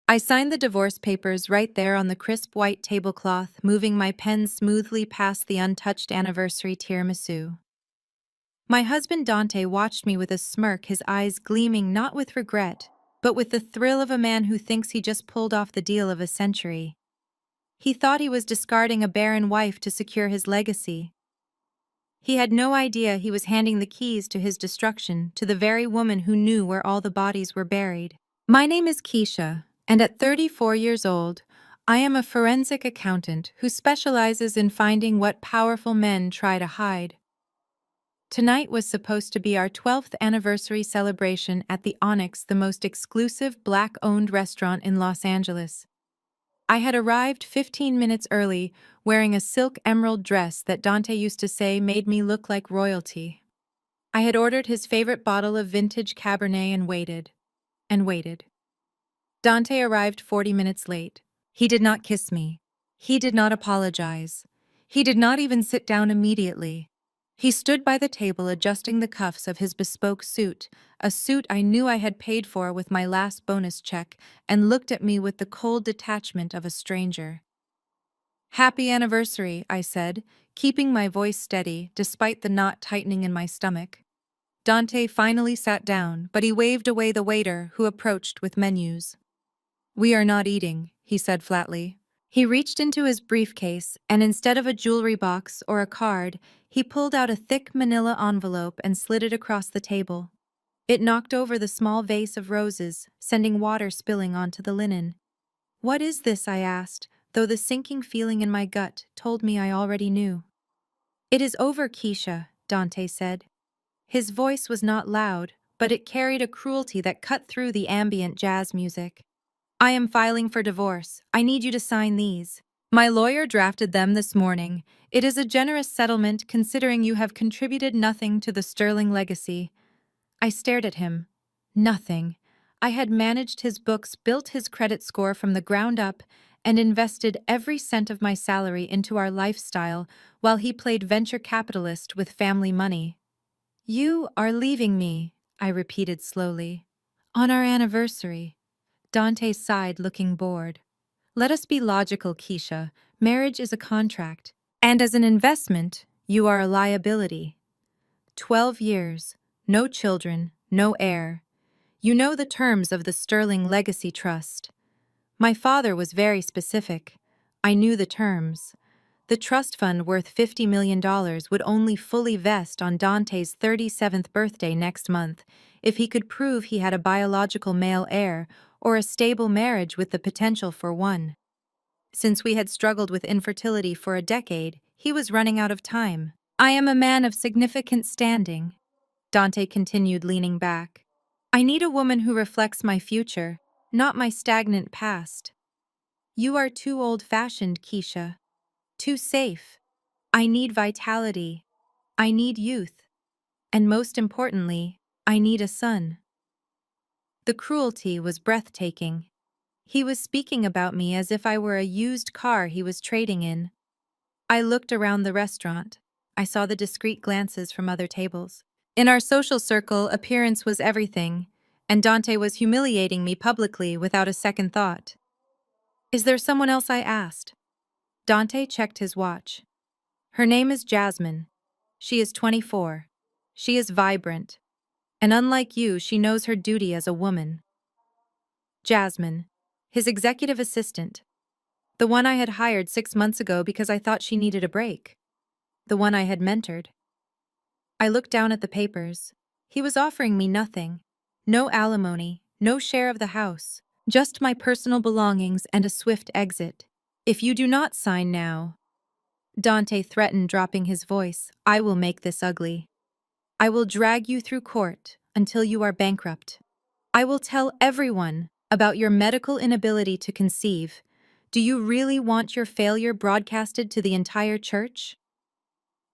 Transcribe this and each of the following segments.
I signed the divorce papers right there on the crisp white tablecloth, moving my pen smoothly past the untouched anniversary tiramisu. My husband Dante watched me with a smirk, his eyes gleaming not with regret, but with the thrill of a man who thinks he just pulled off the deal of a century. He thought he was discarding a barren wife to secure his legacy. He had no idea he was handing the keys to his destruction to the very woman who knew where all the bodies were buried. My name is Keisha, and at 34 years old, I am a forensic accountant who specializes in finding what powerful men try to hide. Tonight was supposed to be our 12th anniversary celebration at the Onyx, the most exclusive Black-owned restaurant in Los Angeles. I had arrived 15 minutes early, wearing a silk emerald dress that Dante used to say made me look like royalty. I had ordered his favorite bottle of vintage Cabernet and waited. And waited. Dante arrived 40 minutes late. He did not kiss me. He did not apologize. He did not even sit down immediately. He stood by the table adjusting the cuffs of his bespoke suit, a suit I knew I had paid for with my last bonus check, and looked at me with the cold detachment of a stranger. "Happy anniversary," I said, keeping my voice steady despite the knot tightening in my stomach. Dante finally sat down, but he waved away the waiter who approached with menus. "We are not eating," he said flatly. He reached into his briefcase, and instead of a jewelry box or a card, he pulled out a thick manila envelope and slid it across the table. It knocked over the small vase of roses, sending water spilling onto the linen. "What is this?" I asked, though the sinking feeling in my gut told me I already knew. "It is over, Keisha," Dante said. His voice was not loud, but it carried a cruelty that cut through the ambient jazz music. "I am filing for divorce. I need you to sign these. My lawyer drafted them this morning. It is a generous settlement considering you have contributed nothing to the sterling legacy." I stared at him. Nothing. I had managed his books, built his credit score from the ground up, and invested every cent of my salary into our lifestyle while he played venture capitalist with family money. "You are leaving me," I repeated slowly. "On our anniversary." Dante sighed, looking bored. "Let us be logical, Keisha. Marriage is a contract. And as an investment, you are a liability. 12 years, no children, no heir. You know the terms of the Sterling Legacy Trust. My father was very specific. I knew the terms. The trust fund worth $50 million would only fully vest on Dante's 37th birthday next month if he could prove he had a biological male heir or a stable marriage with the potential for one. Since we had struggled with infertility for a decade, he was running out of time. "I am a man of significant standing," Dante continued, leaning back. "I need a woman who reflects my future, not my stagnant past. You are too old-fashioned, Keisha. Too safe. I need vitality. I need youth. And most importantly, I need a son." The cruelty was breathtaking. He was speaking about me as if I were a used car he was trading in. I looked around the restaurant. I saw the discreet glances from other tables. In our social circle, appearance was everything, and Dante was humiliating me publicly without a second thought. "Is there someone else?" I asked. Dante checked his watch. "Her name is Jasmine. She is 24. She is vibrant. And unlike you, she knows her duty as a woman." Jasmine, his executive assistant. The one I had hired 6 months ago because I thought she needed a break. The one I had mentored. I looked down at the papers. He was offering me nothing. No alimony, no share of the house. Just my personal belongings and a swift exit. "If you do not sign now," Dante threatened, dropping his voice, "I will make this ugly. I will drag you through court until you are bankrupt. I will tell everyone about your medical inability to conceive. Do you really want your failure broadcasted to the entire church?"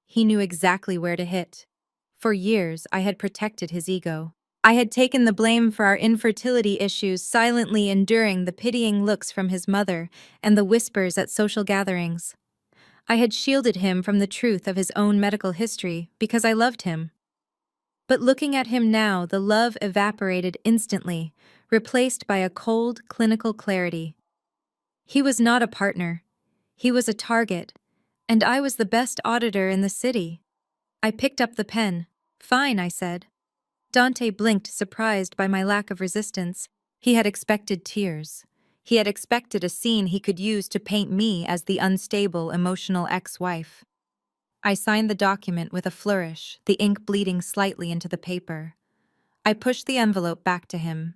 He knew exactly where to hit. For years, I had protected his ego. I had taken the blame for our infertility issues, silently enduring the pitying looks from his mother and the whispers at social gatherings. I had shielded him from the truth of his own medical history because I loved him. But looking at him now, the love evaporated instantly, replaced by a cold, clinical clarity. He was not a partner. He was a target, and I was the best auditor in the city. I picked up the pen. Fine, I said. Dante blinked, surprised by my lack of resistance. He had expected tears. He had expected a scene he could use to paint me as the unstable, emotional ex-wife. I signed the document with a flourish, the ink bleeding slightly into the paper. I pushed the envelope back to him.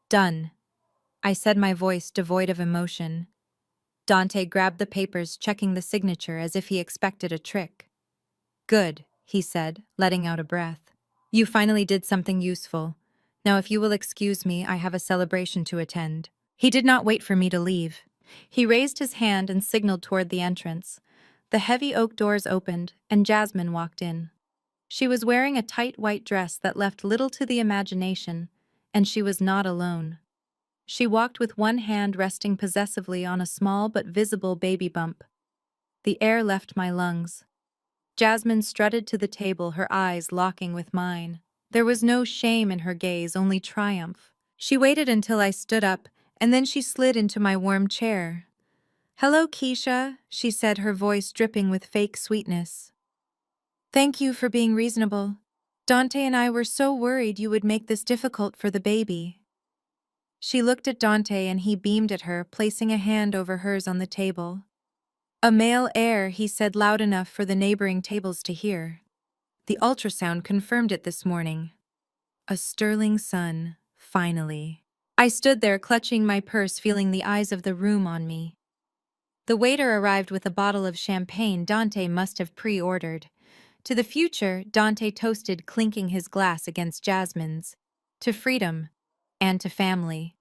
Done, I said, my voice devoid of emotion. Dante grabbed the papers, checking the signature as if he expected a trick. Good, he said, letting out a breath. You finally did something useful. Now if you will excuse me, I have a celebration to attend. He did not wait for me to leave. He raised his hand and signaled toward the entrance. The heavy oak doors opened, and Jasmine walked in. She was wearing a tight white dress that left little to the imagination, and she was not alone. She walked with one hand resting possessively on a small but visible baby bump. The air left my lungs. Jasmine strutted to the table, her eyes locking with mine. There was no shame in her gaze, only triumph. She waited until I stood up, and then she slid into my warm chair. Hello, Keisha, she said, her voice dripping with fake sweetness. Thank you for being reasonable. Dante and I were so worried you would make this difficult for the baby. She looked at Dante and he beamed at her, placing a hand over hers on the table. A male heir, he said loud enough for the neighboring tables to hear. The ultrasound confirmed it this morning. A sterling son, finally. I stood there clutching my purse, feeling the eyes of the room on me. The waiter arrived with a bottle of champagne Dante must have pre-ordered. To the future, Dante toasted, clinking his glass against Jasmine's. To freedom. And to family.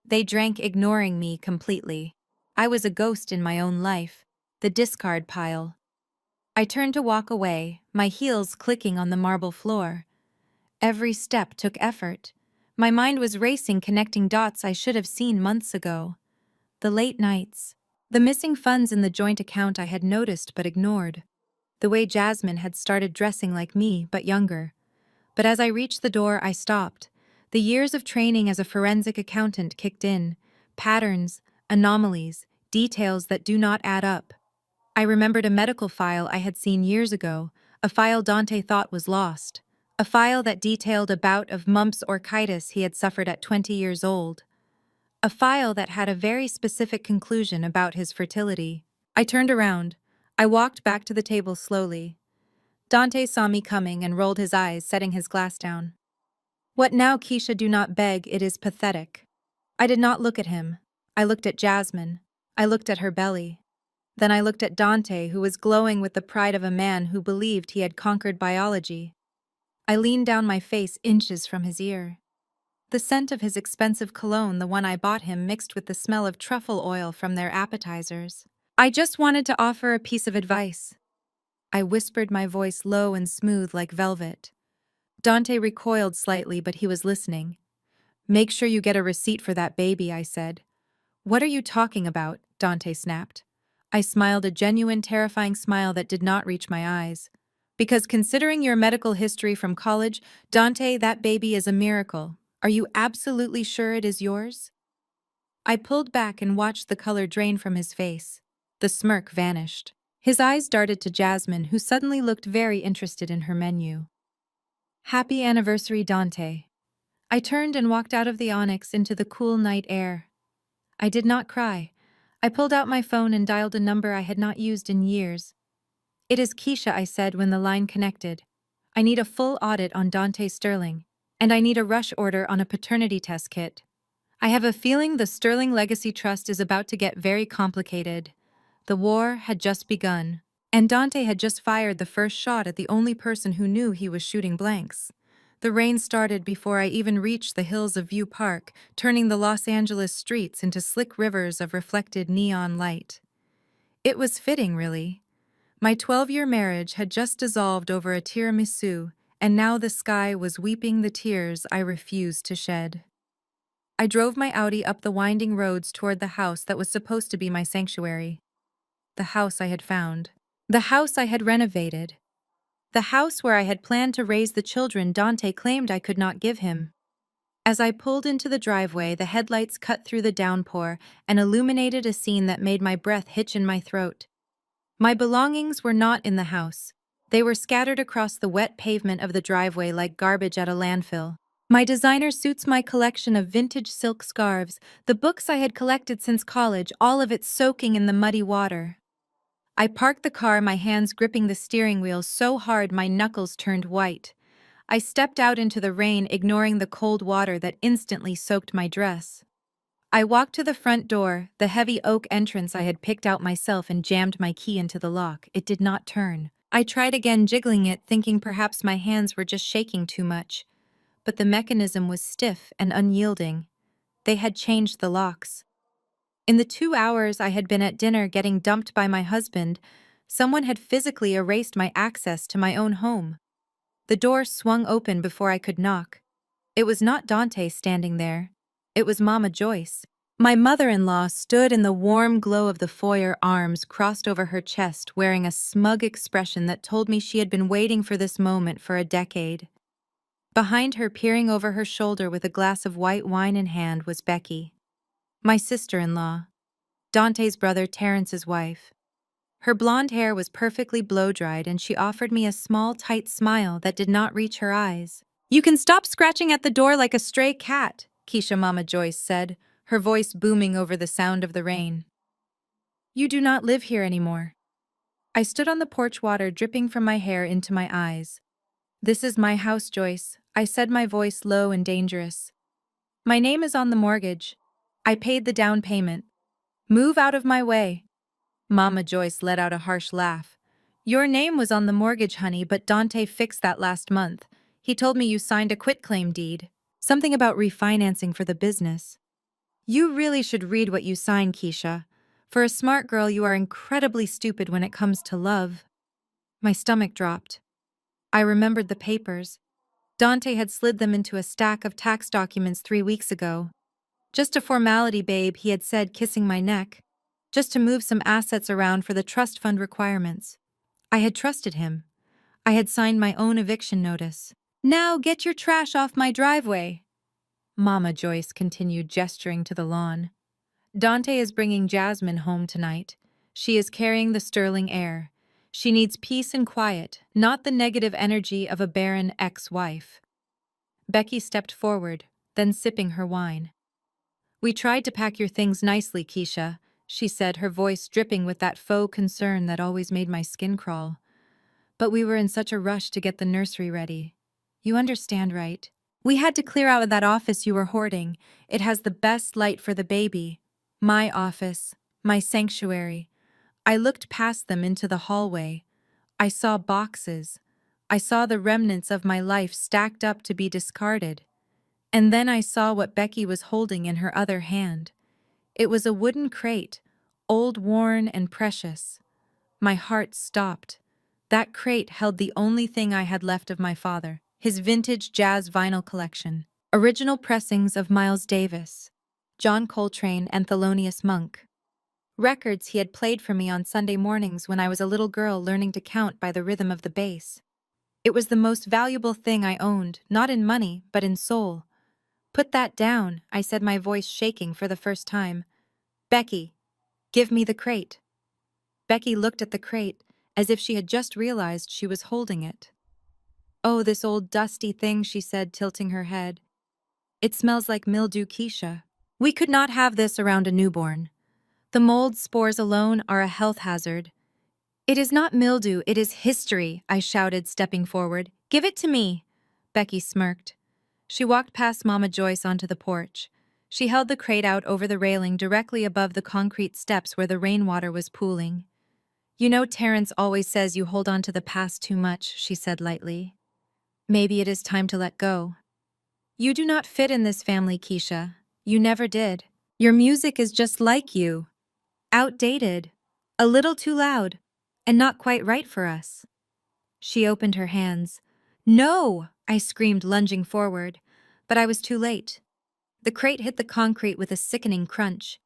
They drank, ignoring me completely. I was a ghost in my own life. The discard pile. I turned to walk away, my heels clicking on the marble floor. Every step took effort. My mind was racing, connecting dots I should have seen months ago. The late nights. The missing funds in the joint account I had noticed but ignored. The way Jasmine had started dressing like me, but younger. But as I reached the door, I stopped. The years of training as a forensic accountant kicked in. Patterns, anomalies, details that do not add up. I remembered a medical file I had seen years ago, a file Dante thought was lost. A file that detailed a bout of mumps orchitis he had suffered at 20 years old. A file that had a very specific conclusion about his fertility. I turned around. I walked back to the table slowly. Dante saw me coming and rolled his eyes, setting his glass down. What now, Keisha? Do not beg, it is pathetic. I did not look at him. I looked at Jasmine. I looked at her belly. Then I looked at Dante, who was glowing with the pride of a man who believed he had conquered biology. I leaned down, my face inches from his ear. The scent of his expensive cologne, the one I bought him, mixed with the smell of truffle oil from their appetizers. I just wanted to offer a piece of advice. I whispered, my voice low and smooth like velvet. Dante recoiled slightly, but he was listening. Make sure you get a receipt for that baby, I said. What are you talking about? Dante snapped. I smiled, a genuine, terrifying smile that did not reach my eyes. Because considering your medical history from college, Dante, that baby is a miracle. Are you absolutely sure it is yours? I pulled back and watched the color drain from his face. The smirk vanished. His eyes darted to Jasmine, who suddenly looked very interested in her menu. Happy anniversary, Dante. I turned and walked out of the Onyx into the cool night air. I did not cry. I pulled out my phone and dialed a number I had not used in years. It is Keisha, I said when the line connected. I need a full audit on Dante Sterling, and I need a rush order on a paternity test kit. I have a feeling the Sterling Legacy Trust is about to get very complicated. The war had just begun, and Dante had just fired the first shot at the only person who knew he was shooting blanks. The rain started before I even reached the hills of View Park, turning the Los Angeles streets into slick rivers of reflected neon light. It was fitting, really. My 12-year marriage had just dissolved over a tiramisu, and now the sky was weeping the tears I refused to shed. I drove my Audi up the winding roads toward the house that was supposed to be my sanctuary. The house I had found. The house I had renovated. The house where I had planned to raise the children Dante claimed I could not give him. As I pulled into the driveway, the headlights cut through the downpour and illuminated a scene that made my breath hitch in my throat. My belongings were not in the house. They were scattered across the wet pavement of the driveway like garbage at a landfill. My designer suits, my collection of vintage silk scarves, the books I had collected since college, all of it soaking in the muddy water. I parked the car, my hands gripping the steering wheel so hard my knuckles turned white. I stepped out into the rain, ignoring the cold water that instantly soaked my dress. I walked to the front door, the heavy oak entrance I had picked out myself, and jammed my key into the lock. It did not turn. I tried again, jiggling it, thinking perhaps my hands were just shaking too much. But the mechanism was stiff and unyielding. They had changed the locks. In the 2 hours I had been at dinner getting dumped by my husband, someone had physically erased my access to my own home. The door swung open before I could knock. It was not Dante standing there. It was Mama Joyce. My mother-in-law stood in the warm glow of the foyer, arms crossed over her chest, wearing a smug expression that told me she had been waiting for this moment for a decade. Behind her, peering over her shoulder with a glass of white wine in hand, was Becky, my sister-in-law, Dante's brother Terrence's wife. Her blonde hair was perfectly blow-dried, and she offered me a small, tight smile that did not reach her eyes. "You can stop scratching at the door like a stray cat," Keisha Mama Joyce said, her voice booming over the sound of the rain. "You do not live here anymore." I stood on the porch, water dripping from my hair into my eyes. "This is my house, Joyce," I said, my voice low and dangerous. "My name is on the mortgage. I paid the down payment. Move out of my way." Mama Joyce let out a harsh laugh. "Your name was on the mortgage, honey, but Dante fixed that last month. He told me you signed a quitclaim deed. Something about refinancing for the business. You really should read what you signed, Keisha. For a smart girl, you are incredibly stupid when it comes to love." My stomach dropped. I remembered the papers. Dante had slid them into a stack of tax documents 3 weeks ago. "Just a formality, babe," he had said, kissing my neck. "Just to move some assets around for the trust fund requirements." I had trusted him. I had signed my own eviction notice. "Now get your trash off my driveway," Mama Joyce continued, gesturing to the lawn. "Dante is bringing Jasmine home tonight. She is carrying the sterling air. She needs peace and quiet, not the negative energy of a barren ex-wife." Becky stepped forward, then sipping her wine. "We tried to pack your things nicely, Keisha," she said, her voice dripping with that faux concern that always made my skin crawl. "But we were in such a rush to get the nursery ready. You understand, right? We had to clear out of that office you were hoarding. It has the best light for the baby. My office, my sanctuary." I looked past them into the hallway. I saw boxes. I saw the remnants of my life stacked up to be discarded. And then I saw what Becky was holding in her other hand. It was a wooden crate, old, worn, and precious. My heart stopped. That crate held the only thing I had left of my father, his vintage jazz vinyl collection. Original pressings of Miles Davis, John Coltrane, and Thelonious Monk. Records he had played for me on Sunday mornings when I was a little girl learning to count by the rhythm of the bass. It was the most valuable thing I owned, not in money, but in soul. "Put that down," I said, my voice shaking for the first time. "Becky, give me the crate." Becky looked at the crate, as if she had just realized she was holding it. "Oh, this old dusty thing," she said, tilting her head. "It smells like mildew, Keisha. We could not have this around a newborn. The mold spores alone are a health hazard." "It is not mildew, it is history," I shouted, stepping forward. "Give it to me." Becky smirked. She walked past Mama Joyce onto the porch. She held the crate out over the railing directly above the concrete steps where the rainwater was pooling. "You know, Terrence always says you hold on to the past too much," she said lightly. "Maybe it is time to let go. You do not fit in this family, Keisha. You never did. Your music is just like you. Outdated. A little too loud. And not quite right for us." She opened her hands. "No!" I screamed, lunging forward. But I was too late. The crate hit the concrete with a sickening crunch.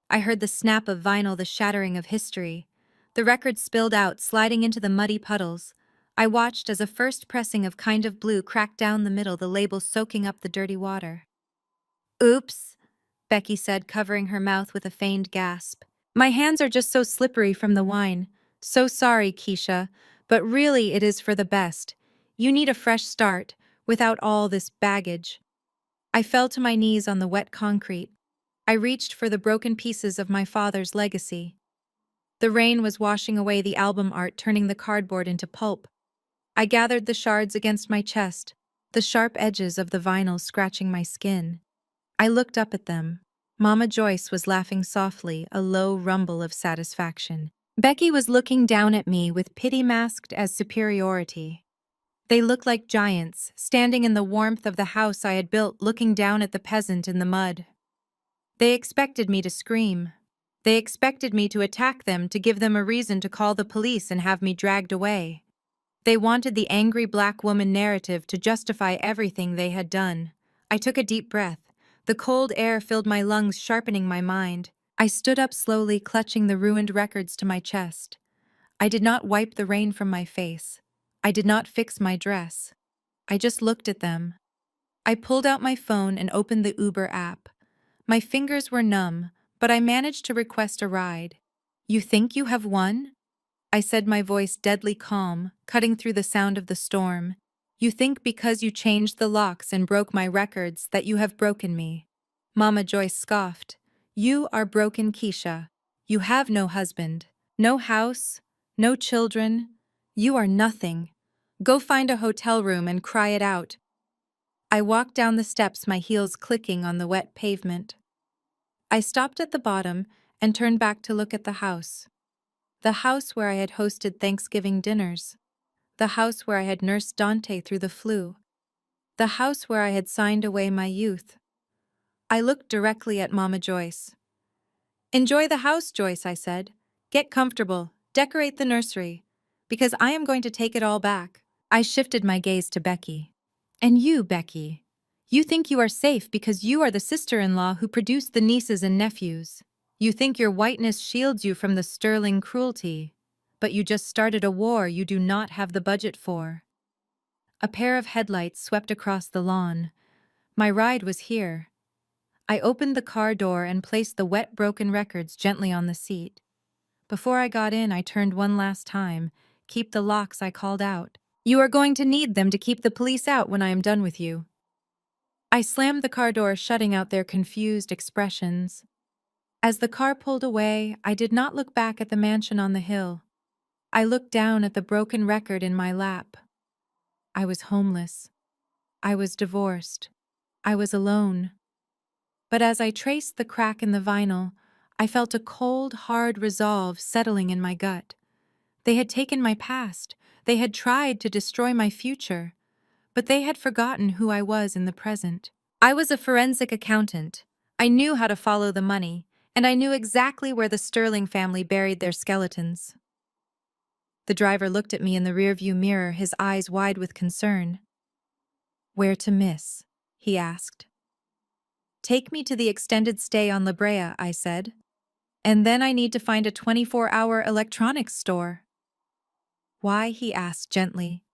I heard the snap of vinyl, the shattering of history. The record spilled out, sliding into the muddy puddles. I watched as a first pressing of Kind of Blue cracked down the middle, the label soaking up the dirty water. Oops, Becky said, covering her mouth with a feigned gasp. My hands are just so slippery from the wine. So sorry, Keisha, but really it is for the best. You need a fresh start, without all this baggage. I fell to my knees on the wet concrete. I reached for the broken pieces of my father's legacy. The rain was washing away the album art, turning the cardboard into pulp. I gathered the shards against my chest, the sharp edges of the vinyl scratching my skin. I looked up at them. Mama Joyce was laughing softly, a low rumble of satisfaction. Becky was looking down at me with pity masked as superiority. They looked like giants, standing in the warmth of the house I had built, looking down at the peasant in the mud. They expected me to scream. They expected me to attack them, to give them a reason to call the police and have me dragged away. They wanted the angry black woman narrative to justify everything they had done. I took a deep breath. The cold air filled my lungs, sharpening my mind. I stood up slowly, clutching the ruined records to my chest. I did not wipe the rain from my face. I did not fix my dress. I just looked at them. I pulled out my phone and opened the Uber app. My fingers were numb, but I managed to request a ride. You think you have won? I said, my voice deadly calm, cutting through the sound of the storm. You think because you changed the locks and broke my records that you have broken me. Mama Joyce scoffed. You are broken, Keisha. You have no husband, no house, no children. You are nothing. Go find a hotel room and cry it out. I walked down the steps, my heels clicking on the wet pavement. I stopped at the bottom and turned back to look at the house. The house where I had hosted Thanksgiving dinners. The house where I had nursed Dante through the flu. The house where I had signed away my youth. I looked directly at Mama Joyce. Enjoy the house, Joyce, I said. Get comfortable, decorate the nursery, because I am going to take it all back. I shifted my gaze to Becky. And you, Becky, you think you are safe because you are the sister-in-law who produced the nieces and nephews. You think your whiteness shields you from the sterling cruelty, but you just started a war you do not have the budget for. A pair of headlights swept across the lawn. My ride was here. I opened the car door and placed the wet, broken records gently on the seat. Before I got in, I turned one last time. Keep the locks, I called out. You are going to need them to keep the police out when I am done with you. I slammed the car door, shutting out their confused expressions. As the car pulled away, I did not look back at the mansion on the hill. I looked down at the broken record in my lap. I was homeless. I was divorced. I was alone. But as I traced the crack in the vinyl, I felt a cold, hard resolve settling in my gut. They had taken my past. They had tried to destroy my future. But they had forgotten who I was in the present. I was a forensic accountant. I knew how to follow the money, and I knew exactly where the Sterling family buried their skeletons. The driver looked at me in the rearview mirror, his eyes wide with concern. Where to, miss? He asked. Take me to the extended stay on La Brea, I said. And then I need to find a 24-hour electronics store. Why? He asked gently.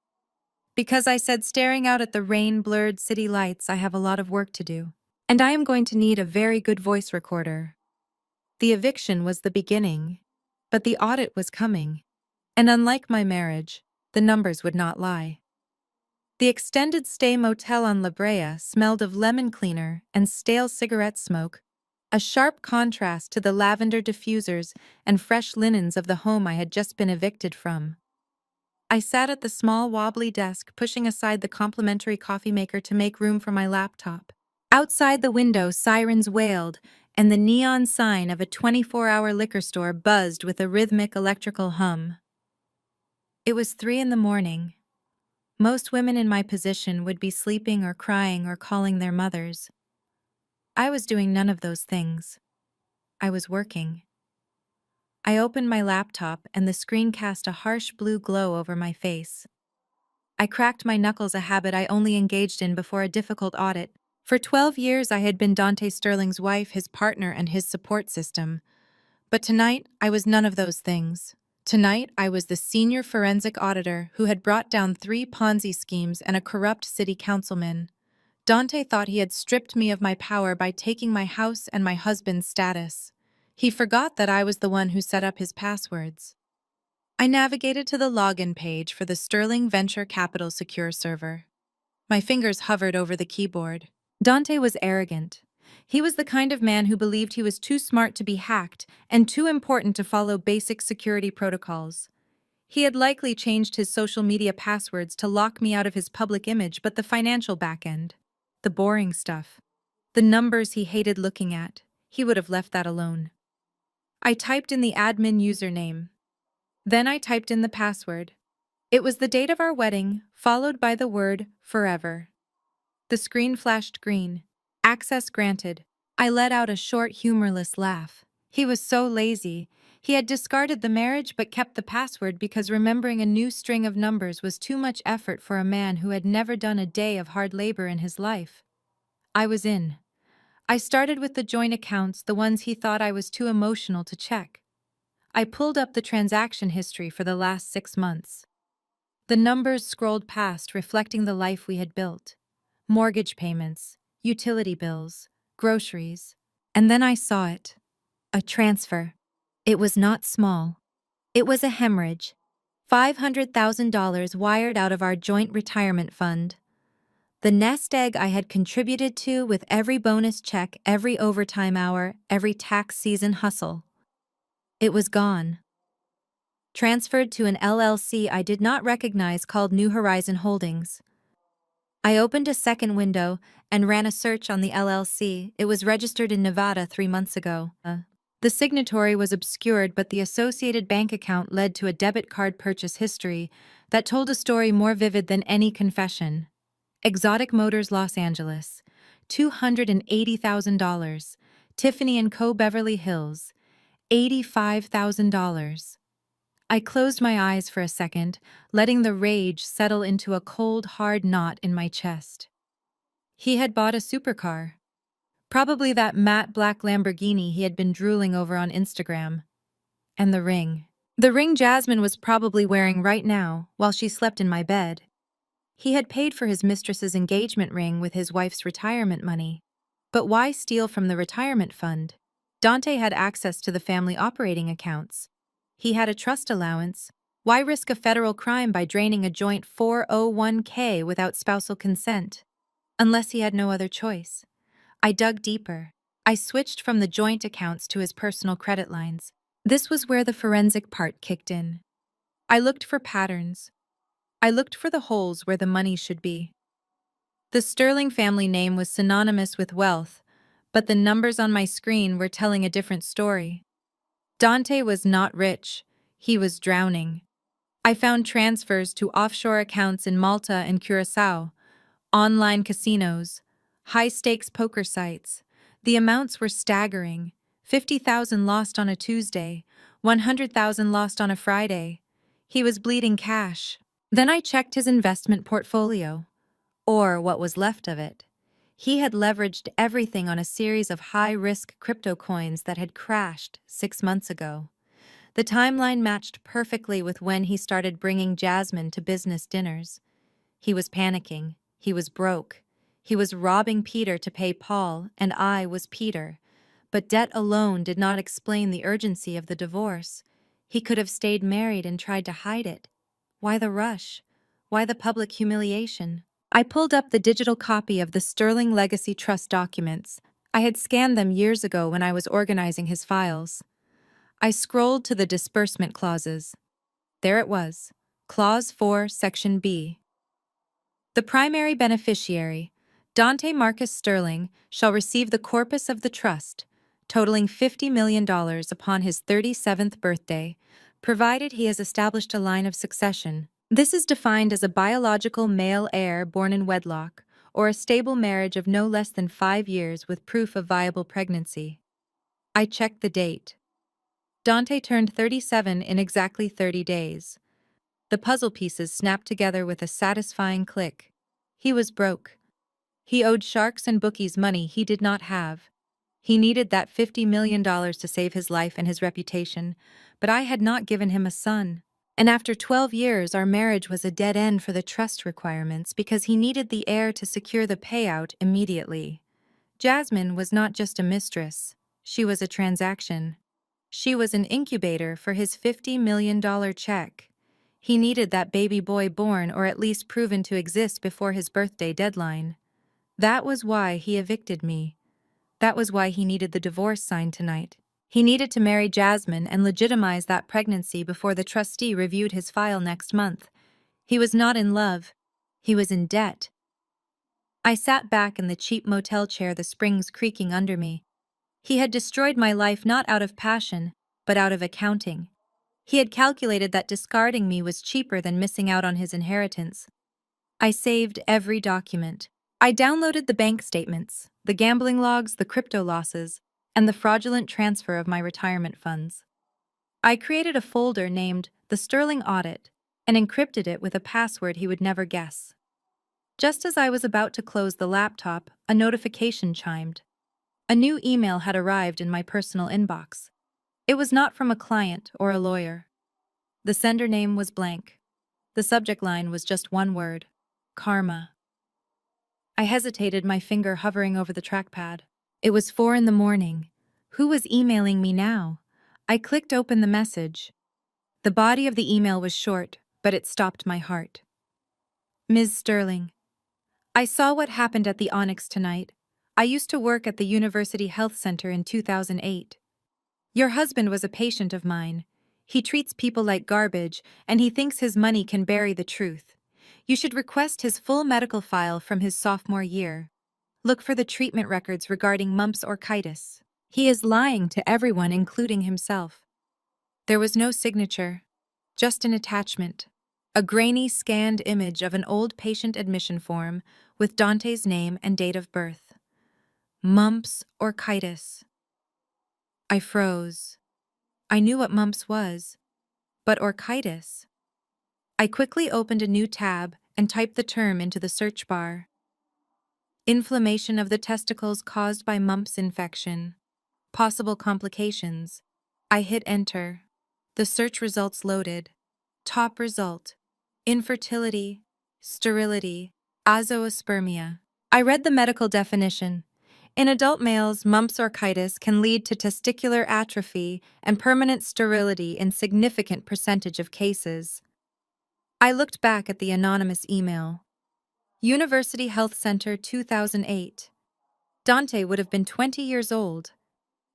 Because I said, staring out at the rain-blurred city lights, I have a lot of work to do. And I am going to need a very good voice recorder. The eviction was the beginning, but the audit was coming. And unlike my marriage, the numbers would not lie. The extended stay motel on La Brea smelled of lemon cleaner and stale cigarette smoke, a sharp contrast to the lavender diffusers and fresh linens of the home I had just been evicted from. I sat at the small wobbly desk, pushing aside the complimentary coffee maker to make room for my laptop. Outside the window, sirens wailed, and the neon sign of a 24-hour liquor store buzzed with a rhythmic electrical hum. It was 3 a.m. Most women in my position would be sleeping or crying or calling their mothers. I was doing none of those things. I was working. I opened my laptop and the screen cast a harsh blue glow over my face. I cracked my knuckles, a habit I only engaged in before a difficult audit. For 12 years I had been Dante Sterling's wife, his partner, and his support system. But tonight, I was none of those things. Tonight, I was the senior forensic auditor who had brought down 3 Ponzi schemes and a corrupt city councilman. Dante thought he had stripped me of my power by taking my house and my husband's status. He forgot that I was the one who set up his passwords. I navigated to the login page for the Sterling Venture Capital Secure server. My fingers hovered over the keyboard. Dante was arrogant. He was the kind of man who believed he was too smart to be hacked and too important to follow basic security protocols. He had likely changed his social media passwords to lock me out of his public image, but the financial backend, the boring stuff, the numbers he hated looking at, he would have left that alone. I typed in the admin username. Then I typed in the password. It was the date of our wedding, followed by the word forever. The screen flashed green. Access granted. I let out a short, humorless laugh. He was so lazy. He had discarded the marriage but kept the password because remembering a new string of numbers was too much effort for a man who had never done a day of hard labor in his life. I was in. I started with the joint accounts, the ones he thought I was too emotional to check. I pulled up the transaction history for the last 6 months. The numbers scrolled past, reflecting the life we had built. Mortgage payments, utility bills, groceries. And then I saw it. A transfer. It was not small. It was a hemorrhage. $500,000 wired out of our joint retirement fund. The nest egg I had contributed to with every bonus check, every overtime hour, every tax season hustle. It was gone. Transferred to an LLC I did not recognize called New Horizon Holdings. I opened a second window and ran a search on the LLC. It was registered in Nevada 3 months ago. The signatory was obscured, but the associated bank account led to a debit card purchase history that told a story more vivid than any confession. Exotic Motors Los Angeles, $280,000. Tiffany & Co. Beverly Hills, $85,000. I closed my eyes for a second, letting the rage settle into a cold, hard knot in my chest. He had bought a supercar. Probably that matte black Lamborghini he had been drooling over on Instagram. And the ring. The ring Jasmine was probably wearing right now, while she slept in my bed. He had paid for his mistress's engagement ring with his wife's retirement money. But why steal from the retirement fund? Dante had access to the family operating accounts. He had a trust allowance. Why risk a federal crime by draining a joint 401k without spousal consent? Unless he had no other choice. I dug deeper. I switched from the joint accounts to his personal credit lines. This was where the forensic part kicked in. I looked for patterns. I looked for the holes where the money should be. The Sterling family name was synonymous with wealth, but the numbers on my screen were telling a different story. Dante was not rich. He was drowning. I found transfers to offshore accounts in Malta and Curacao, online casinos, high-stakes poker sites. The amounts were staggering. 50,000 lost on a Tuesday, 100,000 lost on a Friday. He was bleeding cash. Then I checked his investment portfolio, or what was left of it. He had leveraged everything on a series of high-risk crypto coins that had crashed 6 months ago. The timeline matched perfectly with when he started bringing Jasmine to business dinners. He was panicking. He was broke. He was robbing Peter to pay Paul, and I was Peter. But debt alone did not explain the urgency of the divorce. He could have stayed married and tried to hide it. Why the rush? Why the public humiliation? I pulled up the digital copy of the Sterling Legacy Trust documents. I had scanned them years ago when I was organizing his files. I scrolled to the disbursement clauses. There it was. Clause 4, Section B. The primary beneficiary, Dante Marcus Sterling, shall receive the corpus of the trust, totaling $50 million upon his 37th birthday, provided he has established a line of succession. This is defined as a biological male heir born in wedlock, or a stable marriage of no less than 5 years with proof of viable pregnancy. I checked the date. Dante turned 37 in exactly 30 days. The puzzle pieces snapped together with a satisfying click. He was broke. He owed sharks and bookies money he did not have. He needed that $50 million to save his life and his reputation, but I had not given him a son. And after 12 years, our marriage was a dead end for the trust requirements because he needed the heir to secure the payout immediately. Jasmine was not just a mistress, she was a transaction. She was an incubator for his $50 million check. He needed that baby boy born or at least proven to exist before his birthday deadline. That was why he evicted me. That was why he needed the divorce signed tonight. He needed to marry Jasmine and legitimize that pregnancy before the trustee reviewed his file next month. He was not in love. He was in debt. I sat back in the cheap motel chair, the springs creaking under me. He had destroyed my life not out of passion, but out of accounting. He had calculated that discarding me was cheaper than missing out on his inheritance. I saved every document. I downloaded the bank statements, the gambling logs, the crypto losses, and the fraudulent transfer of my retirement funds. I created a folder named The Sterling Audit and encrypted it with a password he would never guess. Just as I was about to close the laptop, a notification chimed. A new email had arrived in my personal inbox. It was not from a client or a lawyer. The sender name was blank. The subject line was just one word: karma. I hesitated, my finger hovering over the trackpad. It was 4 in the morning. Who was emailing me now? I clicked open the message. The body of the email was short, but it stopped my heart. Ms. Sterling, I saw what happened at the Onyx tonight. I used to work at the University Health Center in 2008. Your husband was a patient of mine. He treats people like garbage, and he thinks his money can bury the truth. You should request his full medical file from his sophomore year. Look for the treatment records regarding mumps or orchitis. He is lying to everyone, including himself. There was no signature, just an attachment. A grainy, scanned image of an old patient admission form with Dante's name and date of birth. Mumps or orchitis. I froze. I knew what mumps was, but orchitis? I quickly opened a new tab and typed the term into the search bar. Inflammation of the testicles caused by mumps infection. Possible complications. I hit enter. The search results loaded. Top result: infertility, sterility, azoospermia. I read the medical definition. In adult males, mumps or orchitis can lead to testicular atrophy and permanent sterility in significant percentage of cases. I looked back at the anonymous email. University Health Center, 2008. Dante would have been 20 years old.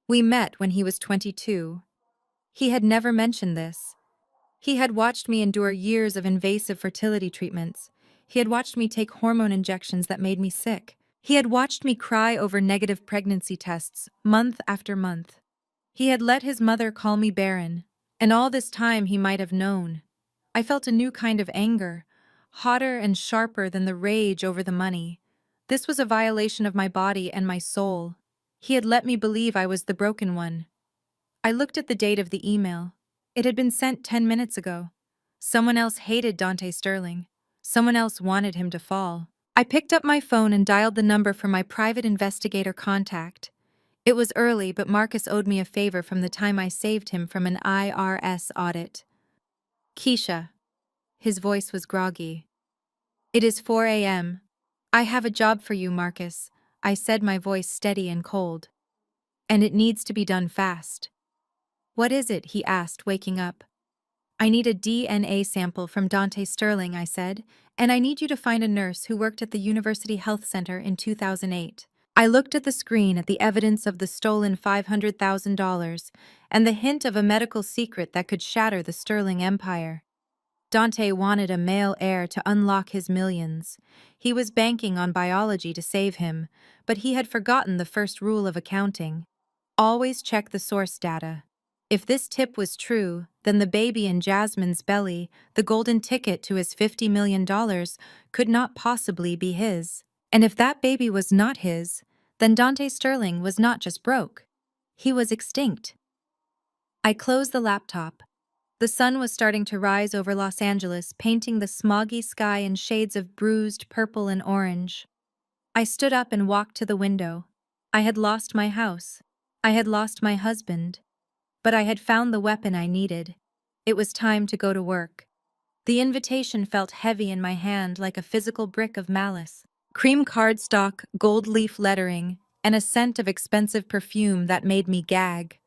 We met when he was 22. He had never mentioned this. He had watched me endure years of invasive fertility treatments. He had watched me take hormone injections that made me sick. He had watched me cry over negative pregnancy tests, month after month. He had let his mother call me barren, and all this time he might have known. I felt a new kind of anger, hotter and sharper than the rage over the money. This was a violation of my body and my soul. He had let me believe I was the broken one. I looked at the date of the email. It had been sent 10 minutes ago. Someone else hated Dante Sterling. Someone else wanted him to fall. I picked up my phone and dialed the number for my private investigator contact. It was early, but Marcus owed me a favor from the time I saved him from an IRS audit. Keisha. His voice was groggy. It is 4 a.m. I have a job for you, Marcus, I said, my voice steady and cold. And it needs to be done fast. What is it? He asked, waking up. I need a DNA sample from Dante Sterling, I said, and I need you to find a nurse who worked at the University Health Center in 2008. I looked at the screen at the evidence of the stolen $500,000 and the hint of a medical secret that could shatter the Sterling empire. Dante wanted a male heir to unlock his millions. He was banking on biology to save him, but he had forgotten the first rule of accounting. Always check the source data. If this tip was true, then the baby in Jasmine's belly, the golden ticket to his $50 million, could not possibly be his. And if that baby was not his, then Dante Sterling was not just broke. He was extinct. I closed the laptop. The sun was starting to rise over Los Angeles, painting the smoggy sky in shades of bruised purple and orange. I stood up and walked to the window. I had lost my house. I had lost my husband. But I had found the weapon I needed. It was time to go to work. The invitation felt heavy in my hand like a physical brick of malice. Cream cardstock, gold leaf lettering, and a scent of expensive perfume that made me gag.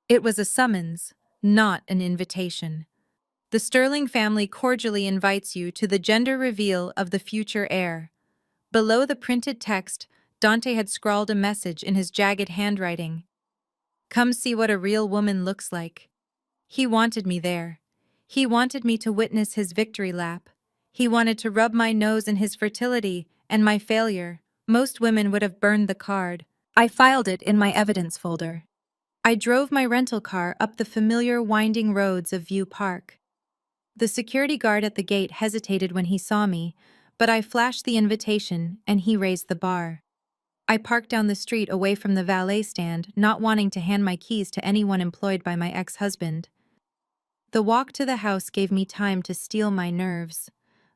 It was a summons, not an invitation. The Sterling family cordially invites you to the gender reveal of the future heir. Below the printed text, Dante had scrawled a message in his jagged handwriting. Come see what a real woman looks like. He wanted me there. He wanted me to witness his victory lap. He wanted to rub my nose in his fertility and my failure. Most women would have burned the card. I filed it in my evidence folder. I drove my rental car up the familiar winding roads of View Park. The security guard at the gate hesitated when he saw me, but I flashed the invitation and he raised the bar. I parked down the street away from the valet stand, not wanting to hand my keys to anyone employed by my ex-husband. The walk to the house gave me time to steel my nerves.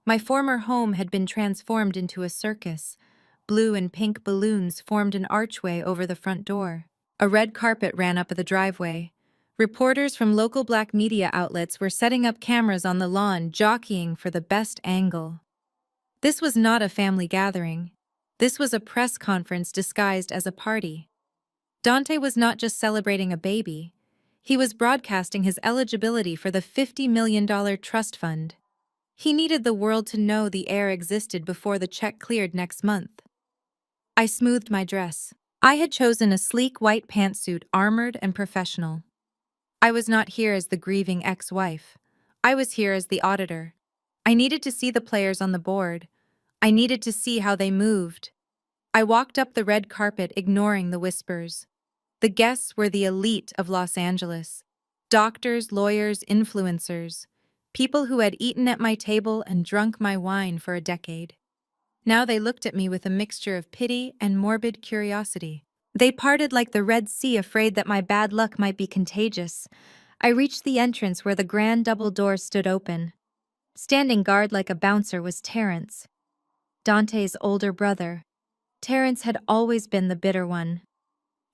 My former home had been transformed into a circus. Blue and pink balloons formed an archway over the front door. A red carpet ran up the driveway. Reporters from local black media outlets were setting up cameras on the lawn, jockeying for the best angle. This was not a family gathering. This was a press conference disguised as a party. Dante was not just celebrating a baby. He was broadcasting his eligibility for the $50 million trust fund. He needed the world to know the heir existed before the check cleared next month. I smoothed my dress. I had chosen a sleek white pantsuit, armored and professional. I was not here as the grieving ex-wife. I was here as the auditor. I needed to see the players on the board. I needed to see how they moved. I walked up the red carpet, ignoring the whispers. The guests were the elite of Los Angeles. Doctors, lawyers, influencers. People who had eaten at my table and drunk my wine for a decade. Now they looked at me with a mixture of pity and morbid curiosity. They parted like the Red Sea, afraid that my bad luck might be contagious. I reached the entrance where the grand double doors stood open. Standing guard like a bouncer was Terrence, Dante's older brother. Terrence had always been the bitter one.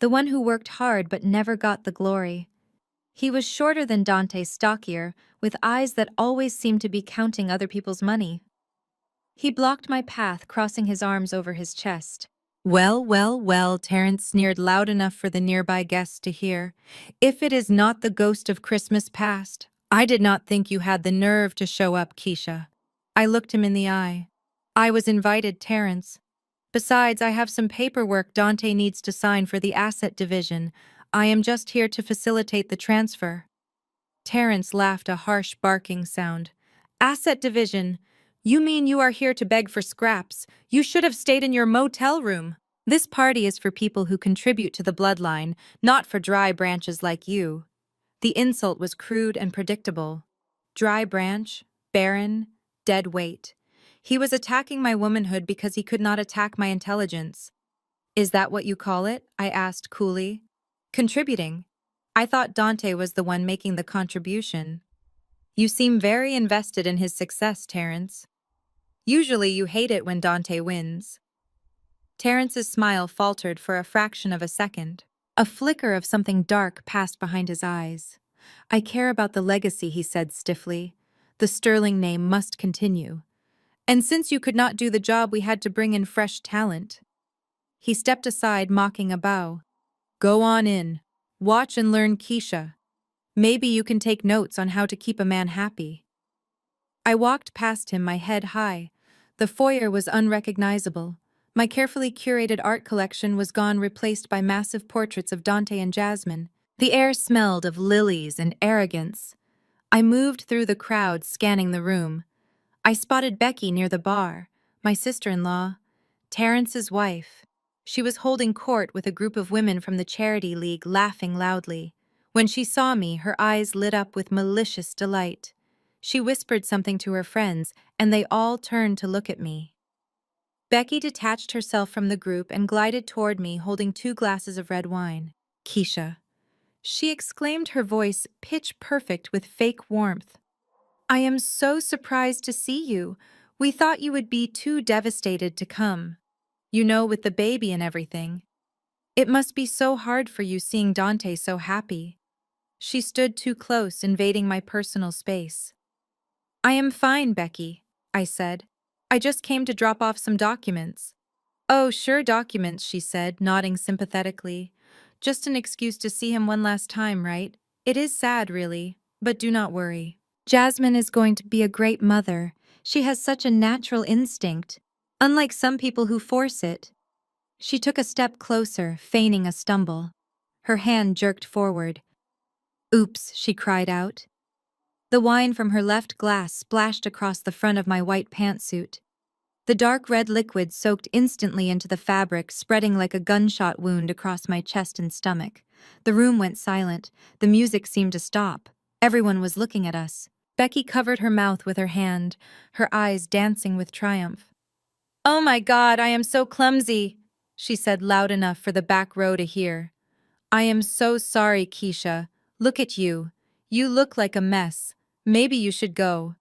The one who worked hard but never got the glory. He was shorter than Dante, stockier, with eyes that always seemed to be counting other people's money. He blocked my path, crossing his arms over his chest. Well, well, well, Terrence sneered loud enough for the nearby guests to hear. If it is not the ghost of Christmas past, I did not think you had the nerve to show up, Keisha. I looked him in the eye. I was invited, Terrence. Besides, I have some paperwork Dante needs to sign for the asset division. I am just here to facilitate the transfer. Terrence laughed, a harsh barking sound. Asset division? You mean you are here to beg for scraps? You should have stayed in your motel room. This party is for people who contribute to the bloodline, not for dry branches like you. The insult was crude and predictable. Dry branch, barren, dead weight. He was attacking my womanhood because he could not attack my intelligence. Is that what you call it? I asked coolly. Contributing. I thought Dante was the one making the contribution. You seem very invested in his success, Terrence. Usually you hate it when Dante wins. Terrence's smile faltered for a fraction of a second. A flicker of something dark passed behind his eyes. I care about the legacy, he said stiffly. The Sterling name must continue. And since you could not do the job, we had to bring in fresh talent. He stepped aside, mocking a bow. Go on in. Watch and learn, Keisha. Maybe you can take notes on how to keep a man happy. I walked past him, my head high. The foyer was unrecognizable. My carefully curated art collection was gone, replaced by massive portraits of Dante and Jasmine. The air smelled of lilies and arrogance. I moved through the crowd, scanning the room. I spotted Becky near the bar, my sister-in-law, Terrence's wife. She was holding court with a group of women from the charity league, laughing loudly. When she saw me, her eyes lit up with malicious delight. She whispered something to her friends, and they all turned to look at me. Becky detached herself from the group and glided toward me, holding 2 glasses of red wine. Keisha, she exclaimed, her voice pitch-perfect with fake warmth. I am so surprised to see you. We thought you would be too devastated to come. You know, with the baby and everything. It must be so hard for you seeing Dante so happy. She stood too close, invading my personal space. I am fine, Becky, I said. I just came to drop off some documents. Oh, sure, documents, she said, nodding sympathetically. Just an excuse to see him one last time, right? It is sad, really, but do not worry. Jasmine is going to be a great mother. She has such a natural instinct, unlike some people who force it. She took a step closer, feigning a stumble. Her hand jerked forward. Oops, she cried out. The wine from her left glass splashed across the front of my white pantsuit. The dark red liquid soaked instantly into the fabric, spreading like a gunshot wound across my chest and stomach. The room went silent. The music seemed to stop. Everyone was looking at us. Becky covered her mouth with her hand, her eyes dancing with triumph. Oh my God, I am so clumsy, she said loud enough for the back row to hear. I am so sorry, Keisha. Look at you. You look like a mess. Maybe you should go.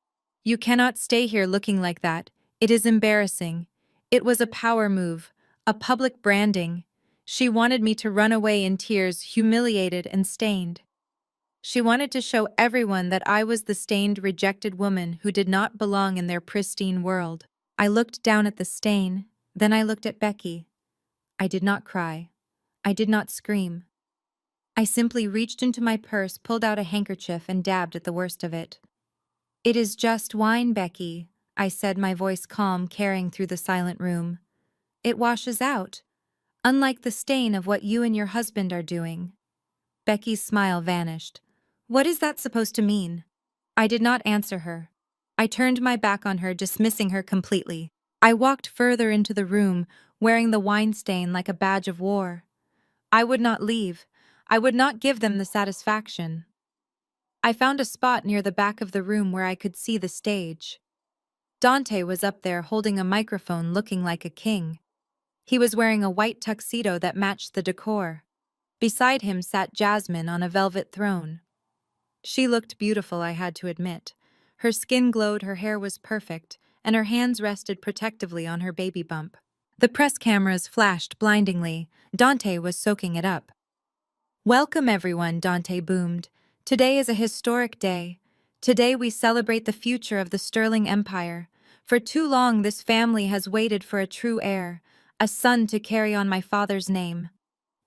You cannot stay here looking like that. It is embarrassing. It was a power move, a public branding. She wanted me to run away in tears, humiliated and stained. She wanted to show everyone that I was the stained, rejected woman who did not belong in their pristine world. I looked down at the stain, then I looked at Becky. I did not cry. I did not scream. I simply reached into my purse, pulled out a handkerchief, and dabbed at the worst of it. It is just wine, Becky, I said, my voice calm, carrying through the silent room. It washes out, unlike the stain of what you and your husband are doing. Becky's smile vanished. What is that supposed to mean? I did not answer her. I turned my back on her, dismissing her completely. I walked further into the room, wearing the wine stain like a badge of war. I would not leave. I would not give them the satisfaction. I found a spot near the back of the room where I could see the stage. Dante was up there holding a microphone, looking like a king. He was wearing a white tuxedo that matched the decor. Beside him sat Jasmine on a velvet throne. She looked beautiful, I had to admit. Her skin glowed, her hair was perfect, and her hands rested protectively on her baby bump. The press cameras flashed blindingly. Dante was soaking it up. Welcome everyone, Dante boomed. Today is a historic day. Today we celebrate the future of the Sterling Empire. For too long this family has waited for a true heir, a son to carry on my father's name.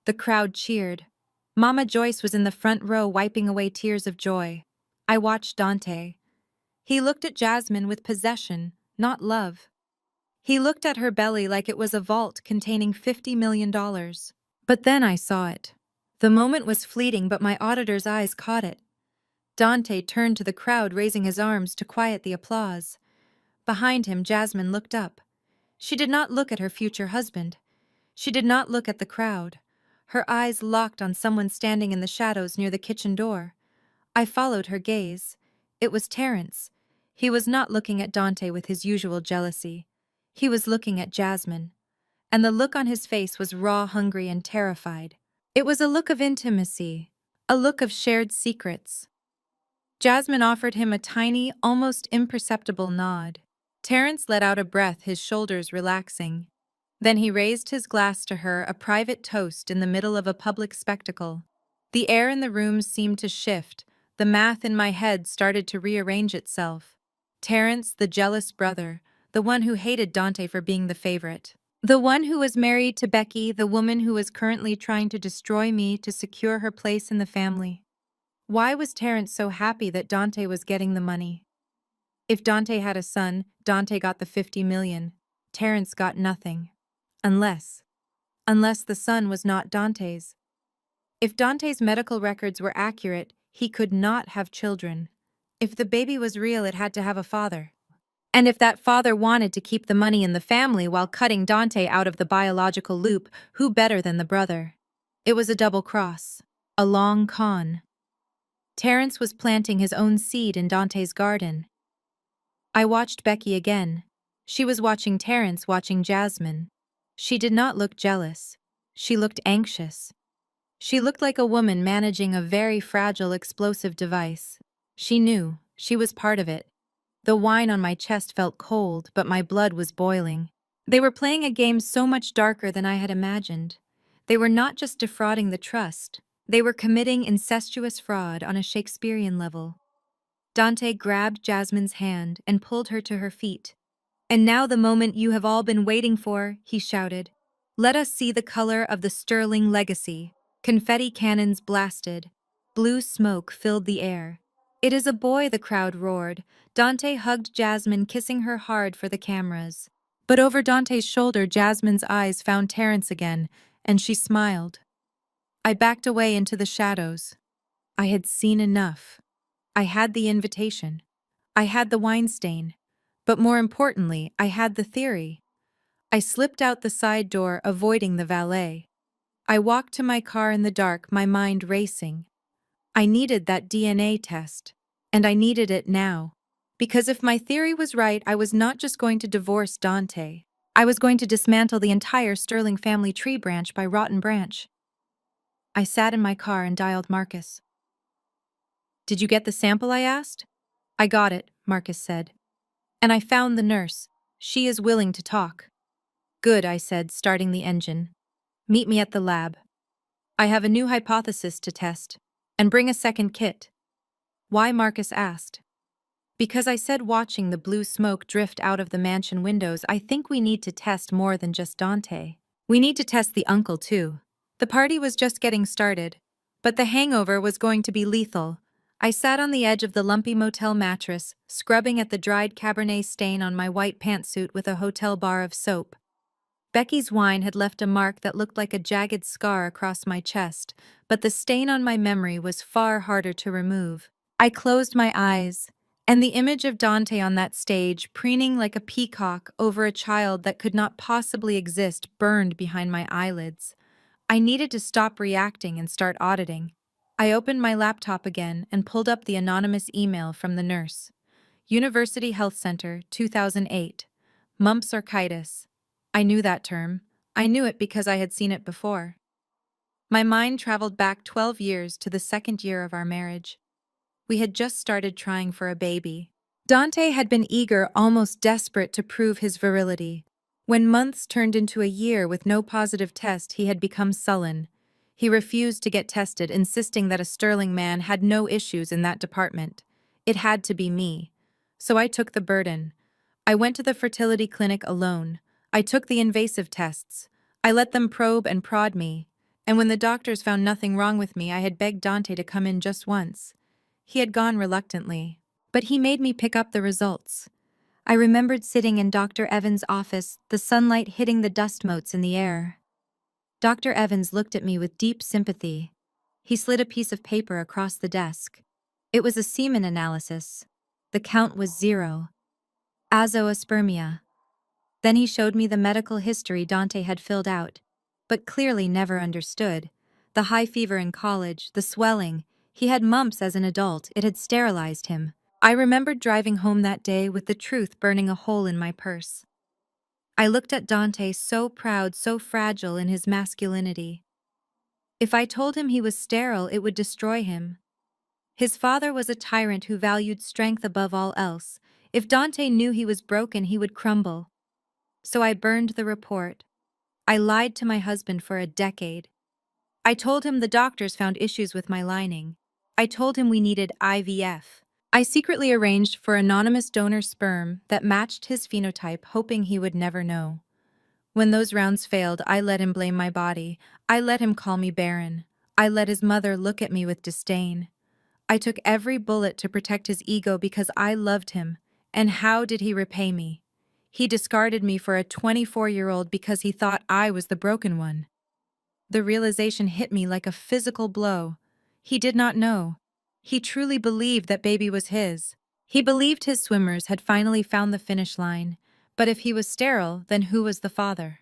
The crowd cheered. Mama Joyce was in the front row wiping away tears of joy. I watched Dante. He looked at Jasmine with possession, not love. He looked at her belly like it was a vault containing $50 million. But then I saw it. The moment was fleeting, but my auditor's eyes caught it. Dante turned to the crowd, raising his arms to quiet the applause. Behind him, Jasmine looked up. She did not look at her future husband. She did not look at the crowd. Her eyes locked on someone standing in the shadows near the kitchen door. I followed her gaze. It was Terrence. He was not looking at Dante with his usual jealousy. He was looking at Jasmine. And the look on his face was raw, hungry, and terrified. It was a look of intimacy, a look of shared secrets. Jasmine offered him a tiny, almost imperceptible nod. Terrence let out a breath, his shoulders relaxing. Then he raised his glass to her, a private toast in the middle of a public spectacle. The air in the room seemed to shift. The math in my head started to rearrange itself. Terrence, the jealous brother, the one who hated Dante for being the favorite. The one who was married to Becky, the woman who was currently trying to destroy me to secure her place in the family. Why was Terrence so happy that Dante was getting the money? If Dante had a son, Dante got the 50 million. Terrence got nothing. Unless the son was not Dante's. If Dante's medical records were accurate, he could not have children. If the baby was real, it had to have a father. And if that father wanted to keep the money in the family while cutting Dante out of the biological loop, who better than the brother? It was a double cross, a long con. Terrence was planting his own seed in Dante's garden. I watched Becky again. She was watching Terrence, watching Jasmine. She did not look jealous. She looked anxious. She looked like a woman managing a very fragile explosive device. She knew. She was part of it. The wine on my chest felt cold, but my blood was boiling. They were playing a game so much darker than I had imagined. They were not just defrauding the trust. They were committing incestuous fraud on a Shakespearean level. Dante grabbed Jasmine's hand and pulled her to her feet. "And now the moment you have all been waiting for," he shouted. "Let us see the color of the sterling legacy." Confetti cannons blasted. Blue smoke filled the air. "It is a boy," the crowd roared. Dante hugged Jasmine, kissing her hard for the cameras. But over Dante's shoulder, Jasmine's eyes found Terence again, and she smiled. I backed away into the shadows. I had seen enough. I had the invitation. I had the wine stain. But more importantly, I had the theory. I slipped out the side door, avoiding the valet. I walked to my car in the dark, my mind racing. I needed that DNA test. And I needed it now. Because if my theory was right, I was not just going to divorce Dante. I was going to dismantle the entire Sterling family tree branch by rotten branch. I sat in my car and dialed Marcus. "Did you get the sample?" I asked. "I got it," Marcus said. "And I found the nurse. She is willing to talk." "Good," I said, starting the engine. "Meet me at the lab. I have a new hypothesis to test. And bring a second kit." "Why?" Marcus asked. "Because," I said, watching the blue smoke drift out of the mansion windows, "I think we need to test more than just Dante. We need to test the uncle, too." The party was just getting started, but the hangover was going to be lethal. I sat on the edge of the lumpy motel mattress, scrubbing at the dried Cabernet stain on my white pantsuit with a hotel bar of soap. Becky's wine had left a mark that looked like a jagged scar across my chest, but the stain on my memory was far harder to remove. I closed my eyes, and the image of Dante on that stage, preening like a peacock over a child that could not possibly exist, burned behind my eyelids. I needed to stop reacting and start auditing. I opened my laptop again and pulled up the anonymous email from the nurse. University Health Center, 2008. Mumps orchitis. I knew that term. I knew it because I had seen it before. My mind traveled back 12 years to the second year of our marriage. We had just started trying for a baby. Dante had been eager, almost desperate to prove his virility. When months turned into a year with no positive test, he had become sullen. He refused to get tested, insisting that a Sterling man had no issues in that department. It had to be me. So I took the burden. I went to the fertility clinic alone. I took the invasive tests. I let them probe and prod me. And when the doctors found nothing wrong with me, I had begged Dante to come in just once. He had gone reluctantly. But he made me pick up the results. I remembered sitting in Dr. Evans' office, the sunlight hitting the dust motes in the air. Dr. Evans looked at me with deep sympathy. He slid a piece of paper across the desk. It was a semen analysis. The count was 0. Azoospermia. Then he showed me the medical history Dante had filled out, but clearly never understood. The high fever in college, the swelling. He had mumps as an adult. It had sterilized him. I remembered driving home that day with the truth burning a hole in my purse. I looked at Dante, so proud, so fragile in his masculinity. If I told him he was sterile, it would destroy him. His father was a tyrant who valued strength above all else. If Dante knew he was broken, he would crumble. So I burned the report. I lied to my husband for a decade. I told him the doctors found issues with my lining. I told him we needed IVF. I secretly arranged for anonymous donor sperm that matched his phenotype, hoping he would never know. When those rounds failed, I let him blame my body. I let him call me barren. I let his mother look at me with disdain. I took every bullet to protect his ego because I loved him. And how did he repay me? He discarded me for a 24-year-old because he thought I was the broken one. The realization hit me like a physical blow. He did not know. He truly believed that baby was his. He believed his swimmers had finally found the finish line. But if he was sterile, then who was the father?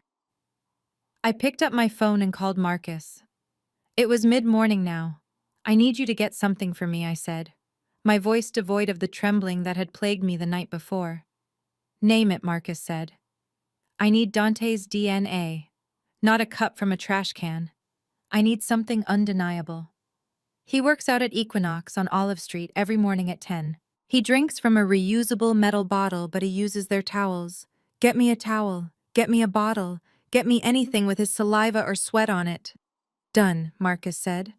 I picked up my phone and called Marcus. It was mid-morning now. "I need you to get something for me," I said, my voice devoid of the trembling that had plagued me the night before. "Name it," Marcus said. "I need Dante's DNA. Not a cup from a trash can. I need something undeniable." He works out at Equinox on Olive Street every morning at 10. He drinks from a reusable metal bottle, but he uses their towels. "Get me a towel. Get me a bottle. Get me anything with his saliva or sweat on it." "Done," Marcus said.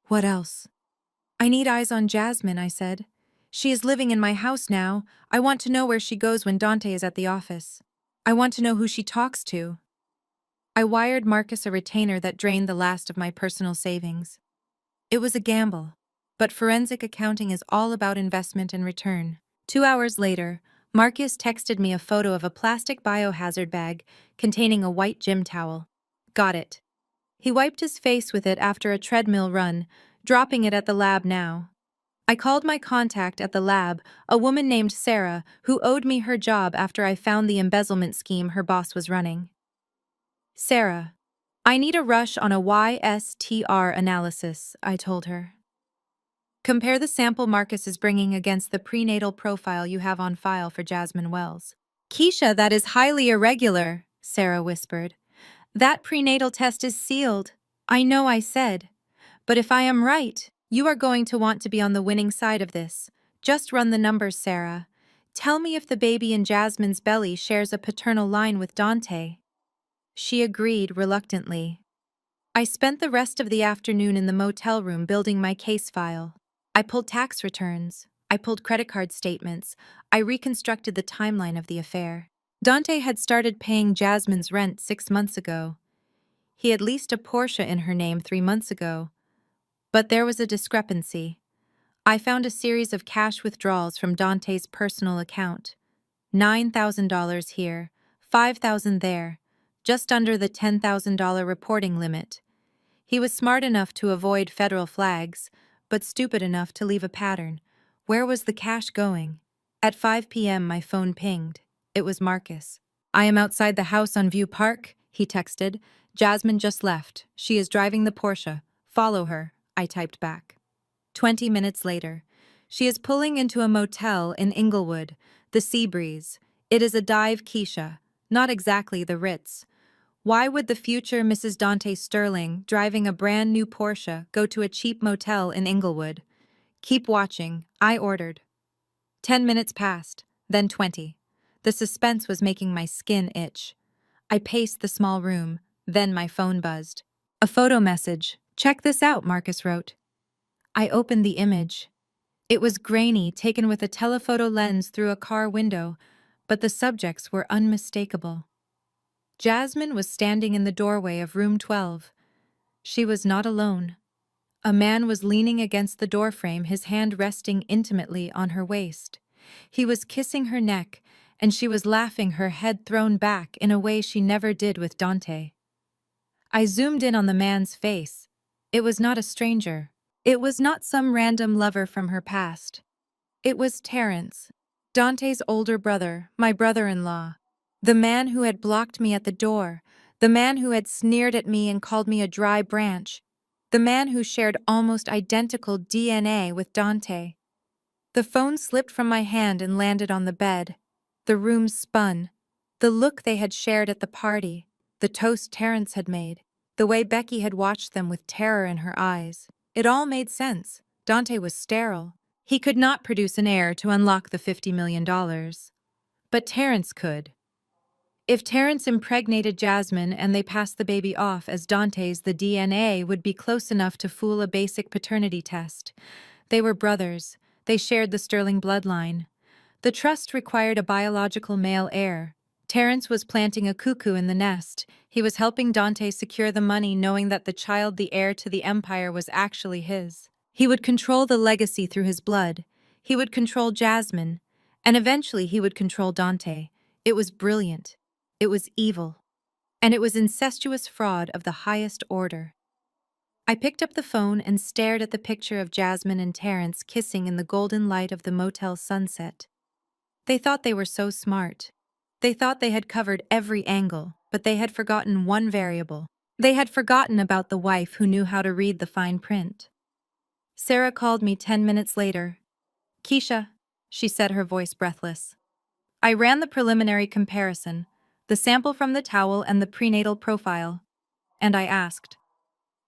What else? I need eyes on Jasmine, I said. She is living in my house now. I want to know where she goes when Dante is at the office. I want to know who she talks to. I wired Marcus a retainer that drained the last of my personal savings. It was a gamble, but forensic accounting is all about investment and return. 2 hours later, Marcus texted me a photo of a plastic biohazard bag containing a white gym towel. Got it. He wiped his face with it after a treadmill run, dropping it at the lab now. I called my contact at the lab, a woman named Sarah, who owed me her job after I found the embezzlement scheme her boss was running. Sarah, I need a rush on a YSTR analysis, I told her. Compare the sample Marcus is bringing against the prenatal profile you have on file for Jasmine Wells. Keisha, that is highly irregular, Sarah whispered. That prenatal test is sealed. I know I said. But if I am right, you are going to want to be on the winning side of this. Just run the numbers, Sarah. Tell me if the baby in Jasmine's belly shares a paternal line with Dante. She agreed reluctantly. I spent the rest of the afternoon in the motel room building my case file. I pulled tax returns. I pulled credit card statements. I reconstructed the timeline of the affair. Dante had started paying Jasmine's rent 6 months ago. He had leased a Porsche in her name 3 months ago. But there was a discrepancy. I found a series of cash withdrawals from Dante's personal account. $9,000 here, $5,000 there, just under the $10,000 reporting limit. He was smart enough to avoid federal flags, but stupid enough to leave a pattern. Where was the cash going? At 5 p.m. my phone pinged. It was Marcus. I am outside the house on View Park, he texted. Jasmine just left. She is driving the Porsche. Follow her, I typed back. 20 minutes later. She is pulling into a motel in Inglewood, the Seabreeze. It is a dive Keisha, not exactly the Ritz. Why would the future Mrs. Dante Sterling, driving a brand new Porsche, go to a cheap motel in Inglewood? Keep watching, I ordered. 10 minutes passed, then 20. The suspense was making my skin itch. I paced the small room, then my phone buzzed. A photo message. Check this out, Marcus wrote. I opened the image. It was grainy, taken with a telephoto lens through a car window, but the subjects were unmistakable. Jasmine was standing in the doorway of room 12. She was not alone. A man was leaning against the doorframe, his hand resting intimately on her waist. He was kissing her neck, and she was laughing, her head thrown back in a way she never did with Dante. I zoomed in on the man's face. It was not a stranger. It was not some random lover from her past. It was Terrence, Dante's older brother, my brother-in-law. The man who had blocked me at the door, the man who had sneered at me and called me a dry branch, the man who shared almost identical DNA with Dante. The phone slipped from my hand and landed on the bed. The room spun. The look they had shared at the party, the toast Terrence had made, the way Becky had watched them with terror in her eyes. It all made sense. Dante was sterile. He could not produce an heir to unlock the $50 million. But Terrence could. If Terrence impregnated Jasmine and they passed the baby off as Dante's, the DNA would be close enough to fool a basic paternity test. They were brothers. They shared the Sterling bloodline. The trust required a biological male heir. Terrence was planting a cuckoo in the nest. He was helping Dante secure the money, knowing that the child, the heir to the empire, was actually his. He would control the legacy through his blood. He would control Jasmine. And eventually he would control Dante. It was brilliant. It was evil. And it was incestuous fraud of the highest order. I picked up the phone and stared at the picture of Jasmine and Terrence kissing in the golden light of the motel sunset. They thought they were so smart. They thought they had covered every angle, but they had forgotten one variable. They had forgotten about the wife who knew how to read the fine print. Sarah called me 10 minutes later. Keisha, she said, her voice breathless. I ran the preliminary comparison, the sample from the towel and the prenatal profile, and I asked.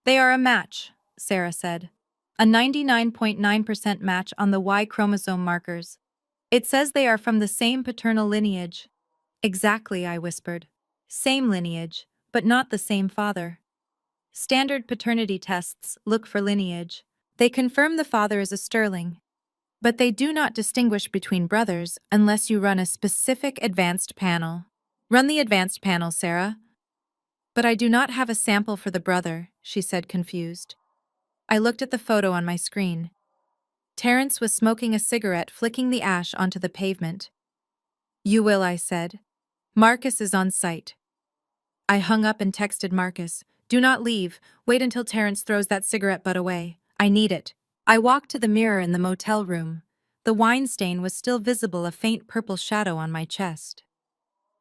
They are a match, Sarah said. A 99.9% match on the Y chromosome markers. It says they are from the same paternal lineage. Exactly, I whispered. Same lineage, but not the same father. Standard paternity tests look for lineage. They confirm the father is a sterling, but they do not distinguish between brothers unless you run a specific advanced panel. Run the advanced panel, Sarah. But I do not have a sample for the brother, she said, confused. I looked at the photo on my screen. Terrence was smoking a cigarette, flicking the ash onto the pavement. You will, I said. Marcus is on site. I hung up and texted Marcus. Do not leave. Wait until Terrence throws that cigarette butt away. I need it. I walked to the mirror in the motel room. The wine stain was still visible, a faint purple shadow on my chest.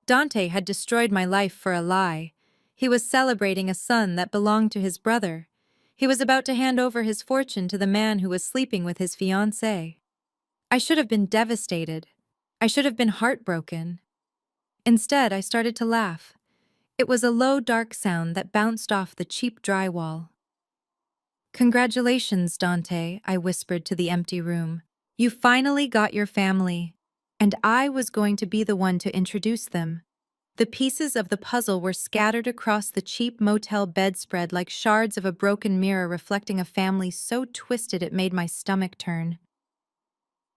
Dante had destroyed my life for a lie. He was celebrating a son that belonged to his brother. He was about to hand over his fortune to the man who was sleeping with his fiancée. I should have been devastated. I should have been heartbroken. Instead, I started to laugh. It was a low, dark sound that bounced off the cheap drywall. Congratulations, Dante, I whispered to the empty room. You finally got your family. And I was going to be the one to introduce them. The pieces of the puzzle were scattered across the cheap motel bedspread like shards of a broken mirror reflecting a family so twisted it made my stomach turn.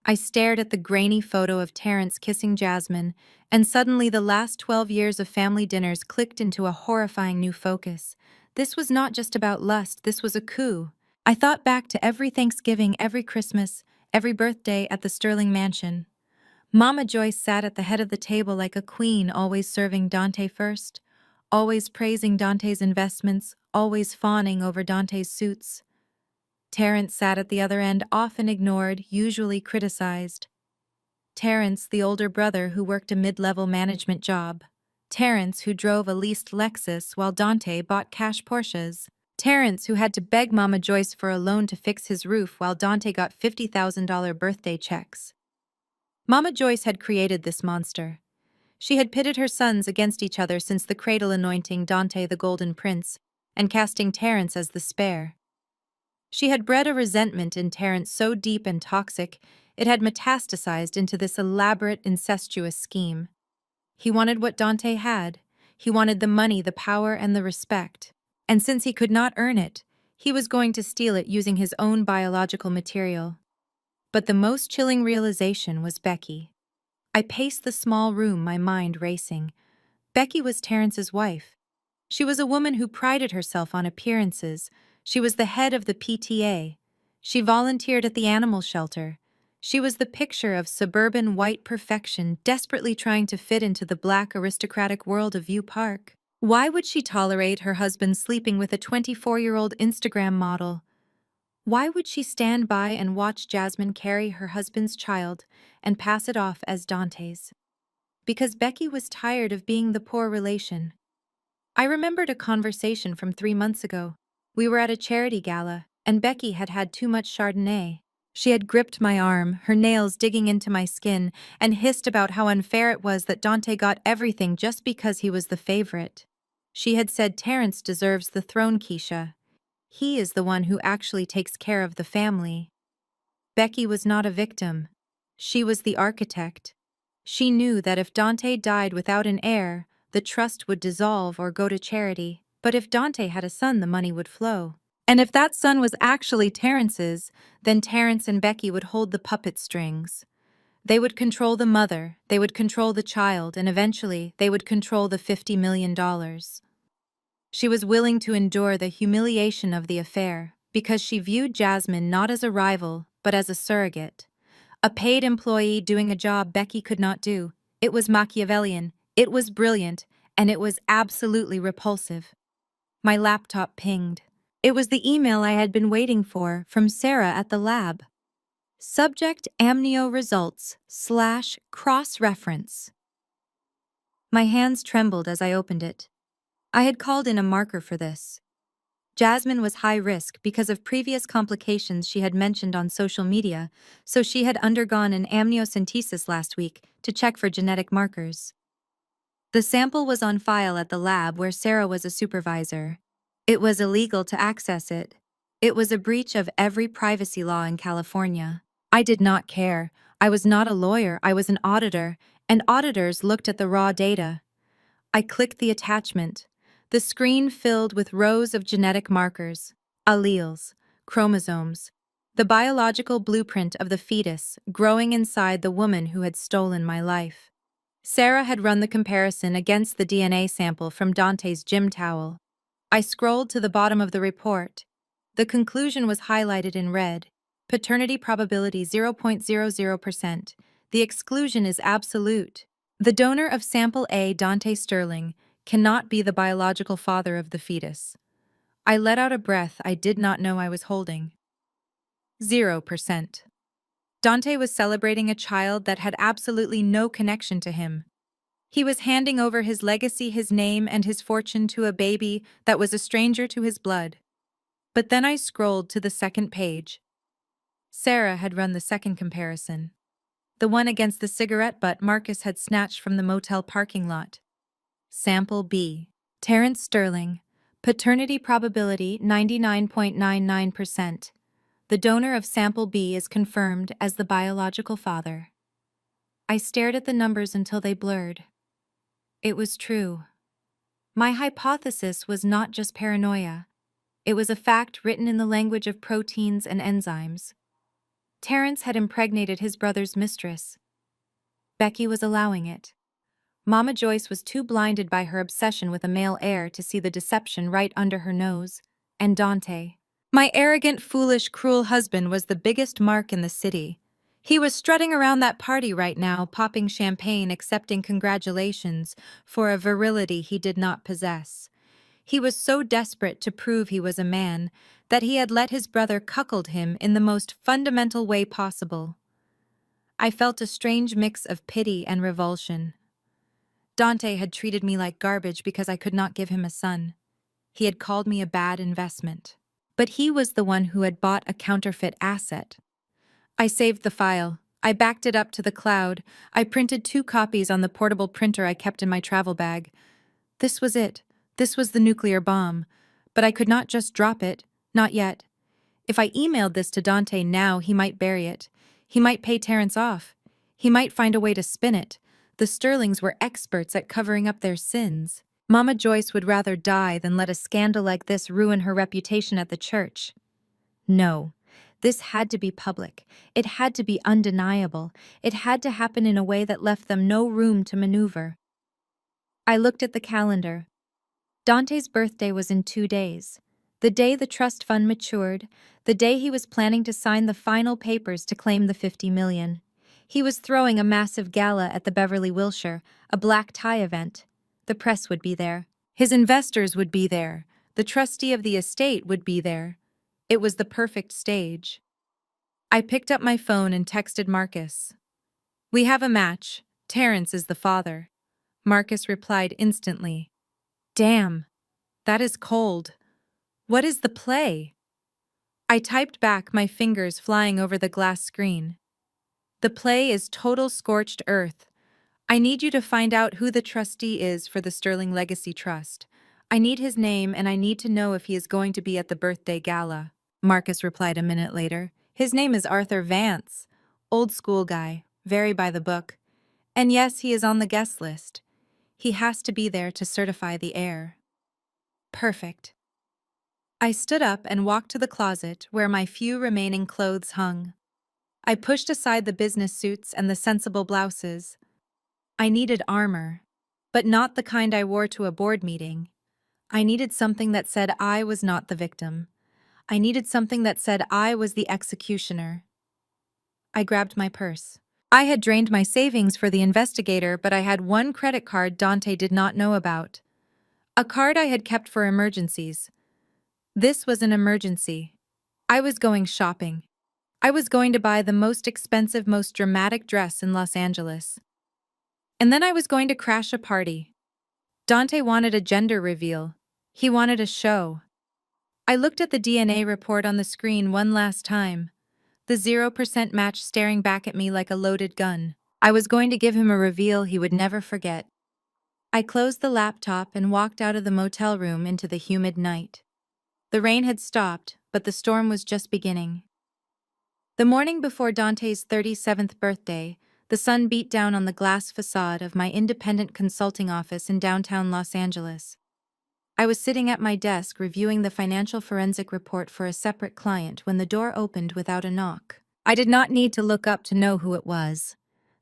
I stared at the grainy photo of Terrence kissing Jasmine, and suddenly the last 12 years of family dinners clicked into a horrifying new focus. This was not just about lust, this was a coup. I thought back to every Thanksgiving, every Christmas, every birthday at the Sterling Mansion. Mama Joyce sat at the head of the table like a queen, always serving Dante first, always praising Dante's investments, always fawning over Dante's suits. Terrence sat at the other end, often ignored, usually criticized. Terrence, the older brother who worked a mid-level management job. Terrence, who drove a leased Lexus while Dante bought cash Porsches. Terrence, who had to beg Mama Joyce for a loan to fix his roof while Dante got $50,000 birthday checks. Mama Joyce had created this monster. She had pitted her sons against each other since the cradle, anointing Dante the Golden Prince and casting Terrence as the spare. She had bred a resentment in Terrence so deep and toxic, it had metastasized into this elaborate, incestuous scheme. He wanted what Dante had. He wanted the money, the power, and the respect. And since he could not earn it, he was going to steal it using his own biological material. But the most chilling realization was Becky. I paced the small room, my mind racing. Becky was Terrence's wife. She was a woman who prided herself on appearances. She was the head of the PTA. She volunteered at the animal shelter. She was the picture of suburban white perfection, desperately trying to fit into the black aristocratic world of View Park. Why would she tolerate her husband sleeping with a 24-year-old Instagram model? Why would she stand by and watch Jasmine carry her husband's child and pass it off as Dante's? Because Becky was tired of being the poor relation. I remembered a conversation from 3 months ago. We were at a charity gala, and Becky had had too much Chardonnay. She had gripped my arm, her nails digging into my skin, and hissed about how unfair it was that Dante got everything just because he was the favorite. She had said Terrence deserves the throne, Keisha. He is the one who actually takes care of the family. Becky was not a victim. She was the architect. She knew that if Dante died without an heir, the trust would dissolve or go to charity. But if Dante had a son, the money would flow. And if that son was actually Terrence's, then Terrence and Becky would hold the puppet strings. They would control the mother, they would control the child, and eventually they would control the $50 million. She was willing to endure the humiliation of the affair because she viewed Jasmine not as a rival, but as a surrogate. A paid employee doing a job Becky could not do. It was Machiavellian, it was brilliant, and it was absolutely repulsive. My laptop pinged. It was the email I had been waiting for from Sarah at the lab. Subject amnio results / cross-reference. My hands trembled as I opened it. I had called in a marker for this. Jasmine was high risk because of previous complications she had mentioned on social media, so she had undergone an amniocentesis last week to check for genetic markers. The sample was on file at the lab where Sarah was a supervisor. It was illegal to access it. It was a breach of every privacy law in California. I did not care. I was not a lawyer, I was an auditor, and auditors looked at the raw data. I clicked the attachment. The screen filled with rows of genetic markers, alleles, chromosomes. The biological blueprint of the fetus growing inside the woman who had stolen my life. Sarah had run the comparison against the DNA sample from Dante's gym towel. I scrolled to the bottom of the report. The conclusion was highlighted in red. Paternity probability 0.00%. The exclusion is absolute. The donor of sample A, Dante Sterling, cannot be the biological father of the fetus. I let out a breath I did not know I was holding. 0%. Dante was celebrating a child that had absolutely no connection to him. He was handing over his legacy, his name, and his fortune to a baby that was a stranger to his blood. But then I scrolled to the second page. Sarah had run the second comparison. The one against the cigarette butt Marcus had snatched from the motel parking lot. Sample B. Terrence Sterling. Paternity probability 99.99%. The donor of sample B is confirmed as the biological father. I stared at the numbers until they blurred. It was true. My hypothesis was not just paranoia. It was a fact written in the language of proteins and enzymes. Terrence had impregnated his brother's mistress. Becky was allowing it. Mama Joyce was too blinded by her obsession with a male heir to see the deception right under her nose. And Dante. My arrogant, foolish, cruel husband was the biggest mark in the city. He was strutting around that party right now, popping champagne, accepting congratulations for a virility he did not possess. He was so desperate to prove he was a man that he had let his brother cuckold him in the most fundamental way possible. I felt a strange mix of pity and revulsion. Dante had treated me like garbage because I could not give him a son. He had called me a bad investment. But he was the one who had bought a counterfeit asset. I saved the file. I backed it up to the cloud. I printed 2 copies on the portable printer I kept in my travel bag. This was it. This was the nuclear bomb. But I could not just drop it. Not yet. If I emailed this to Dante now, he might bury it. He might pay Terrence off. He might find a way to spin it. The Sterlings were experts at covering up their sins. Mama Joyce would rather die than let a scandal like this ruin her reputation at the church. No, this had to be public. It had to be undeniable. It had to happen in a way that left them no room to maneuver. I looked at the calendar. Dante's birthday was in 2 days. The day the trust fund matured, the day he was planning to sign the final papers to claim the $50 million. He was throwing a massive gala at the Beverly Wilshire, a black tie event. The press would be there. His investors would be there. The trustee of the estate would be there. It was the perfect stage. I picked up my phone and texted Marcus. "We have a match. Terrence is the father." Marcus replied instantly. "Damn, that is cold. What is the play?" I typed back, my fingers flying over the glass screen. "The play is total scorched earth. I need you to find out who the trustee is for the Sterling Legacy Trust. I need his name and I need to know if he is going to be at the birthday gala." Marcus replied a minute later. "His name is Arthur Vance. Old school guy, very by the book. And yes, he is on the guest list. He has to be there to certify the heir." Perfect. I stood up and walked to the closet where my few remaining clothes hung. I pushed aside the business suits and the sensible blouses. I needed armor, but not the kind I wore to a board meeting. I needed something that said I was not the victim. I needed something that said I was the executioner. I grabbed my purse. I had drained my savings for the investigator, but I had one credit card Dante did not know about. A card I had kept for emergencies. This was an emergency. I was going shopping. I was going to buy the most expensive, most dramatic dress in Los Angeles. And then I was going to crash a party. Dante wanted a gender reveal. He wanted a show. I looked at the DNA report on the screen one last time. The 0% match staring back at me like a loaded gun. I was going to give him a reveal he would never forget. I closed the laptop and walked out of the motel room into the humid night. The rain had stopped, but the storm was just beginning. The morning before Dante's 37th birthday, the sun beat down on the glass facade of my independent consulting office in downtown Los Angeles. I was sitting at my desk reviewing the financial forensic report for a separate client when the door opened without a knock. I did not need to look up to know who it was.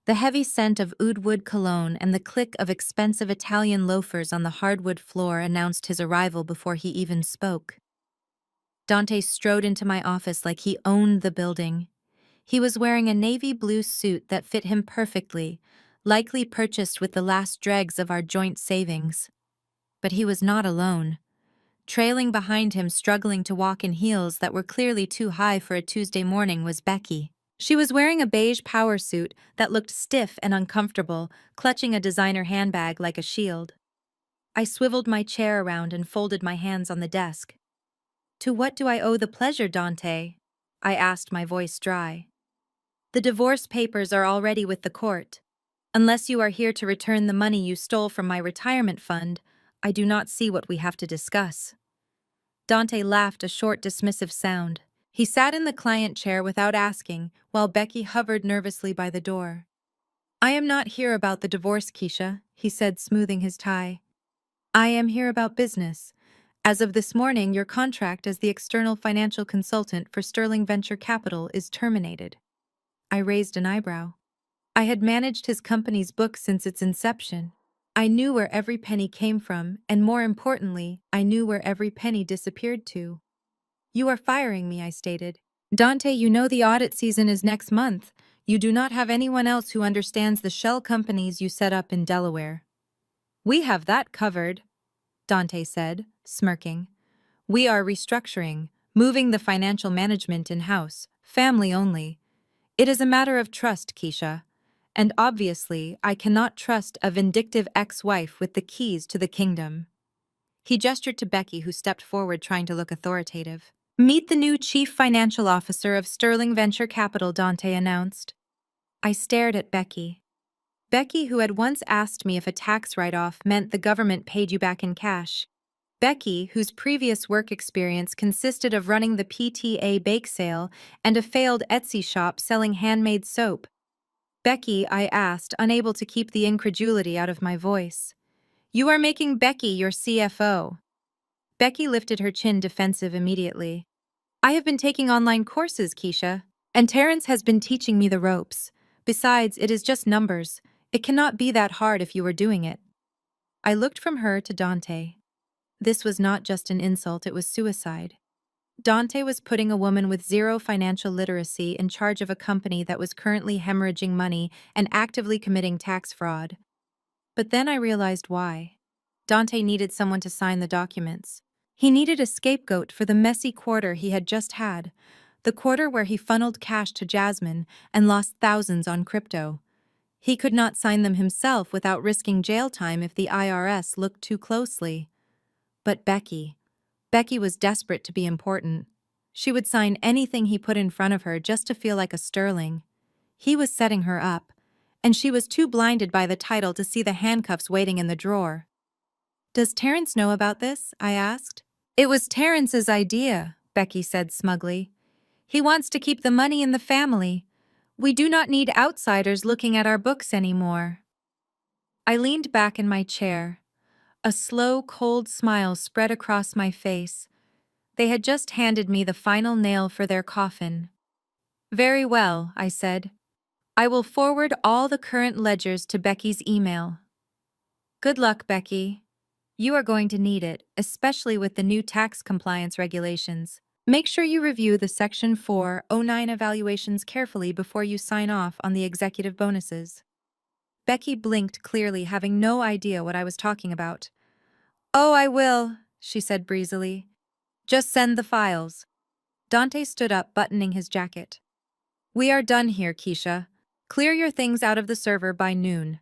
The heavy scent of oud wood cologne and the click of expensive Italian loafers on the hardwood floor announced his arrival before he even spoke. Dante strode into my office like he owned the building. He was wearing a navy blue suit that fit him perfectly, likely purchased with the last dregs of our joint savings. But he was not alone. Trailing behind him, struggling to walk in heels that were clearly too high for a Tuesday morning, was Becky. She was wearing a beige power suit that looked stiff and uncomfortable, clutching a designer handbag like a shield. I swiveled my chair around and folded my hands on the desk. "To what do I owe the pleasure, Dante?" I asked, my voice dry. "The divorce papers are already with the court. Unless you are here to return the money you stole from my retirement fund, I do not see what we have to discuss." Dante laughed, a short, dismissive sound. He sat in the client chair without asking, while Becky hovered nervously by the door. "I am not here about the divorce, Keisha," he said, smoothing his tie. "I am here about business. As of this morning, your contract as the external financial consultant for Sterling Venture Capital is terminated." I raised an eyebrow. I had managed his company's books since its inception. I knew where every penny came from, and more importantly, I knew where every penny disappeared to. "You are firing me," I stated. "Dante, you know the audit season is next month. You do not have anyone else who understands the shell companies you set up in Delaware." "We have that covered," Dante said, smirking. "We are restructuring, moving the financial management in-house, family only. It is a matter of trust, Keisha. And obviously, I cannot trust a vindictive ex-wife with the keys to the kingdom." He gestured to Becky, who stepped forward trying to look authoritative. "Meet the new chief financial officer of Sterling Venture Capital," Dante announced. I stared at Becky. Becky, who had once asked me if a tax write-off meant the government paid you back in cash. Becky, whose previous work experience consisted of running the PTA bake sale and a failed Etsy shop selling handmade soap. "Becky," I asked, unable to keep the incredulity out of my voice, "you are making Becky your CFO." Becky lifted her chin, defensive immediately. "I have been taking online courses, Keisha, and Terrence has been teaching me the ropes. Besides, it is just numbers. It cannot be that hard if you were doing it." I looked from her to Dante. This was not just an insult, it was suicide. Dante was putting a woman with zero financial literacy in charge of a company that was currently hemorrhaging money and actively committing tax fraud. But then I realized why. Dante needed someone to sign the documents. He needed a scapegoat for the messy quarter he had just had, the quarter where he funneled cash to Jasmine and lost thousands on crypto. He could not sign them himself without risking jail time if the IRS looked too closely. But Becky was desperate to be important. She would sign anything he put in front of her just to feel like a Sterling. He was setting her up, and she was too blinded by the title to see the handcuffs waiting in the drawer. "Does Terrence know about this?" I asked. "It was Terrence's idea," Becky said smugly. "He wants to keep the money in the family. We do not need outsiders looking at our books anymore." I leaned back in my chair. A slow, cold smile spread across my face. They had just handed me the final nail for their coffin. "Very well," I said. "I will forward all the current ledgers to Becky's email." "Good luck, Becky. You are going to need it, especially with the new tax compliance regulations. Make sure you review the Section 409 evaluations carefully before you sign off on the executive bonuses." Becky blinked clearly, having no idea what I was talking about. "Oh, I will," she said breezily. "Just send the files." Dante stood up, buttoning his jacket. "We are done here, Keisha. Clear your things out of the server by noon.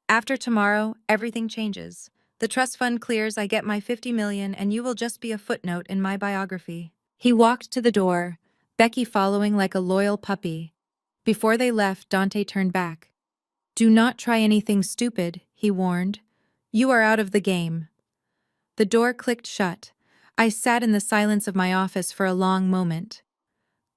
After tomorrow, everything changes. The trust fund clears, I get my 50 million, and you will just be a footnote in my biography." He walked to the door, Becky following like a loyal puppy. Before they left, Dante turned back. "Do not try anything stupid," he warned. "You are out of the game." The door clicked shut. I sat in the silence of my office for a long moment.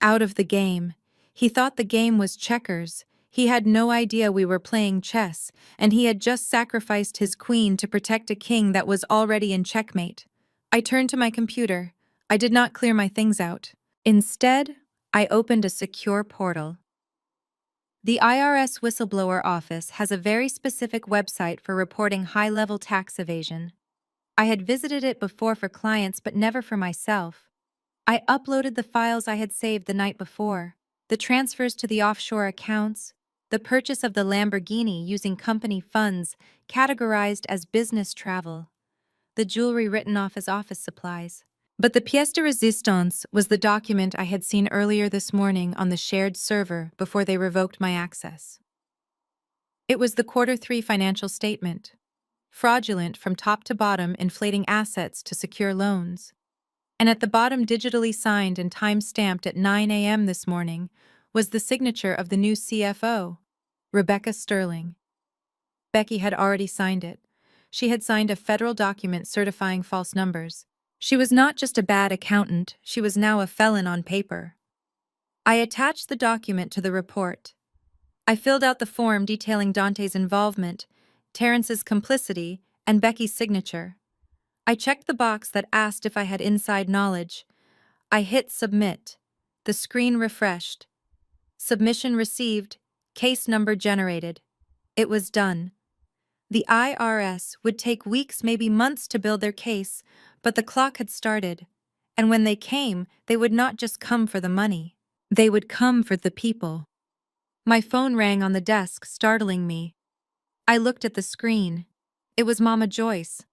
Out of the game. He thought the game was checkers. He had no idea we were playing chess, and he had just sacrificed his queen to protect a king that was already in checkmate. I turned to my computer. I did not clear my things out. Instead, I opened a secure portal. The IRS Whistleblower Office has a very specific website for reporting high-level tax evasion. I had visited it before for clients but never for myself. I uploaded the files I had saved the night before, the transfers to the offshore accounts, the purchase of the Lamborghini using company funds categorized as business travel, the jewelry written off as office supplies. But the pièce de résistance was the document I had seen earlier this morning on the shared server before they revoked my access. It was the Q3 financial statement, fraudulent from top to bottom, inflating assets to secure loans. And at the bottom, digitally signed and time-stamped at 9 a.m. this morning, was the signature of the new CFO, Rebecca Sterling. Becky had already signed it. She had signed a federal document certifying false numbers. She was not just a bad accountant, she was now a felon on paper. I attached the document to the report. I filled out the form detailing Dante's involvement, Terrence's complicity, and Becky's signature. I checked the box that asked if I had inside knowledge. I hit submit. The screen refreshed. Submission received. Case number generated. It was done. The IRS would take weeks, maybe months to build their case, but the clock had started. And when they came, they would not just come for the money. They would come for the people. My phone rang on the desk, startling me. I looked at the screen. It was Mama Joyce.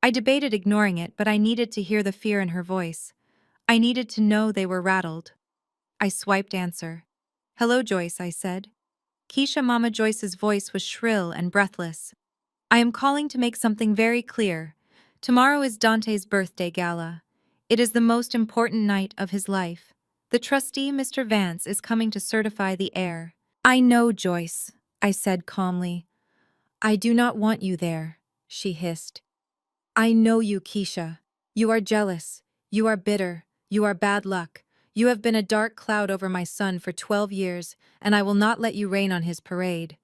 I debated ignoring it, but I needed to hear the fear in her voice. I needed to know they were rattled. I swiped answer. "Hello, Joyce," I said. Keisha. Mama Joyce's voice was shrill and breathless. "I am calling to make something very clear. Tomorrow is Dante's birthday gala. It is the most important night of his life. The trustee, Mr. Vance, is coming to certify the heir." "I know, Joyce," I said calmly. "I do not want you there," she hissed. "I know you, Keisha. You are jealous. You are bitter. You are bad luck. You have been a dark cloud over my son for 12 years, and I will not let you rain on his parade.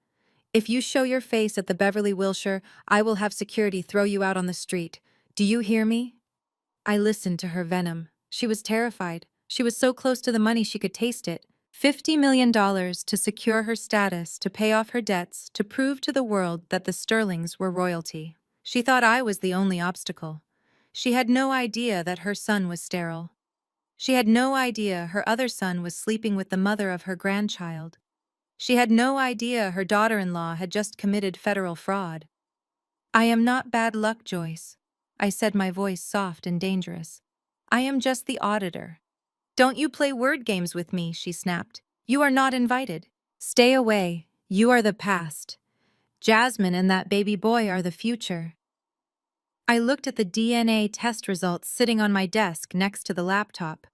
If you show your face at the Beverly Wilshire, I will have security throw you out on the street. Do you hear me?" I listened to her venom. She was terrified. She was so close to the money she could taste it. $50 million to secure her status, to pay off her debts, to prove to the world that the Sterlings were royalty. She thought I was the only obstacle. She had no idea that her son was sterile. She had no idea her other son was sleeping with the mother of her grandchild. She had no idea her daughter-in-law had just committed federal fraud. "I am not bad luck, Joyce," I said, my voice soft and dangerous. "I am just the auditor." "Don't you play word games with me," she snapped. "You are not invited. Stay away. You are the past. Jasmine and that baby boy are the future." I looked at the DNA test results sitting on my desk next to the laptop.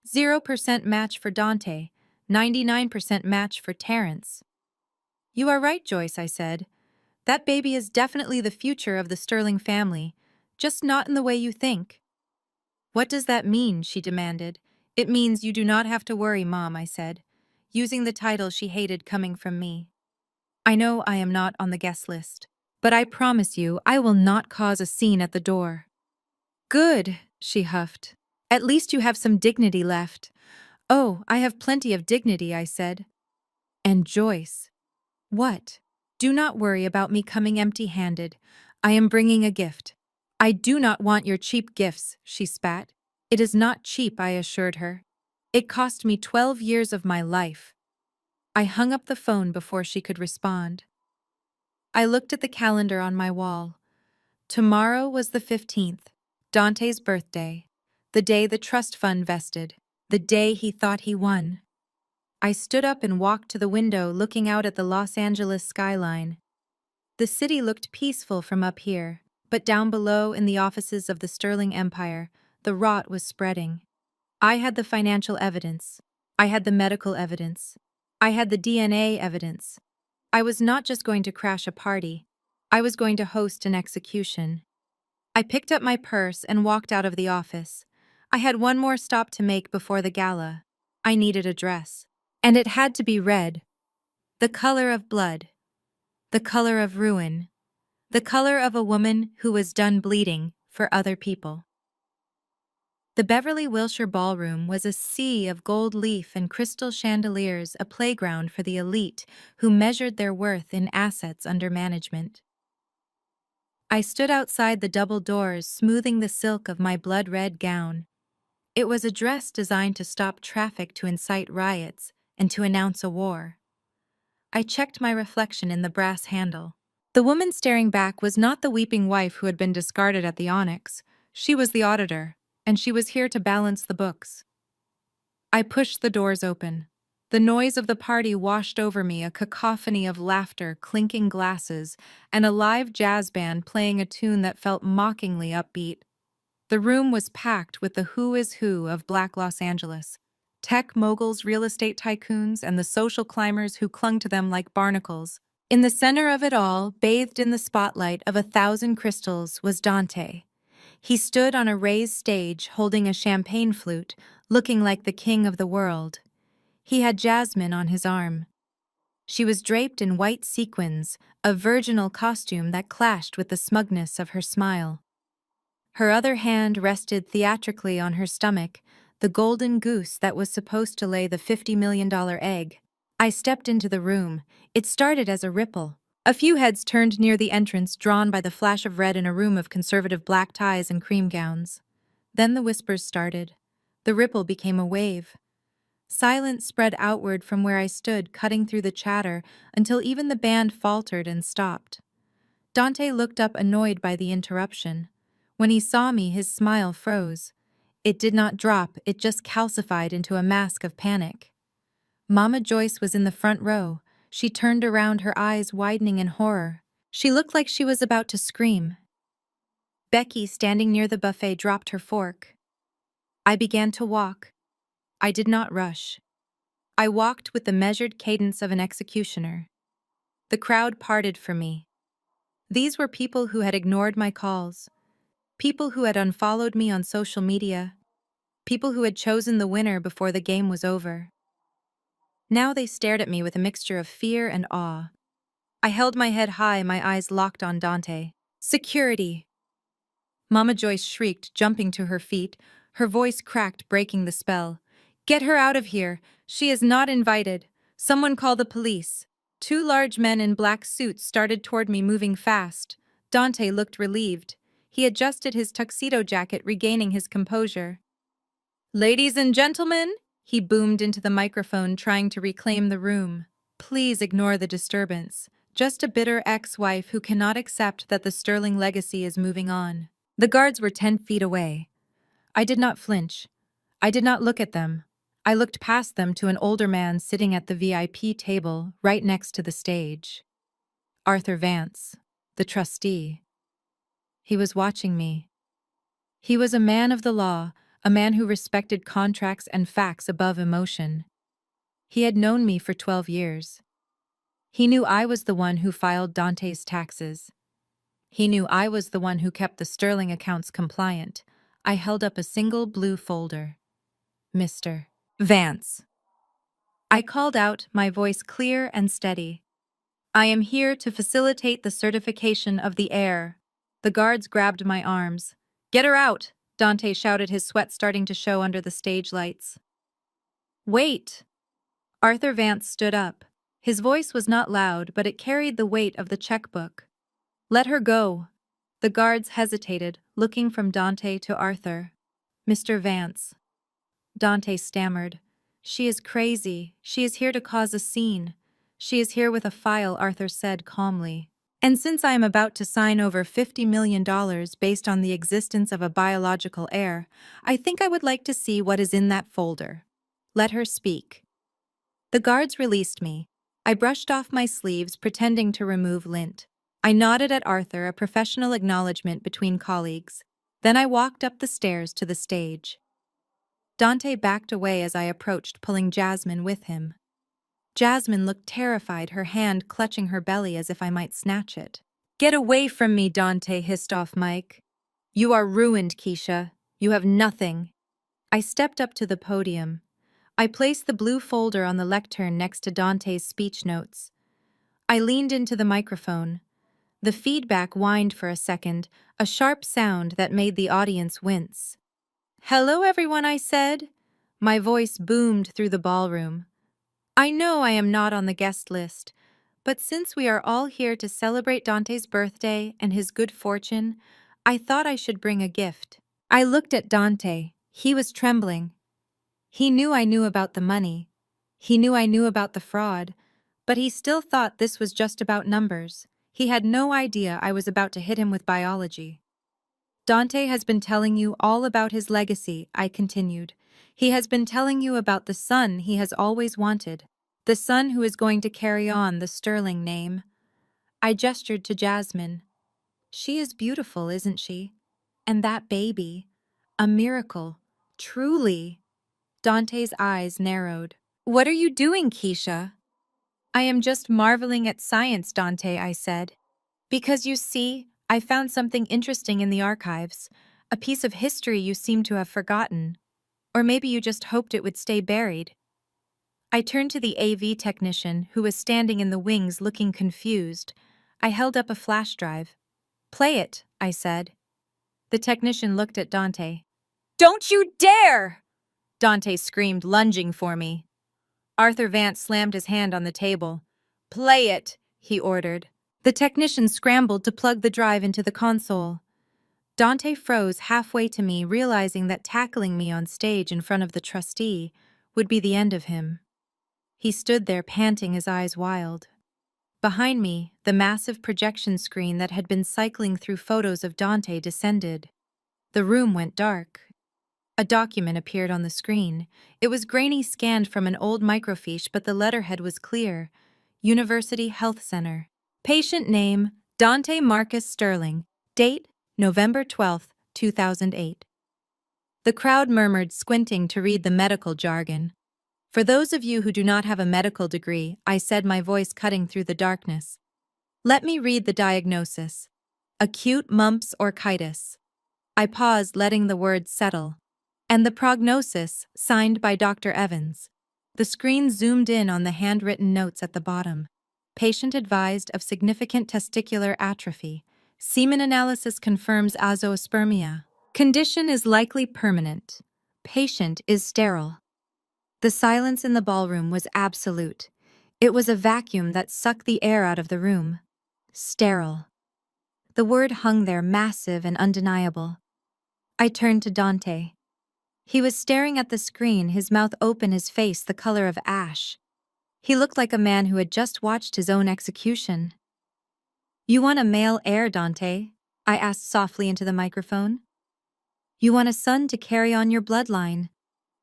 0% match for Dante, 99% match for Terrence. "You are right, Joyce," I said. "That baby is definitely the future of the Sterling family, just not in the way you think." "What does that mean?" she demanded. "It means you do not have to worry, Mom," I said, using the title she hated coming from me. "I know I am not on the guest list, but I promise you I will not cause a scene at the door." "Good," she huffed. "At least you have some dignity left." "Oh, I have plenty of dignity," I said. "And Joyce." "What?" "Do not worry about me coming empty-handed. I am bringing a gift." "I do not want your cheap gifts," she spat. "It is not cheap," I assured her. "It cost me 12 years of my life." I hung up the phone before she could respond. I looked at the calendar on my wall. Tomorrow was the 15th, Dante's birthday, the day the trust fund vested, the day he thought he won. I stood up and walked to the window, looking out at the Los Angeles skyline. The city looked peaceful from up here, but down below in the offices of the Sterling Empire, the rot was spreading. I had the financial evidence. I had the medical evidence. I had the DNA evidence. I was not just going to crash a party. I was going to host an execution. I picked up my purse and walked out of the office. I had one more stop to make before the gala. I needed a dress. And it had to be red. The color of blood. The color of ruin. The color of a woman who was done bleeding for other people. The Beverly Wilshire Ballroom was a sea of gold leaf and crystal chandeliers, a playground for the elite who measured their worth in assets under management. I stood outside the double doors, smoothing the silk of my blood-red gown. It was a dress designed to stop traffic, to incite riots, and to announce a war. I checked my reflection in the brass handle. The woman staring back was not the weeping wife who had been discarded at the Onyx. She was the auditor, and she was here to balance the books. I pushed the doors open. The noise of the party washed over me, a cacophony of laughter, clinking glasses, and a live jazz band playing a tune that felt mockingly upbeat. The room was packed with the who is who of Black Los Angeles. Tech moguls, real estate tycoons, and the social climbers who clung to them like barnacles. In the center of it all, bathed in the spotlight of 1,000 crystals, was Dante. He stood on a raised stage holding a champagne flute, looking like the king of the world. He had Jasmine on his arm. She was draped in white sequins, a virginal costume that clashed with the smugness of her smile. Her other hand rested theatrically on her stomach, the golden goose that was supposed to lay the $50 million egg. I stepped into the room. It started as a ripple. A few heads turned near the entrance, drawn by the flash of red in a room of conservative black ties and cream gowns. Then the whispers started. The ripple became a wave. Silence spread outward from where I stood, cutting through the chatter, until even the band faltered and stopped. Dante looked up, annoyed by the interruption. When he saw me, his smile froze. It did not drop, it just calcified into a mask of panic. Mama Joyce was in the front row. She turned around, her eyes widening in horror. She looked like she was about to scream. Becky, standing near the buffet, dropped her fork. I began to walk. I did not rush. I walked with the measured cadence of an executioner. The crowd parted for me. These were people who had ignored my calls, people who had unfollowed me on social media, people who had chosen the winner before the game was over. Now they stared at me with a mixture of fear and awe. I held my head high, my eyes locked on Dante. Security! Mama Joyce shrieked, jumping to her feet, her voice cracked, breaking the spell. Get her out of here! She is not invited! Someone call the police! 2 large men in black suits started toward me, moving fast. Dante looked relieved. He adjusted his tuxedo jacket, regaining his composure. Ladies and gentlemen, he boomed into the microphone, trying to reclaim the room. Please ignore the disturbance. Just a bitter ex-wife who cannot accept that the Sterling legacy is moving on. The guards were 10 feet away. I did not flinch. I did not look at them. I looked past them to an older man sitting at the VIP table right next to the stage. Arthur Vance, the trustee. He was watching me. He was a man of the law, a man who respected contracts and facts above emotion. He had known me for 12 years. He knew I was the one who filed Dante's taxes. He knew I was the one who kept the Sterling accounts compliant. I held up a single blue folder. Mr. Vance. I called out, my voice clear and steady. I am here to facilitate the certification of the heir. The guards grabbed my arms. Get her out! Dante shouted, his sweat starting to show under the stage lights. Wait! Arthur Vance stood up. His voice was not loud, but it carried the weight of the checkbook. Let her go. The guards hesitated, looking from Dante to Arthur. Mr. Vance. Dante stammered. She is crazy. She is here to cause a scene. She is here with a file, Arthur said calmly. And since I am about to sign over $50 million based on the existence of a biological heir, I think I would like to see what is in that folder. Let her speak. The guards released me. I brushed off my sleeves, pretending to remove lint. I nodded at Arthur, a professional acknowledgement between colleagues. Then I walked up the stairs to the stage. Dante backed away as I approached, pulling Jasmine with him. Jasmine looked terrified, her hand clutching her belly as if I might snatch it. Get away from me, Dante hissed off mic. You are ruined, Keisha. You have nothing. I stepped up to the podium. I placed the blue folder on the lectern next to Dante's speech notes. I leaned into the microphone. The feedback whined for a second, a sharp sound that made the audience wince. Hello, everyone, I said. My voice boomed through the ballroom. I know I am not on the guest list, but since we are all here to celebrate Dante's birthday and his good fortune, I thought I should bring a gift. I looked at Dante. He was trembling. He knew I knew about the money. He knew I knew about the fraud, but he still thought this was just about numbers. He had no idea I was about to hit him with biology. Dante has been telling you all about his legacy, I continued. He has been telling you about the son he has always wanted, the son who is going to carry on the Sterling name. I gestured to Jasmine. She is beautiful, isn't she? And that baby. A miracle. Truly. Dante's eyes narrowed. What are you doing, Keisha? I am just marveling at science, Dante, I said. Because you see, I found something interesting in the archives, a piece of history you seem to have forgotten. Or maybe you just hoped it would stay buried. I turned to the AV technician, who was standing in the wings looking confused. I held up a flash drive. Play it, I said. The technician looked at Dante. Don't you dare! Dante screamed, lunging for me. Arthur Vance slammed his hand on the table. Play it, he ordered. The technician scrambled to plug the drive into the console. Dante froze halfway to me, realizing that tackling me on stage in front of the trustee would be the end of him. He stood there panting, his eyes wild. Behind me, the massive projection screen that had been cycling through photos of Dante descended. The room went dark. A document appeared on the screen. It was grainy, scanned from an old microfiche, but the letterhead was clear. University Health Center. Patient name, Dante Marcus Sterling. Date, November 12, 2008. The crowd murmured, squinting to read the medical jargon. For those of you who do not have a medical degree, I said, my voice cutting through the darkness. Let me read the diagnosis. Acute mumps orchitis. I paused, letting the words settle. And the prognosis, signed by Dr. Evans. The screen zoomed in on the handwritten notes at the bottom. Patient advised of significant testicular atrophy. Semen analysis confirms azoospermia. Condition is likely permanent. Patient is sterile. The silence in the ballroom was absolute. It was a vacuum that sucked the air out of the room. Sterile. The word hung there, massive and undeniable. I turned to Dante. He was staring at the screen, his mouth open, his face the color of ash. He looked like a man who had just watched his own execution. You want a male heir, Dante? I asked softly into the microphone. You want a son to carry on your bloodline.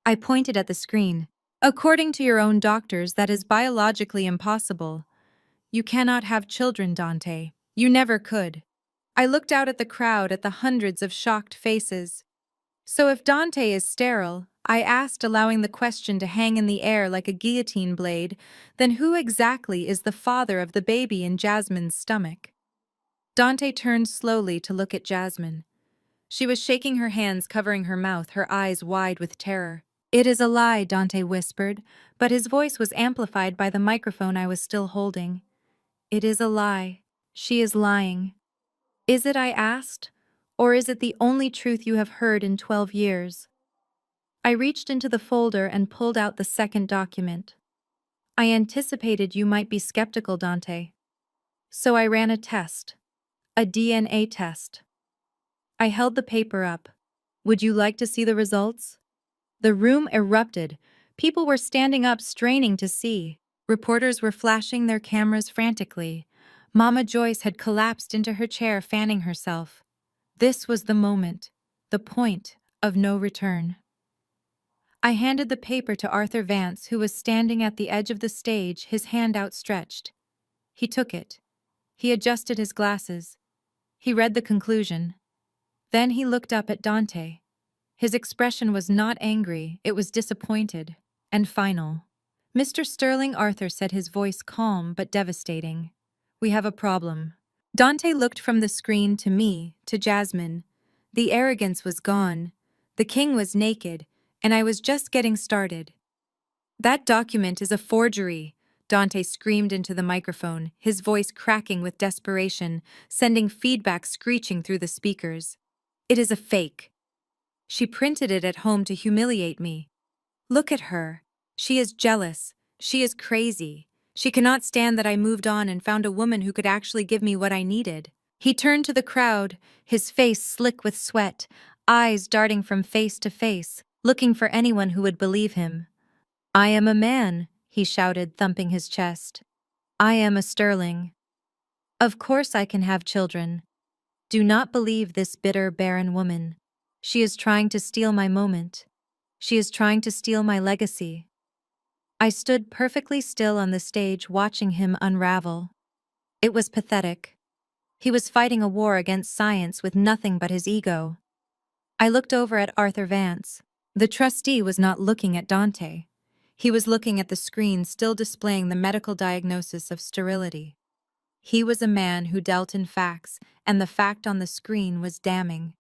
I pointed at the screen. According to your own doctors, that is biologically impossible. You cannot have children, Dante. You never could. I looked out at the crowd, at the hundreds of shocked faces. So if Dante is sterile, I asked, allowing the question to hang in the air like a guillotine blade, then who exactly is the father of the baby in Jasmine's stomach? Dante turned slowly to look at Jasmine. She was shaking her hands, covering her mouth, her eyes wide with terror. It is a lie, Dante whispered, but his voice was amplified by the microphone I was still holding. It is a lie. She is lying. Is it, I asked, or is it the only truth you have heard in 12 years? I reached into the folder and pulled out the second document. I anticipated you might be skeptical, Dante. So I ran a test. A DNA test. I held the paper up. Would you like to see the results? The room erupted. People were standing up, straining to see. Reporters were flashing their cameras frantically. Mama Joyce had collapsed into her chair, fanning herself. This was the moment, the point of no return. I handed the paper to Arthur Vance, who was standing at the edge of the stage, his hand outstretched. He took it. He adjusted his glasses. He read the conclusion. Then he looked up at Dante. His expression was not angry, it was disappointed and final. Mr. Sterling, Arthur said, his voice calm but devastating. We have a problem. Dante looked from the screen to me, to Jasmine. The arrogance was gone. The king was naked, and I was just getting started. That document is a forgery, Dante screamed into the microphone, his voice cracking with desperation, sending feedback screeching through the speakers. It is a fake. She printed it at home to humiliate me. Look at her. She is jealous. She is crazy. She cannot stand that I moved on and found a woman who could actually give me what I needed. He turned to the crowd, his face slick with sweat, eyes darting from face to face, looking for anyone who would believe him. I am a man, he shouted, thumping his chest. I am a Sterling. Of course I can have children. Do not believe this bitter, barren woman. She is trying to steal my moment. She is trying to steal my legacy. I stood perfectly still on the stage watching him unravel. It was pathetic. He was fighting a war against science with nothing but his ego. I looked over at Arthur Vance. The trustee was not looking at Dante. He was looking at the screen still displaying the medical diagnosis of sterility. He was a man who dealt in facts, and the fact on the screen was damning.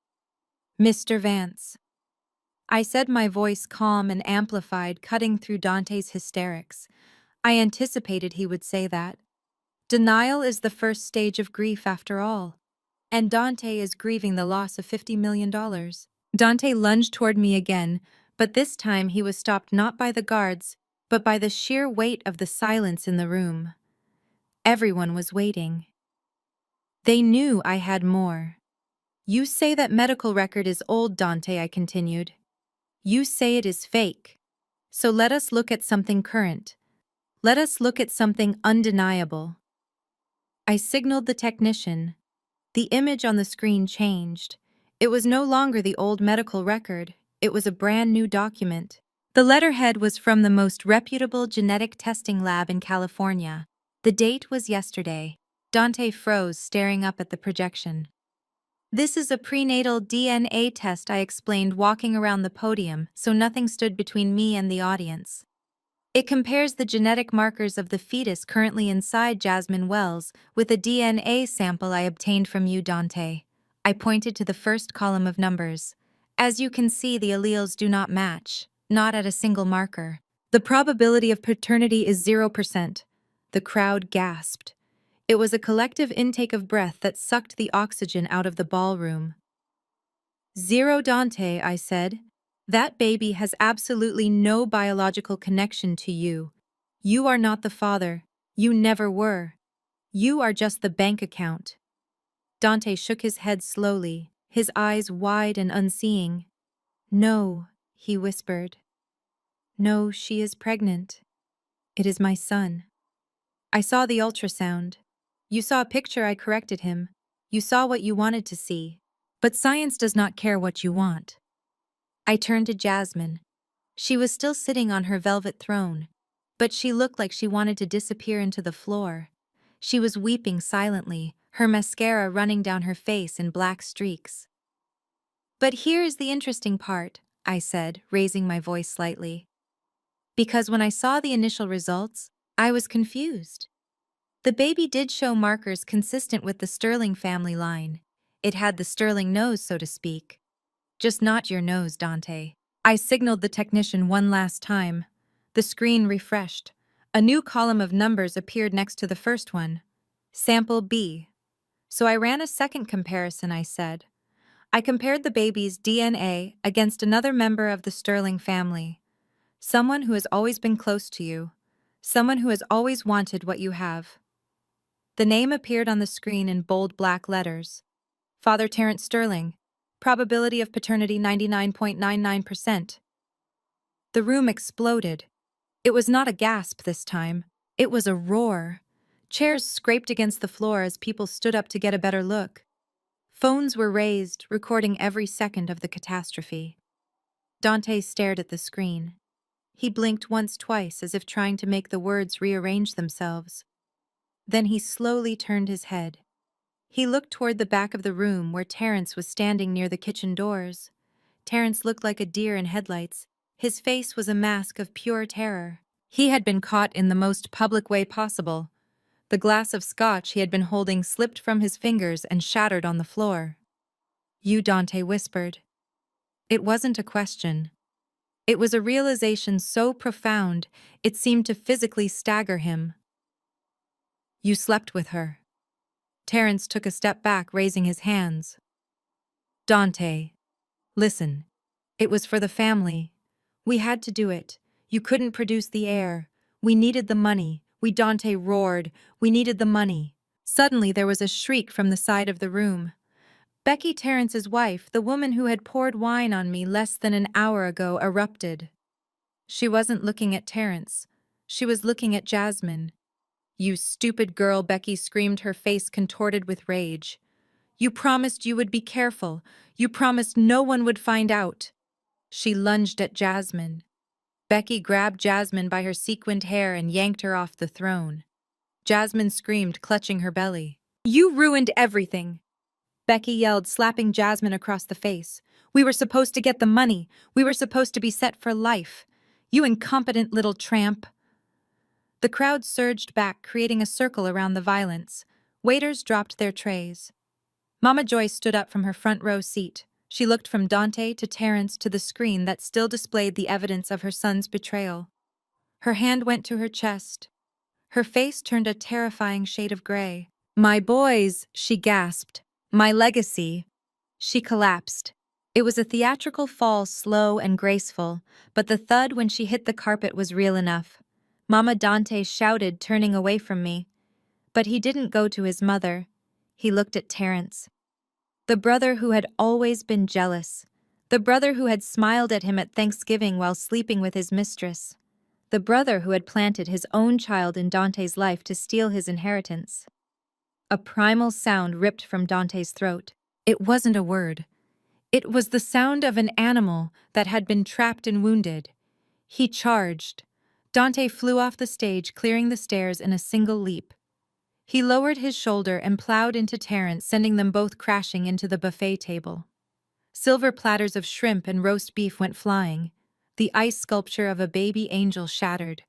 Mr. Vance. I said, my voice calm and amplified, cutting through Dante's hysterics. I anticipated he would say that. Denial is the first stage of grief after all. And Dante is grieving the loss of $50 million. Dante lunged toward me again, but this time he was stopped not by the guards, but by the sheer weight of the silence in the room. Everyone was waiting. They knew I had more. You say that medical record is old, Dante, I continued. You say it is fake. So let us look at something current. Let us look at something undeniable. I signaled the technician. The image on the screen changed. It was no longer the old medical record. It was a brand new document. The letterhead was from the most reputable genetic testing lab in California. The date was yesterday. Dante froze, staring up at the projection. This is a prenatal DNA test, I explained, walking around the podium so nothing stood between me and the audience. It compares the genetic markers of the fetus currently inside Jasmine Wells with a DNA sample I obtained from you, Dante. I pointed to the first column of numbers. As you can see, the alleles do not match, not at a single marker. The probability of paternity is 0%. The crowd gasped. It was a collective intake of breath that sucked the oxygen out of the ballroom. Zero, Dante, I said. That baby has absolutely no biological connection to you. You are not the father. You never were. You are just the bank account. Dante shook his head slowly, his eyes wide and unseeing. No, he whispered. No, she is pregnant. It is my son. I saw the ultrasound. You saw a picture, I corrected him. You saw what you wanted to see. But science does not care what you want. I turned to Jasmine. She was still sitting on her velvet throne, but she looked like she wanted to disappear into the floor. She was weeping silently, her mascara running down her face in black streaks. But here is the interesting part, I said, raising my voice slightly. Because when I saw the initial results, I was confused. The baby did show markers consistent with the Sterling family line. It had the Sterling nose, so to speak. Just not your nose, Dante. I signaled the technician one last time. The screen refreshed. A new column of numbers appeared next to the first one. Sample B. So I ran a second comparison, I said. I compared the baby's DNA against another member of the Sterling family. Someone who has always been close to you. Someone who has always wanted what you have. The name appeared on the screen in bold black letters. Father Terrence Sterling. Probability of paternity 99.99%. The room exploded. It was not a gasp this time. It was a roar. Chairs scraped against the floor as people stood up to get a better look. Phones were raised, recording every second of the catastrophe. Dante stared at the screen. He blinked once, twice, as if trying to make the words rearrange themselves. Then he slowly turned his head. He looked toward the back of the room where Terrence was standing near the kitchen doors. Terrence looked like a deer in headlights. His face was a mask of pure terror. He had been caught in the most public way possible. The glass of scotch he had been holding slipped from his fingers and shattered on the floor. You, Dante whispered. It wasn't a question. It was a realization so profound, it seemed to physically stagger him. You slept with her. Terrence took a step back, raising his hands. Dante, listen. It was for the family. We had to do it. You couldn't produce the heir. We needed the money. Dante roared. We needed the money. Suddenly there was a shriek from the side of the room. Becky, Terrence's wife, the woman who had poured wine on me less than an hour ago, erupted. She wasn't looking at Terrence. She was looking at Jasmine. "You stupid girl," Becky screamed, her face contorted with rage. "You promised you would be careful. You promised no one would find out." She lunged at Jasmine. Becky grabbed Jasmine by her sequined hair and yanked her off the throne. Jasmine screamed, clutching her belly. "You ruined everything!" Becky yelled, slapping Jasmine across the face. "We were supposed to get the money. We were supposed to be set for life. You incompetent little tramp." The crowd surged back, creating a circle around the violence. Waiters dropped their trays. Mama Joyce stood up from her front row seat. She looked from Dante to Terrence to the screen that still displayed the evidence of her son's betrayal. Her hand went to her chest. Her face turned a terrifying shade of gray. "My boys," she gasped. "My legacy." She collapsed. It was a theatrical fall, slow and graceful, but the thud when she hit the carpet was real enough. Mama Dante shouted, turning away from me. But he didn't go to his mother. He looked at Terrence. The brother who had always been jealous. The brother who had smiled at him at Thanksgiving while sleeping with his mistress. The brother who had planted his own child in Dante's life to steal his inheritance. A primal sound ripped from Dante's throat. It wasn't a word. It was the sound of an animal that had been trapped and wounded. He charged. Dante flew off the stage, clearing the stairs in a single leap. He lowered his shoulder and plowed into Terrence, sending them both crashing into the buffet table. Silver platters of shrimp and roast beef went flying. The ice sculpture of a baby angel shattered.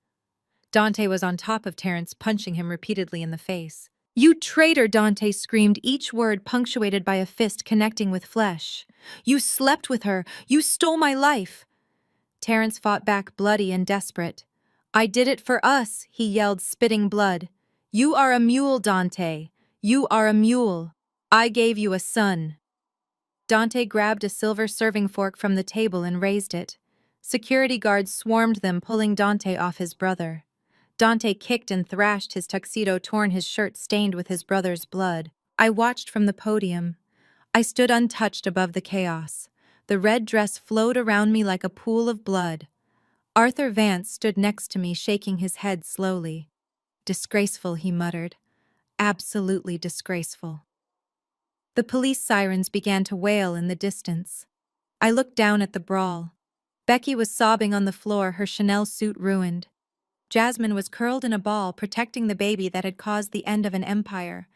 Dante was on top of Terrence, punching him repeatedly in the face. "You traitor!" Dante screamed, each word punctuated by a fist connecting with flesh. "You slept with her! You stole my life!" Terrence fought back, bloody and desperate. "I did it for us," he yelled, spitting blood. "You are a mule, Dante. You are a mule. I gave you a son." Dante grabbed a silver serving fork from the table and raised it. Security guards swarmed them, pulling Dante off his brother. Dante kicked and thrashed, his tuxedo torn, his shirt stained with his brother's blood. I watched from the podium. I stood untouched above the chaos. The red dress flowed around me like a pool of blood. Arthur Vance stood next to me, shaking his head slowly. "Disgraceful," he muttered. "Absolutely disgraceful." The police sirens began to wail in the distance. I looked down at the brawl. Becky was sobbing on the floor, her Chanel suit ruined. Jasmine was curled in a ball, protecting the baby that had caused the end of an empire.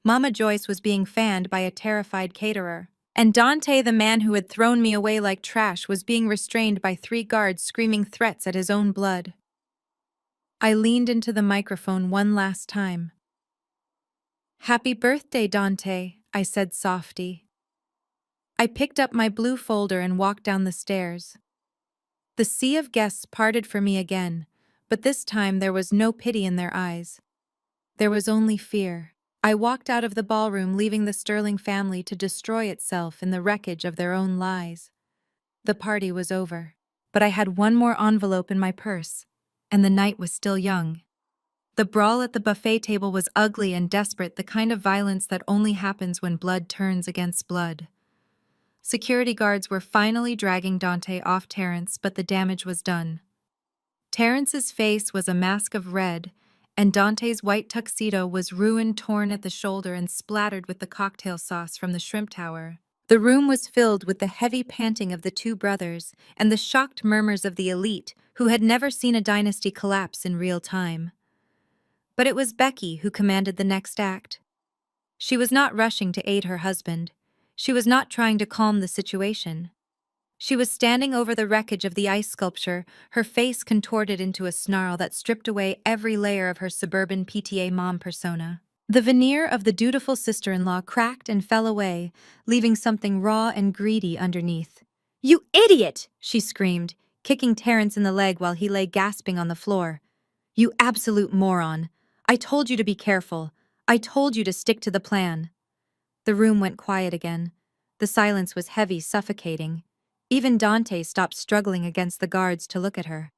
Mama Joyce was being fanned by a terrified caterer. And Dante, the man who had thrown me away like trash, was being restrained by 3 guards screaming threats at his own blood. I leaned into the microphone one last time. "Happy birthday, Dante," I said softly. I picked up my blue folder and walked down the stairs. The sea of guests parted for me again, but this time there was no pity in their eyes. There was only fear. I walked out of the ballroom, leaving the Sterling family to destroy itself in the wreckage of their own lies. The party was over, but I had one more envelope in my purse, and the night was still young. The brawl at the buffet table was ugly and desperate, the kind of violence that only happens when blood turns against blood. Security guards were finally dragging Dante off Terrence, but the damage was done. Terrence's face was a mask of red, and Dante's white tuxedo was ruined, torn at the shoulder and splattered with the cocktail sauce from the shrimp tower. The room was filled with the heavy panting of the 2 brothers and the shocked murmurs of the elite who had never seen a dynasty collapse in real time. But it was Becky who commanded the next act. She was not rushing to aid her husband. She was not trying to calm the situation. She was standing over the wreckage of the ice sculpture, her face contorted into a snarl that stripped away every layer of her suburban PTA mom persona. The veneer of the dutiful sister-in-law cracked and fell away, leaving something raw and greedy underneath. "You idiot!" she screamed, kicking Terrence in the leg while he lay gasping on the floor. "You absolute moron! I told you to be careful. I told you to stick to the plan." The room went quiet again. The silence was heavy, suffocating. Even Dante stopped struggling against the guards to look at her.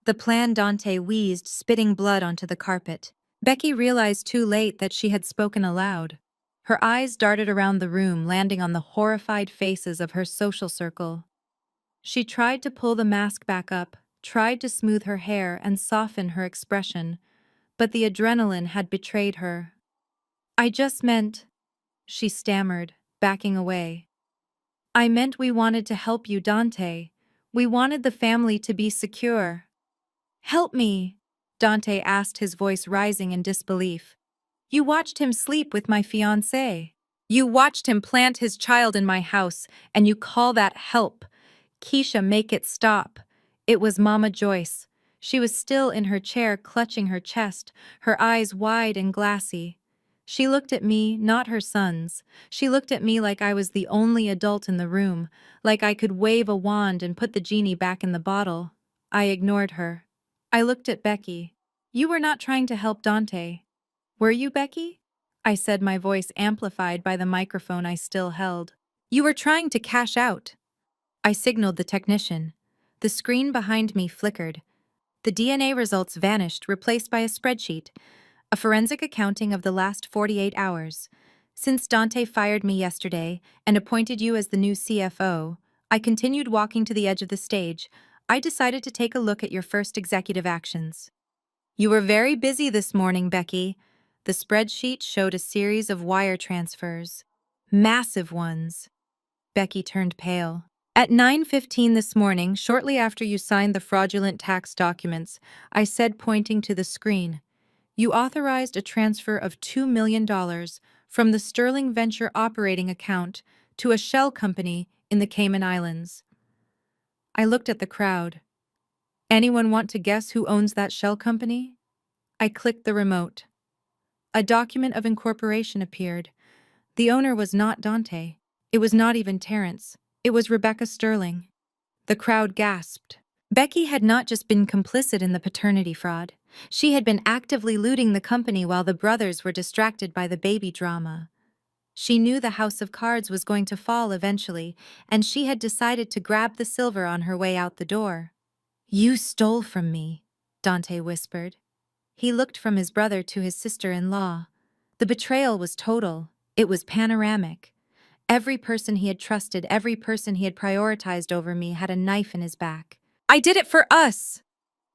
The plan, Dante wheezed, spitting blood onto the carpet. Becky realized too late that she had spoken aloud. Her eyes darted around the room, landing on the horrified faces of her social circle. She tried to pull the mask back up, tried to smooth her hair and soften her expression, but the adrenaline had betrayed her. "I just meant," she stammered, backing away. "I meant we wanted to help you, Dante. We wanted the family to be secure." "Help me?" Dante asked, his voice rising in disbelief. "You watched him sleep with my fiancé. You watched him plant his child in my house, and you call that help? Keisha, make it stop." It was Mama Joyce. She was still in her chair, clutching her chest, her eyes wide and glassy. She looked at me, not her sons. She looked at me like I was the only adult in the room, like I could wave a wand and put the genie back in the bottle. I ignored her. I looked at Becky. "You were not trying to help Dante. Were you, Becky?" I said, my voice amplified by the microphone I still held. "You were trying to cash out." I signaled the technician. The screen behind me flickered. The DNA results vanished, replaced by a spreadsheet, a forensic accounting of the last 48 hours. "Since Dante fired me yesterday and appointed you as the new CFO, I continued walking to the edge of the stage. I decided to take a look at your first executive actions." "You were very busy this morning, Becky." The spreadsheet showed a series of wire transfers. Massive ones. Becky turned pale. "At 9:15 this morning, shortly after you signed the fraudulent tax documents," I said, pointing to the screen, "you authorized a transfer of $2 million from the Sterling Venture operating account to a shell company in the Cayman Islands." I looked at the crowd. "Anyone want to guess who owns that shell company?" I clicked the remote. A document of incorporation appeared. The owner was not Dante. It was not even Terrence. It was Rebecca Sterling. The crowd gasped. Becky had not just been complicit in the paternity fraud. She had been actively looting the company while the brothers were distracted by the baby drama. She knew the house of cards was going to fall eventually, and she had decided to grab the silver on her way out the door. "You stole from me," Dante whispered. He looked from his brother to his sister-in-law. The betrayal was total. It was panoramic. Every person he had trusted, every person he had prioritized over me had a knife in his back. "I did it for us!"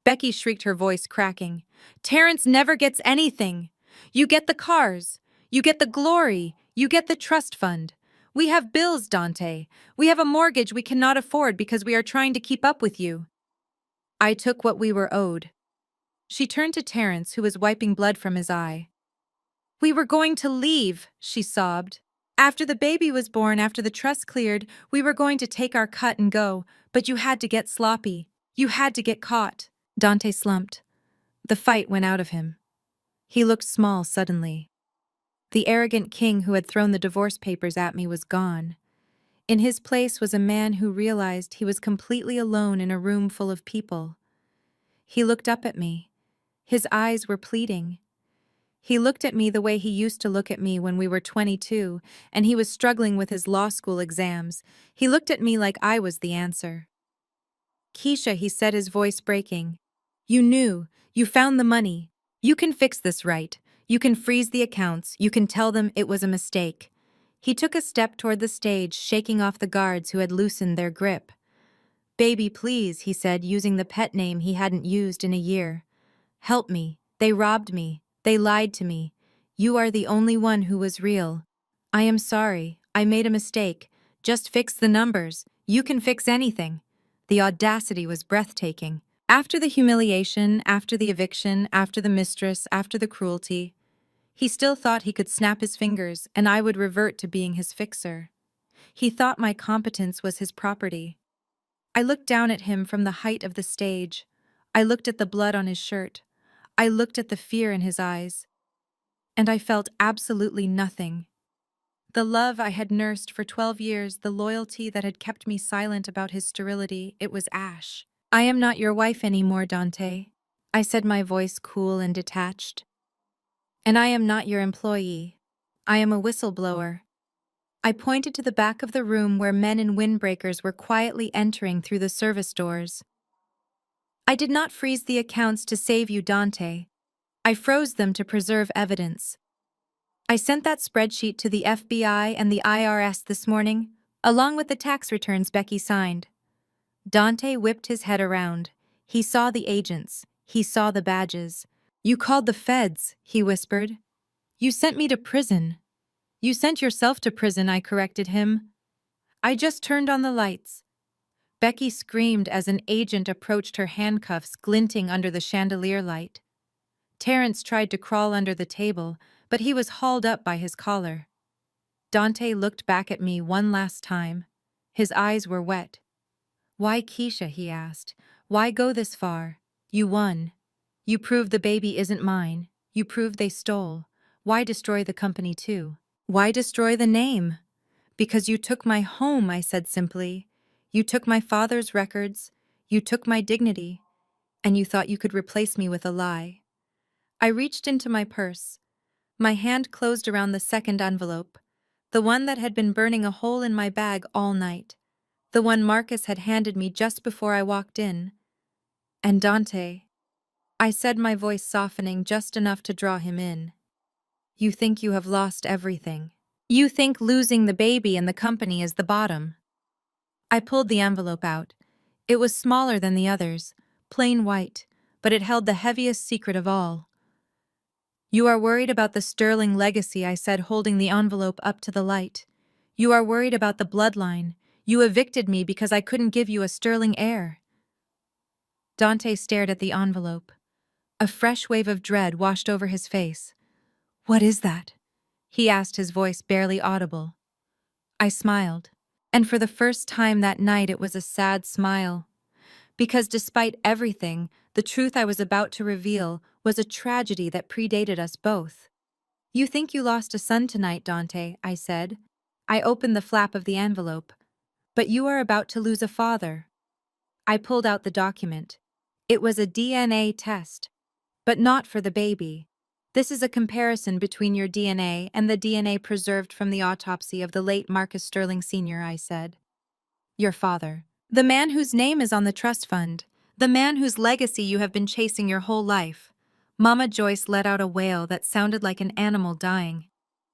Becky shrieked, her voice cracking. "Terrence never gets anything. You get the cars. You get the glory. You get the trust fund. We have bills, Dante. We have a mortgage we cannot afford because we are trying to keep up with you." I took what we were owed. She turned to Terrence, who was wiping blood from his eye. "We were going to leave," she sobbed. "After the baby was born, after the trust cleared, we were going to take our cut and go, but you had to get sloppy. You had to get caught." Dante slumped. The fight went out of him. He looked small suddenly. The arrogant king who had thrown the divorce papers at me was gone. In his place was a man who realized he was completely alone in a room full of people. He looked up at me. His eyes were pleading. He looked at me the way he used to look at me when we were 22, and he was struggling with his law school exams. He looked at me like I was the answer. "Keisha," he said, his voice breaking. "You knew. You found the money. You can fix this, right? You can freeze the accounts. You can tell them it was a mistake." He took a step toward the stage, shaking off the guards who had loosened their grip. "Baby, please," he said, using the pet name he hadn't used in a year. "Help me. They robbed me. They lied to me. You are the only one who was real. I am sorry. I made a mistake. Just fix the numbers. You can fix anything." The audacity was breathtaking. After the humiliation, after the eviction, after the mistress, after the cruelty, he still thought he could snap his fingers and I would revert to being his fixer. He thought my competence was his property. I looked down at him from the height of the stage. I looked at the blood on his shirt. I looked at the fear in his eyes. And I felt absolutely nothing. The love I had nursed for 12 years, the loyalty that had kept me silent about his sterility, it was ash. "I am not your wife anymore, Dante," I said, my voice cool and detached. "And I am not your employee. I am a whistleblower." I pointed to the back of the room where men in windbreakers were quietly entering through the service doors. I did not freeze the accounts to save you, Dante. I froze them to preserve evidence. I sent that spreadsheet to the FBI and the IRS this morning, along with the tax returns Becky signed. Dante whipped his head around. He saw the agents. He saw the badges. You called the feds, he whispered. You sent me to prison. You sent yourself to prison, I corrected him. I just turned on the lights. Becky screamed as an agent approached her, handcuffs glinting under the chandelier light. Terrence tried to crawl under the table, but he was hauled up by his collar. Dante looked back at me one last time. His eyes were wet. Why Keisha, he asked. Why go this far? You won. You proved the baby isn't mine. You proved they stole. Why destroy the company too? Why destroy the name? Because you took my home, I said simply. You took my father's records. You took my dignity. And you thought you could replace me with a lie. I reached into my purse. My hand closed around the second envelope, the one that had been burning a hole in my bag all night, the one Marcus had handed me just before I walked in. And Dante, I said, my voice softening just enough to draw him in. You think you have lost everything. You think losing the baby and the company is the bottom. I pulled the envelope out. It was smaller than the others, plain white, but it held the heaviest secret of all. You are worried about the sterling legacy, I said, holding the envelope up to the light. You are worried about the bloodline. You evicted me because I couldn't give you a sterling heir. Dante stared at the envelope. A fresh wave of dread washed over his face. What is that? He asked, his voice barely audible. I smiled. And for the first time that night it was a sad smile. Because despite everything, the truth I was about to reveal was a tragedy that predated us both. You think you lost a son tonight, Dante, I said. I opened the flap of the envelope. But you are about to lose a father. I pulled out the document. It was a DNA test. But not for the baby. This is a comparison between your DNA and the DNA preserved from the autopsy of the late Marcus Sterling Sr., I said. Your father. The man whose name is on the trust fund. The man whose legacy you have been chasing your whole life. Mama Joyce let out a wail that sounded like an animal dying.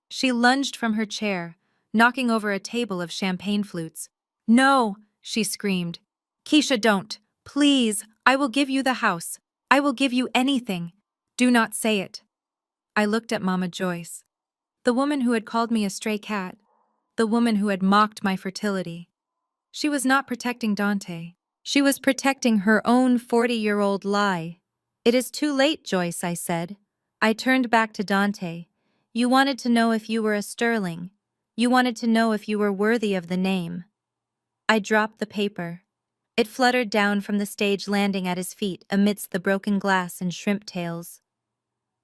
She lunged from her chair, knocking over a table of champagne flutes. No, she screamed. Keisha, don't. Please, I will give you the house. I will give you anything. Do not say it. I looked at Mama Joyce, the woman who had called me a stray cat, the woman who had mocked my fertility. She was not protecting Dante. She was protecting her own 40-year-old lie. It is too late, Joyce, I said. I turned back to Dante. You wanted to know if you were a Sterling. You wanted to know if you were worthy of the name. I dropped the paper. It fluttered down from the stage landing at his feet amidst the broken glass and shrimp tails.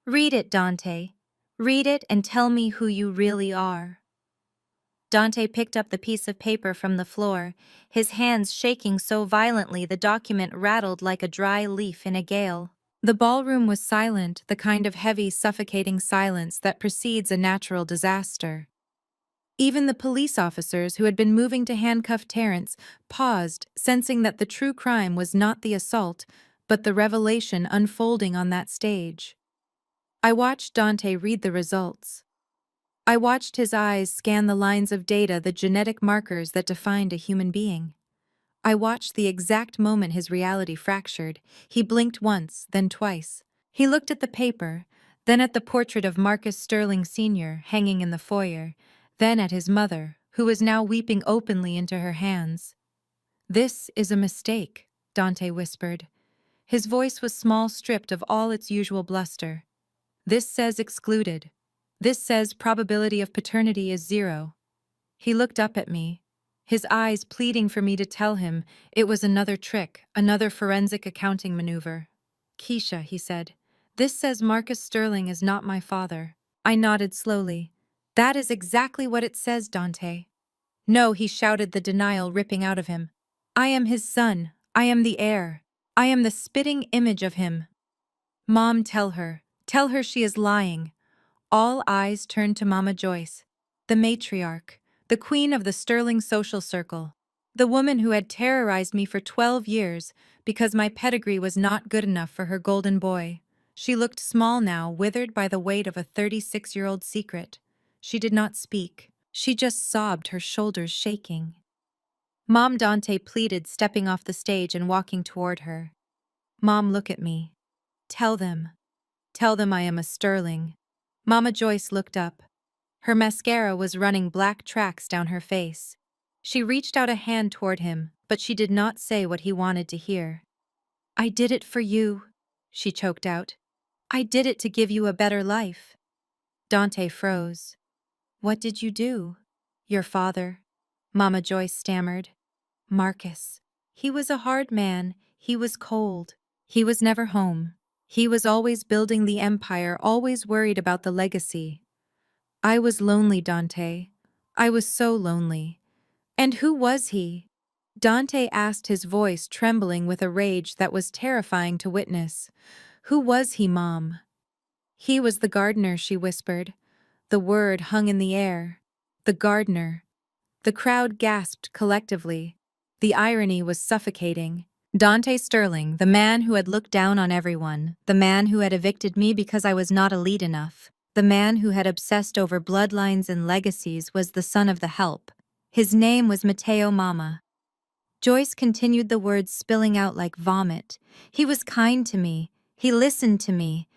Read it, Dante. Read it and tell me who you really are. Dante picked up the piece of paper from the floor, his hands shaking so violently the document rattled like a dry leaf in a gale. The ballroom was silent, the kind of heavy, suffocating silence that precedes a natural disaster. Even the police officers who had been moving to handcuff Terrence paused, sensing that the true crime was not the assault, but the revelation unfolding on that stage. I watched Dante read the results. I watched his eyes scan the lines of data, the genetic markers that defined a human being. I watched the exact moment his reality fractured. He blinked once, then twice. He looked at the paper, then at the portrait of Marcus Sterling Sr. hanging in the foyer, then at his mother, who was now weeping openly into her hands. This is a mistake, Dante whispered. His voice was small, stripped of all its usual bluster. This says excluded. This says probability of paternity is 0. He looked up at me, his eyes pleading for me to tell him it was another trick, another forensic accounting maneuver. Keisha, he said, this says Marcus Sterling is not my father. I nodded slowly. That is exactly what it says, Dante. No, he shouted, the denial ripping out of him. I am his son. I am the heir. I am the spitting image of him. Mom, tell her. Tell her she is lying. All eyes turned to Mama Joyce, the matriarch, the queen of the Sterling social circle. The woman who had terrorized me for 12 years because my pedigree was not good enough for her golden boy. She looked small now, withered by the weight of a 36-year-old secret. She did not speak. She just sobbed, her shoulders shaking. Mom, Dante pleaded, stepping off the stage and walking toward her. Mom, look at me. Tell them. Tell them I am a Sterling. Mama Joyce looked up. Her mascara was running black tracks down her face. She reached out a hand toward him, but she did not say what he wanted to hear. I did it for you, she choked out. I did it to give you a better life. Dante froze. What did you do? Your father, Mama Joyce stammered. Marcus. He was a hard man, he was cold. He was never home. He was always building the empire, always worried about the legacy. I was lonely, Dante. I was so lonely. And who was he? Dante asked, his voice trembling with a rage that was terrifying to witness. Who was he, Mom? He was the gardener, she whispered. The word hung in the air. The gardener. The crowd gasped collectively. The irony was suffocating. Dante Sterling, the man who had looked down on everyone, the man who had evicted me because I was not elite enough, the man who had obsessed over bloodlines and legacies, was the son of the help. His name was Matteo Mama. Joyce continued, the words spilling out like vomit. He was kind to me. He listened to me.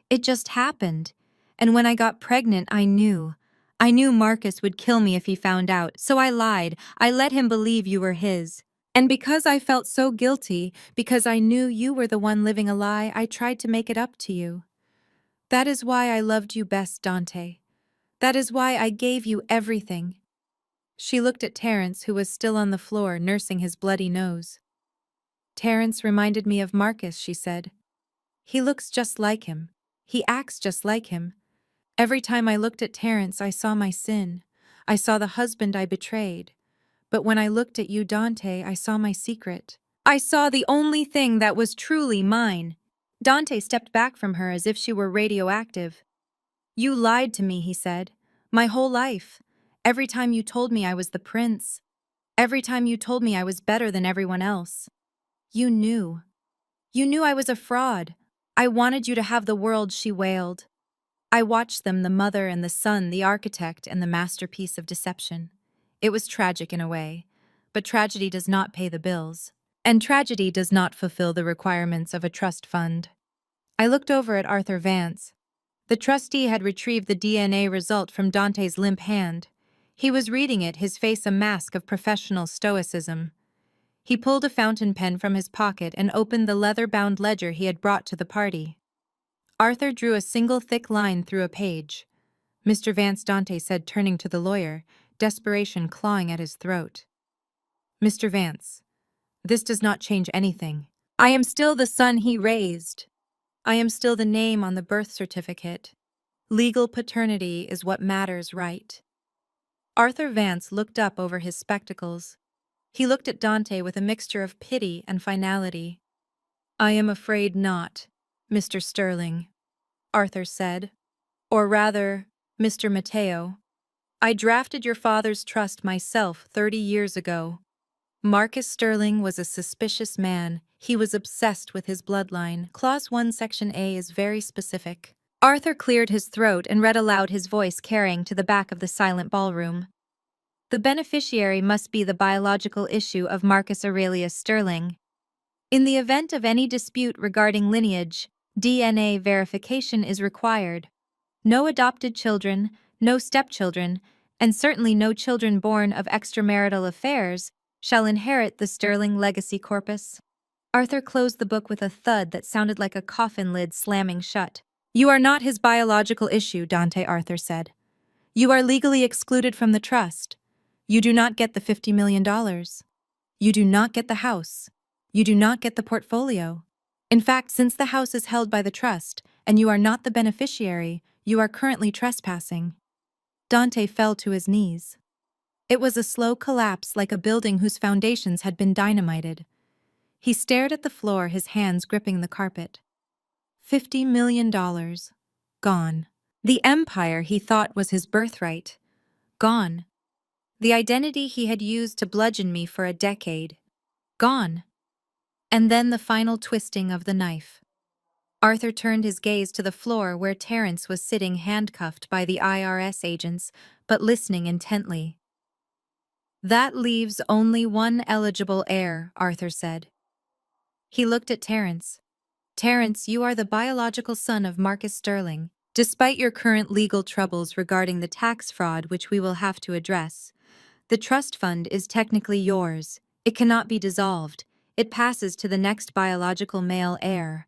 It just happened. And when I got pregnant, I knew. I knew Marcus would kill me if he found out, so I lied. I let him believe you were his. And because I felt so guilty, because I knew you were the one living a lie, I tried to make it up to you. That is why I loved you best, Dante. That is why I gave you everything. She looked at Terence, who was still on the floor, nursing his bloody nose. Terence reminded me of Marcus, she said. He looks just like him. He acts just like him. Every time I looked at Terence, I saw my sin. I saw the husband I betrayed. But when I looked at you, Dante, I saw my secret. I saw the only thing that was truly mine. Dante stepped back from her as if she were radioactive. You lied to me, he said. My whole life. Every time you told me I was the prince. Every time you told me I was better than everyone else. You knew. You knew I was a fraud. I wanted you to have the world, she wailed. I watched them, the mother and the son, the architect and the masterpiece of deception. It was tragic in a way, but tragedy does not pay the bills. And tragedy does not fulfill the requirements of a trust fund. I looked over at Arthur Vance. The trustee had retrieved the DNA result from Dante's limp hand. He was reading it, his face a mask of professional stoicism. He pulled a fountain pen from his pocket and opened the leather-bound ledger he had brought to the party. Arthur drew a single thick line through a page. Mr. Vance, Dante said, turning to the lawyer, desperation clawing at his throat. Mr. Vance, this does not change anything. I am still the son he raised. I am still the name on the birth certificate. Legal paternity is what matters, right? Arthur Vance looked up over his spectacles. He looked at Dante with a mixture of pity and finality. I am afraid not, Mr. Sterling, Arthur said. Or rather, Mr. Matteo. I drafted your father's trust myself 30 years ago. Marcus Sterling was a suspicious man. He was obsessed with his bloodline. Clause 1, Section A is very specific. Arthur cleared his throat and read aloud, his voice carrying to the back of the silent ballroom. The beneficiary must be the biological issue of Marcus Aurelius Sterling. In the event of any dispute regarding lineage, DNA verification is required. No adopted children, no stepchildren, and certainly no children born of extramarital affairs shall inherit the Sterling legacy corpus. Arthur closed the book with a thud that sounded like a coffin lid slamming shut. You are not his biological issue, Dante, Arthur said. You are legally excluded from the trust. You do not get the $50 million. You do not get the house. You do not get the portfolio. In fact, since the house is held by the trust, and you are not the beneficiary, you are currently trespassing. Dante fell to his knees. It was a slow collapse, like a building whose foundations had been dynamited. He stared at the floor, his hands gripping the carpet. $50 million. Gone. The empire he thought was his birthright. Gone. The identity he had used to bludgeon me for a decade. Gone. And then the final twisting of the knife. Arthur turned his gaze to the floor where Terence was sitting handcuffed by the IRS agents, but listening intently. That leaves only one eligible heir, Arthur said. He looked at Terence. Terence, you are the biological son of Marcus Sterling. Despite your current legal troubles regarding the tax fraud which we will have to address, the trust fund is technically yours. It cannot be dissolved. It passes to the next biological male heir.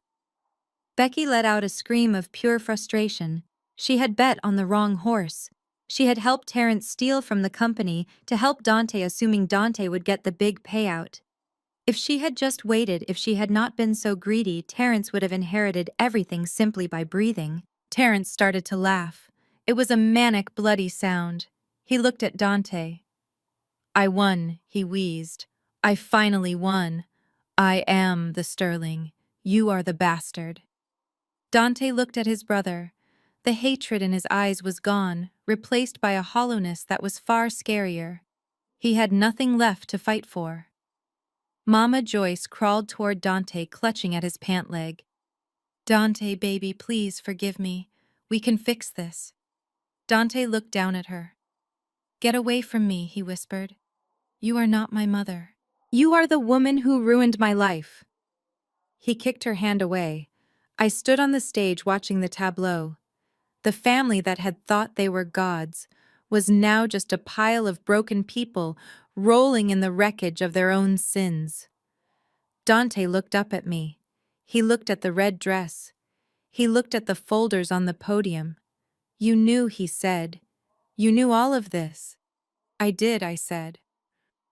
Becky let out a scream of pure frustration. She had bet on the wrong horse. She had helped Terence steal from the company to help Dante, assuming Dante would get the big payout. If she had just waited, if she had not been so greedy, Terence would have inherited everything simply by breathing. Terence started to laugh. It was a manic, bloody sound. He looked at Dante. I won, he wheezed. I finally won. I am the Sterling. You are the bastard. Dante looked at his brother. The hatred in his eyes was gone, replaced by a hollowness that was far scarier. He had nothing left to fight for. Mama Joyce crawled toward Dante, clutching at his pant leg. Dante, baby, please forgive me. We can fix this. Dante looked down at her. Get away from me, he whispered. You are not my mother. You are the woman who ruined my life. He kicked her hand away. I stood on the stage watching the tableau. The family that had thought they were gods was now just a pile of broken people rolling in the wreckage of their own sins. Dante looked up at me. He looked at the red dress. He looked at the folders on the podium. You knew, he said. You knew all of this. I did, I said.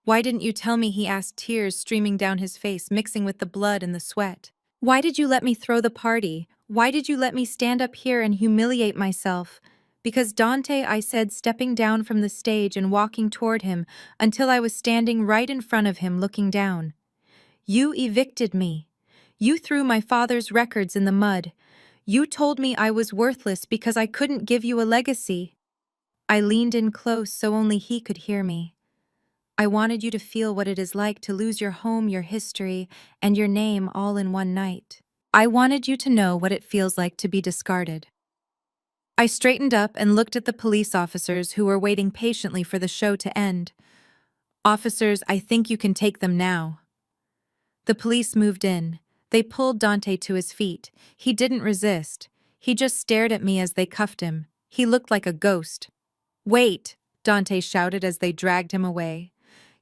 Why didn't you tell me, he asked, tears streaming down his face, mixing with the blood and the sweat. Why did you let me throw the party? Why did you let me stand up here and humiliate myself? Because Dante, I said, stepping down from the stage and walking toward him until I was standing right in front of him looking down. You evicted me. You threw my father's records in the mud. You told me I was worthless because I couldn't give you a legacy. I leaned in close so only he could hear me. I wanted you to feel what it is like to lose your home, your history, and your name all in one night. I wanted you to know what it feels like to be discarded. I straightened up and looked at the police officers who were waiting patiently for the show to end. Officers, I think you can take them now. The police moved in. They pulled Dante to his feet. He didn't resist. He just stared at me as they cuffed him. He looked like a ghost. Wait, Dante shouted as they dragged him away.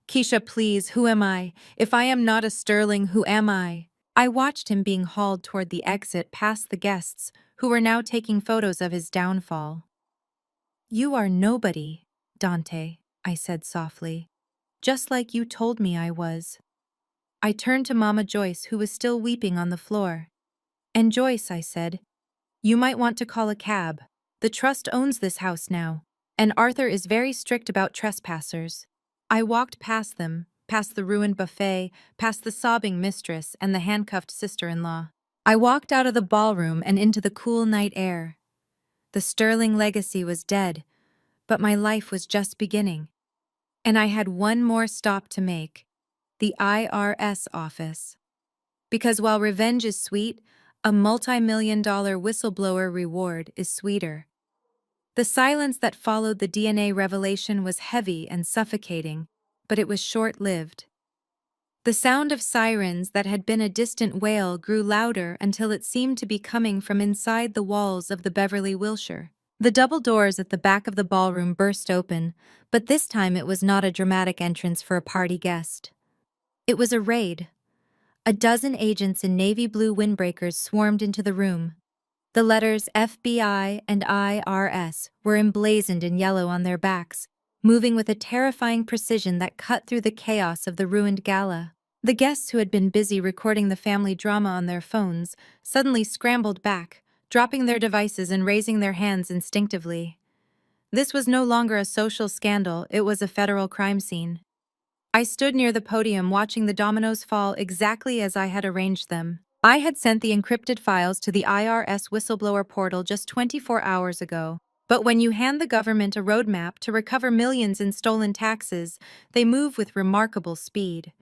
Keisha, please, who am I? If I am not a Sterling, who am I? I watched him being hauled toward the exit past the guests, who were now taking photos of his downfall. You are nobody, Dante, I said softly, just like you told me I was. I turned to Mama Joyce, who was still weeping on the floor. And Joyce, I said, you might want to call a cab. The trust owns this house now, and Arthur is very strict about trespassers. I walked past them, past the ruined buffet, past the sobbing mistress and the handcuffed sister-in-law. I walked out of the ballroom and into the cool night air. The Sterling legacy was dead, but my life was just beginning. And I had one more stop to make, the IRS office. Because while revenge is sweet, a multi-million-dollar whistleblower reward is sweeter. The silence that followed the DNA revelation was heavy and suffocating, but it was short-lived. The sound of sirens that had been a distant wail grew louder until it seemed to be coming from inside the walls of the Beverly Wilshire. The double doors at the back of the ballroom burst open, but this time it was not a dramatic entrance for a party guest. It was a raid. A dozen agents in navy blue windbreakers swarmed into the room. The letters FBI and IRS were emblazoned in yellow on their backs, moving with a terrifying precision that cut through the chaos of the ruined gala. The guests who had been busy recording the family drama on their phones suddenly scrambled back, dropping their devices and raising their hands instinctively. This was no longer a social scandal, it was a federal crime scene. I stood near the podium watching the dominoes fall exactly as I had arranged them. I had sent the encrypted files to the IRS whistleblower portal just 24 hours ago. But when you hand the government a roadmap to recover millions in stolen taxes, they move with remarkable speed.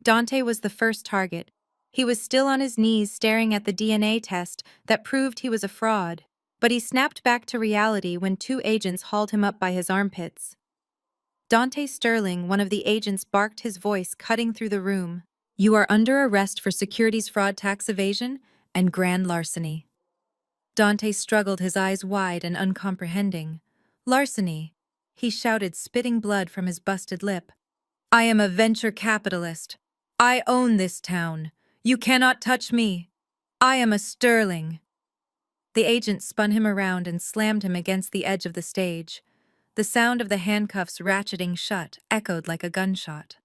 Dante was the first target. He was still on his knees staring at the DNA test that proved he was a fraud. But he snapped back to reality when two agents hauled him up by his armpits. Dante Sterling, one of the agents, barked, his voice cutting through the room. "You are under arrest for securities fraud, tax evasion, and grand larceny." Dante struggled, his eyes wide and uncomprehending. "Larceny," he shouted, spitting blood from his busted lip. "I am a venture capitalist. I own this town. You cannot touch me. I am a Sterling." The agent spun him around and slammed him against the edge of the stage. The sound of the handcuffs ratcheting shut echoed like a gunshot.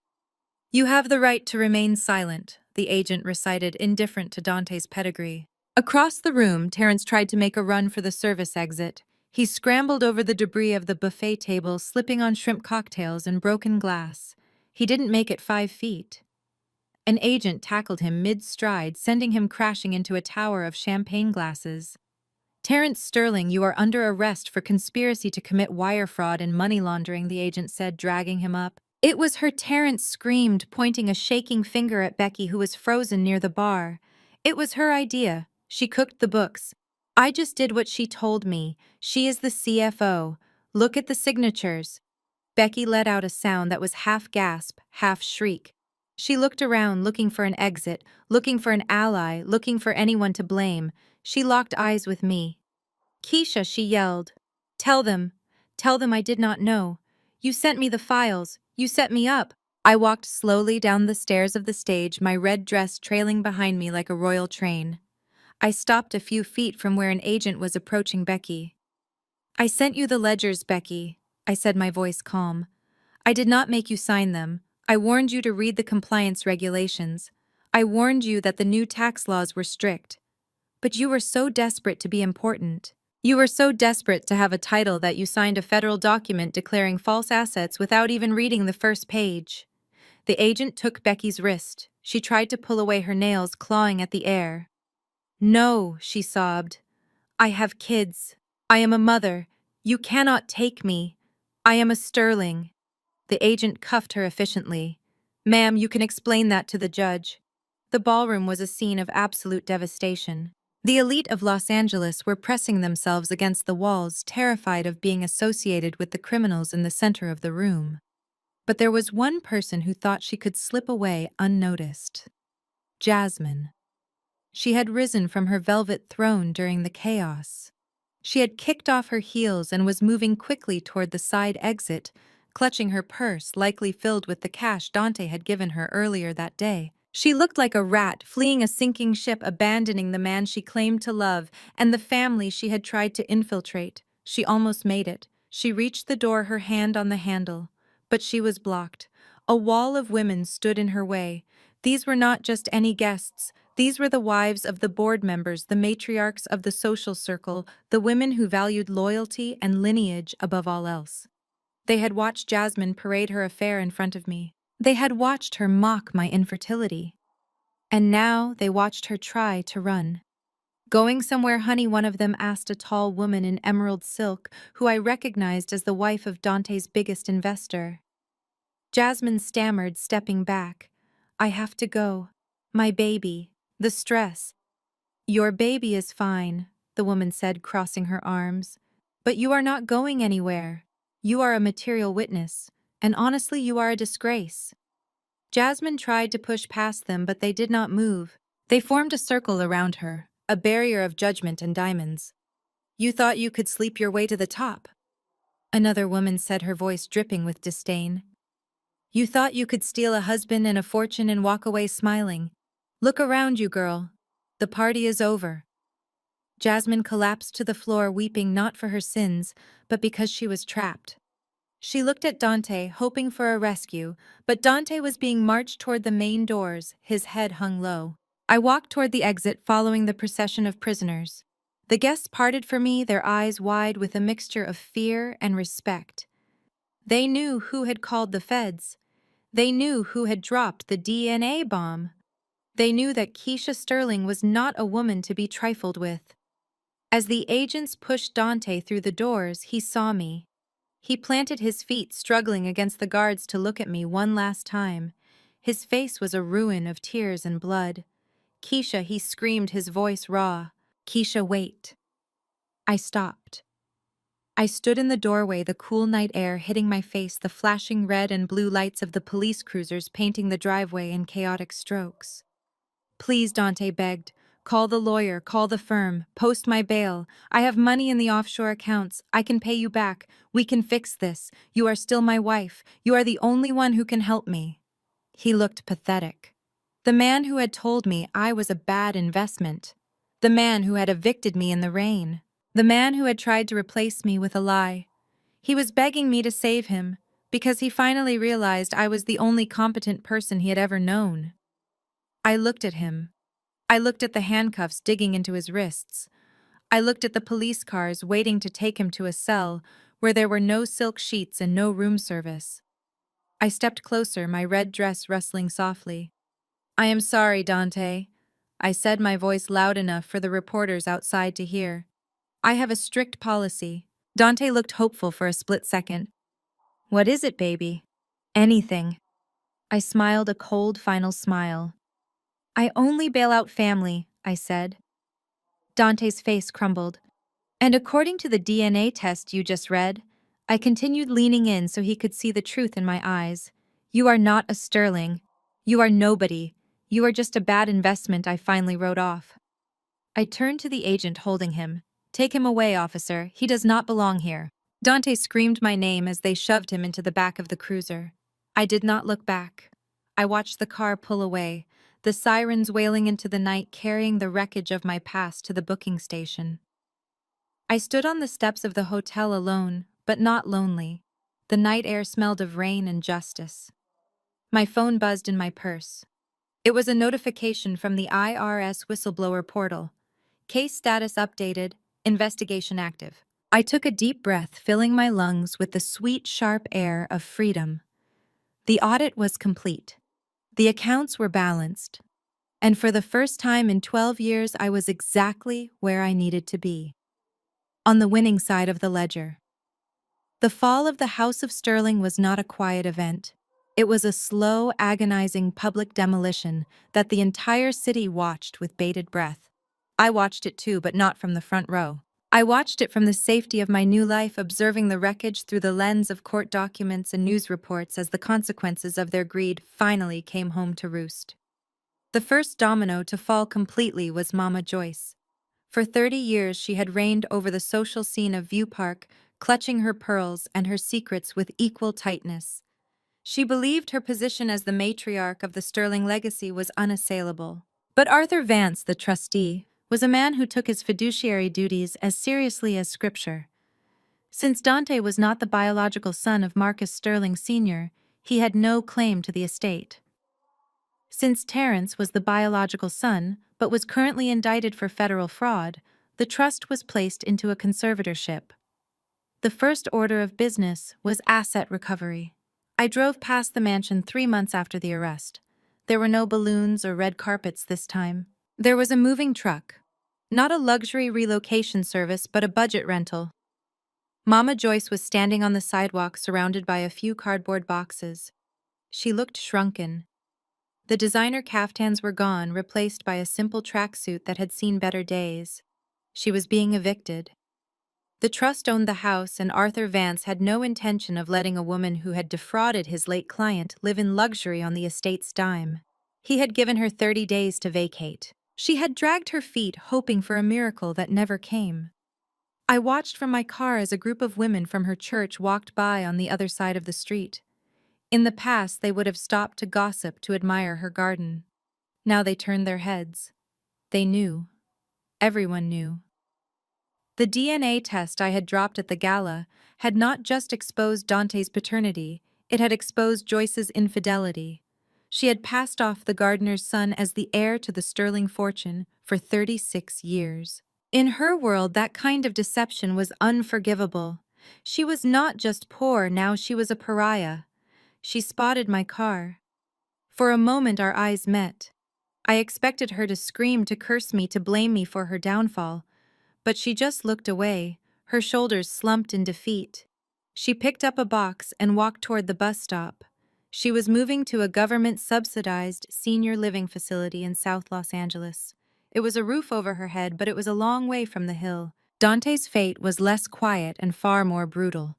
"You have the right to remain silent," the agent recited, indifferent to Dante's pedigree. Across the room, Terence tried to make a run for the service exit. He scrambled over the debris of the buffet table, slipping on shrimp cocktails and broken glass. He didn't make it 5 feet. An agent tackled him mid-stride, sending him crashing into a tower of champagne glasses. "Terence Sterling, you are under arrest for conspiracy to commit wire fraud and money laundering," the agent said, dragging him up. "It was her," Terence screamed, pointing a shaking finger at Becky, who was frozen near the bar. "It was her idea. She cooked the books. I just did what she told me. She is the CFO. Look at the signatures." Becky let out a sound that was half gasp, half shriek. She looked around, looking for an exit, looking for an ally, looking for anyone to blame. She locked eyes with me. "Keisha," she yelled. Tell them I did not know. You sent me the files. You set me up." I walked slowly down the stairs of the stage, my red dress trailing behind me like a royal train. I stopped a few feet from where an agent was approaching Becky. "I sent you the ledgers, Becky," I said, my voice calm. "I did not make you sign them. I warned you to read the compliance regulations. I warned you that the new tax laws were strict. But you were so desperate to be important. You were so desperate to have a title that you signed a federal document declaring false assets without even reading the first page." The agent took Becky's wrist. She tried to pull away, her nails clawing at the air. "No," she sobbed. "I have kids. I am a mother. You cannot take me. I am a Sterling." The agent cuffed her efficiently. "Ma'am, you can explain that to the judge." The ballroom was a scene of absolute devastation. The elite of Los Angeles were pressing themselves against the walls, terrified of being associated with the criminals in the center of the room. But there was one person who thought she could slip away unnoticed. Jasmine. She had risen from her velvet throne during the chaos. She had kicked off her heels and was moving quickly toward the side exit, clutching her purse, likely filled with the cash Dante had given her earlier that day. She looked like a rat fleeing a sinking ship, abandoning the man she claimed to love and the family she had tried to infiltrate. She almost made it. She reached the door, her hand on the handle. But she was blocked. A wall of women stood in her way. These were not just any guests. These were the wives of the board members, the matriarchs of the social circle, the women who valued loyalty and lineage above all else. They had watched Jasmine parade her affair in front of me. They had watched her mock my infertility. And now they watched her try to run. "Going somewhere, honey?" one of them asked, a tall woman in emerald silk, who I recognized as the wife of Dante's biggest investor. Jasmine stammered, stepping back. "I have to go. My baby. The stress." "Your baby is fine," the woman said, crossing her arms. "But you are not going anywhere. You are a material witness, and honestly, you are a disgrace." Jasmine tried to push past them, but they did not move. They formed a circle around her, a barrier of judgment and diamonds. "You thought you could sleep your way to the top," another woman said, her voice dripping with disdain. "You thought you could steal a husband and a fortune and walk away smiling. Look around you, girl. The party is over." Jasmine collapsed to the floor, weeping not for her sins, but because she was trapped. She looked at Dante, hoping for a rescue, but Dante was being marched toward the main doors, his head hung low. I walked toward the exit, following the procession of prisoners. The guests parted for me, their eyes wide with a mixture of fear and respect. They knew who had called the feds. They knew who had dropped the DNA bomb. They knew that Keisha Sterling was not a woman to be trifled with. As the agents pushed Dante through the doors, he saw me. He planted his feet, struggling against the guards to look at me one last time. His face was a ruin of tears and blood. "Keisha," he screamed, his voice raw. "Keisha, wait." I stopped. I stood in the doorway, the cool night air hitting my face, the flashing red and blue lights of the police cruisers painting the driveway in chaotic strokes. "Please," Dante begged. "Call the lawyer, call the firm, post my bail. I have money in the offshore accounts. I can pay you back. We can fix this. You are still my wife. You are the only one who can help me." He looked pathetic. The man who had told me I was a bad investment. The man who had evicted me in the rain. The man who had tried to replace me with a lie. He was begging me to save him, because he finally realized I was the only competent person he had ever known. I looked at him. I looked at the handcuffs digging into his wrists. I looked at the police cars waiting to take him to a cell where there were no silk sheets and no room service. I stepped closer, my red dress rustling softly. "I am sorry, Dante," I said, my voice loud enough for the reporters outside to hear. "I have a strict policy." Dante looked hopeful for a split second. "What is it, baby?" "Anything." I smiled a cold final smile. "I only bail out family," I said. Dante's face crumbled. "And according to the DNA test you just read," I continued, leaning in so he could see the truth in my eyes, "you are not a Sterling. You are nobody. You are just a bad investment," I finally wrote off. I turned to the agent holding him. "Take him away, officer. He does not belong here." Dante screamed my name as they shoved him into the back of the cruiser. I did not look back. I watched the car pull away, the sirens wailing into the night, carrying the wreckage of my past to the booking station. I stood on the steps of the hotel alone, but not lonely. The night air smelled of rain and justice. My phone buzzed in my purse. It was a notification from the IRS whistleblower portal. "Case status updated, investigation active." I took a deep breath, filling my lungs with the sweet, sharp air of freedom. The audit was complete. The accounts were balanced. And for the first time in 12 years, I was exactly where I needed to be. On the winning side of the ledger. The fall of the House of Sterling was not a quiet event. It was a slow, agonizing public demolition that the entire city watched with bated breath. I watched it too, but not from the front row. I watched it from the safety of my new life, observing the wreckage through the lens of court documents and news reports as the consequences of their greed finally came home to roost. The first domino to fall completely was Mama Joyce. For 30 years she had reigned over the social scene of View Park, clutching her pearls and her secrets with equal tightness. She believed her position as the matriarch of the Sterling legacy was unassailable. But Arthur Vance, the trustee, was a man who took his fiduciary duties as seriously as scripture. Since Dante was not the biological son of Marcus Sterling Sr., he had no claim to the estate. Since Terence was the biological son, but was currently indicted for federal fraud, the trust was placed into a conservatorship. The first order of business was asset recovery. I drove past the mansion 3 months after the arrest. There were no balloons or red carpets this time. There was a moving truck. Not a luxury relocation service, but a budget rental. Mama Joyce was standing on the sidewalk surrounded by a few cardboard boxes. She looked shrunken. The designer caftans were gone, replaced by a simple tracksuit that had seen better days. She was being evicted. The trust owned the house, and Arthur Vance had no intention of letting a woman who had defrauded his late client live in luxury on the estate's dime. He had given her 30 days to vacate. She had dragged her feet, hoping for a miracle that never came. I watched from my car as a group of women from her church walked by on the other side of the street. In the past, they would have stopped to gossip, to admire her garden. Now they turned their heads. They knew. Everyone knew. The DNA test I had dropped at the gala had not just exposed Dante's paternity, it had exposed Joyce's infidelity. She had passed off the gardener's son as the heir to the Sterling fortune for 36 years. In her world, that kind of deception was unforgivable. She was not just poor, now she was a pariah. She spotted my car. For a moment our eyes met. I expected her to scream, to curse me, to blame me for her downfall. but she just looked away, her shoulders slumped in defeat. She picked up a box and walked toward the bus stop. She was moving to a government-subsidized senior living facility in South Los Angeles. It was a roof over her head, but it was a long way from the hill. Dante's fate was less quiet and far more brutal.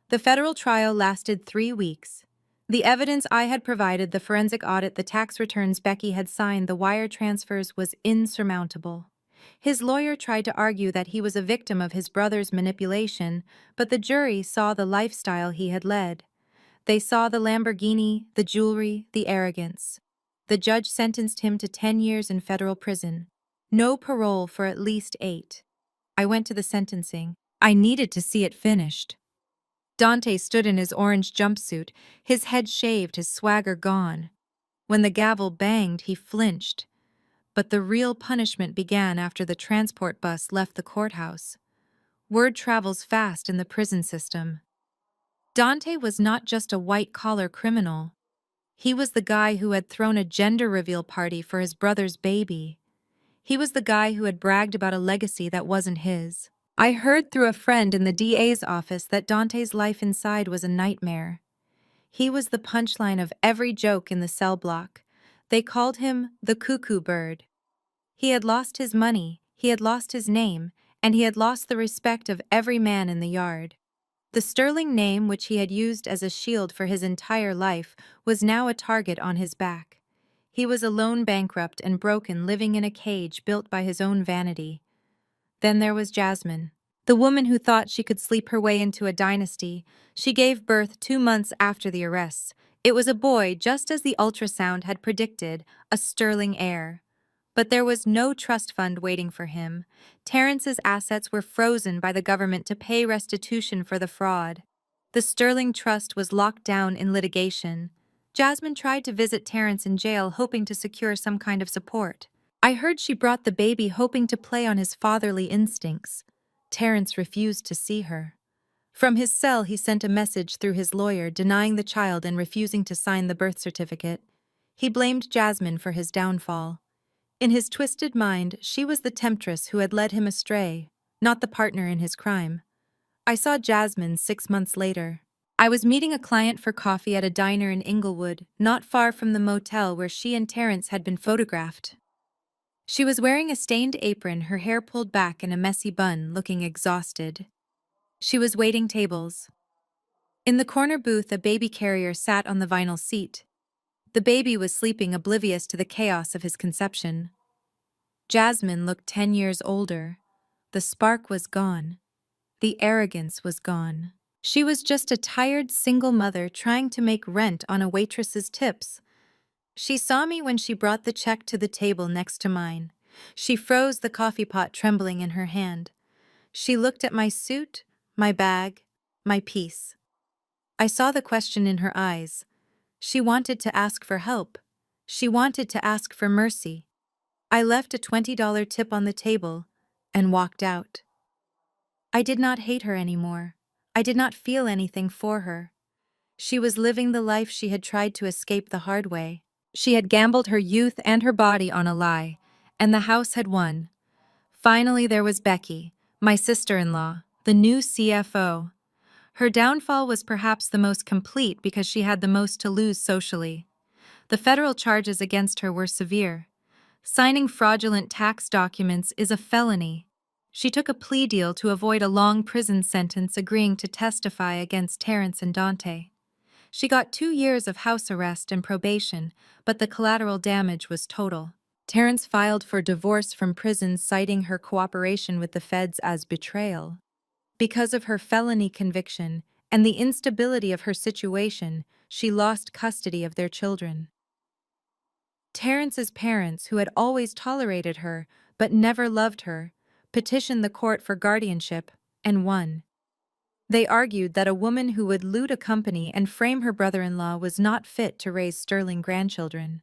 The federal trial lasted 3 weeks. The evidence I had provided, the forensic audit, the tax returns Becky had signed, the wire transfers, was insurmountable. His lawyer tried to argue that he was a victim of his brother's manipulation, but the jury saw the lifestyle he had led. They saw the Lamborghini, the jewelry, the arrogance. The judge sentenced him to 10 years in federal prison. No parole for at least 8. I went to the sentencing. I needed to see it finished. Dante stood in his orange jumpsuit, his head shaved, his swagger gone. When the gavel banged, he flinched. But the real punishment began after the transport bus left the courthouse. Word travels fast in the prison system. Dante was not just a white-collar criminal. He was the guy who had thrown a gender reveal party for his brother's baby. He was the guy who had bragged about a legacy that wasn't his. I heard through a friend in the DA's office that Dante's life inside was a nightmare. He was the punchline of every joke in the cell block. They called him the cuckoo bird. He had lost his money, he had lost his name, and he had lost the respect of every man in the yard. The sterling name, which he had used as a shield for his entire life, was now a target on his back. He was a lone bankrupt and broken, living in a cage built by his own vanity. Then there was Jasmine, the woman who thought she could sleep her way into a dynasty. She gave birth 2 months after the arrests. It was a boy, just as the ultrasound had predicted, a sterling heir. But there was no trust fund waiting for him. Terrence's assets were frozen by the government to pay restitution for the fraud. The Sterling Trust was locked down in litigation. Jasmine tried to visit Terrence in jail, hoping to secure some kind of support. I heard she brought the baby hoping to play on his fatherly instincts. Terrence refused to see her. From his cell, he sent a message through his lawyer denying the child and refusing to sign the birth certificate. He blamed Jasmine for his downfall. In his twisted mind, she was the temptress who had led him astray, not the partner in his crime. I saw Jasmine 6 months later. I was meeting a client for coffee at a diner in Inglewood, not far from the motel where she and Terrence had been photographed. She was wearing a stained apron, her hair pulled back in a messy bun, looking exhausted. She was waiting tables. In the corner booth, a baby carrier sat on the vinyl seat. The baby was sleeping, oblivious to the chaos of his conception. Jasmine looked 10 years older. The spark was gone. The arrogance was gone. She was just a tired single mother trying to make rent on a waitress's tips. She saw me when she brought the check to the table next to mine. She froze, the coffee pot trembling in her hand. She looked at my suit, my bag, my piece. I saw the question in her eyes. She wanted to ask for help. She wanted to ask for mercy. I left a $20 tip on the table and walked out. I did not hate her anymore. I did not feel anything for her. She was living the life she had tried to escape the hard way. She had gambled her youth and her body on a lie, and the house had won. Finally, there was Becky, my sister-in-law, the new CFO. Her downfall was perhaps the most complete because she had the most to lose socially. The federal charges against her were severe. Signing fraudulent tax documents is a felony. She took a plea deal to avoid a long prison sentence, agreeing to testify against Terrence and Dante. She got 2 years of house arrest and probation, but the collateral damage was total. Terrence filed for divorce from prison, citing her cooperation with the feds as betrayal. Because of her felony conviction and the instability of her situation, she lost custody of their children. Terrence's parents, who had always tolerated her but never loved her, petitioned the court for guardianship and won. They argued that a woman who would loot a company and frame her brother-in-law was not fit to raise sterling grandchildren.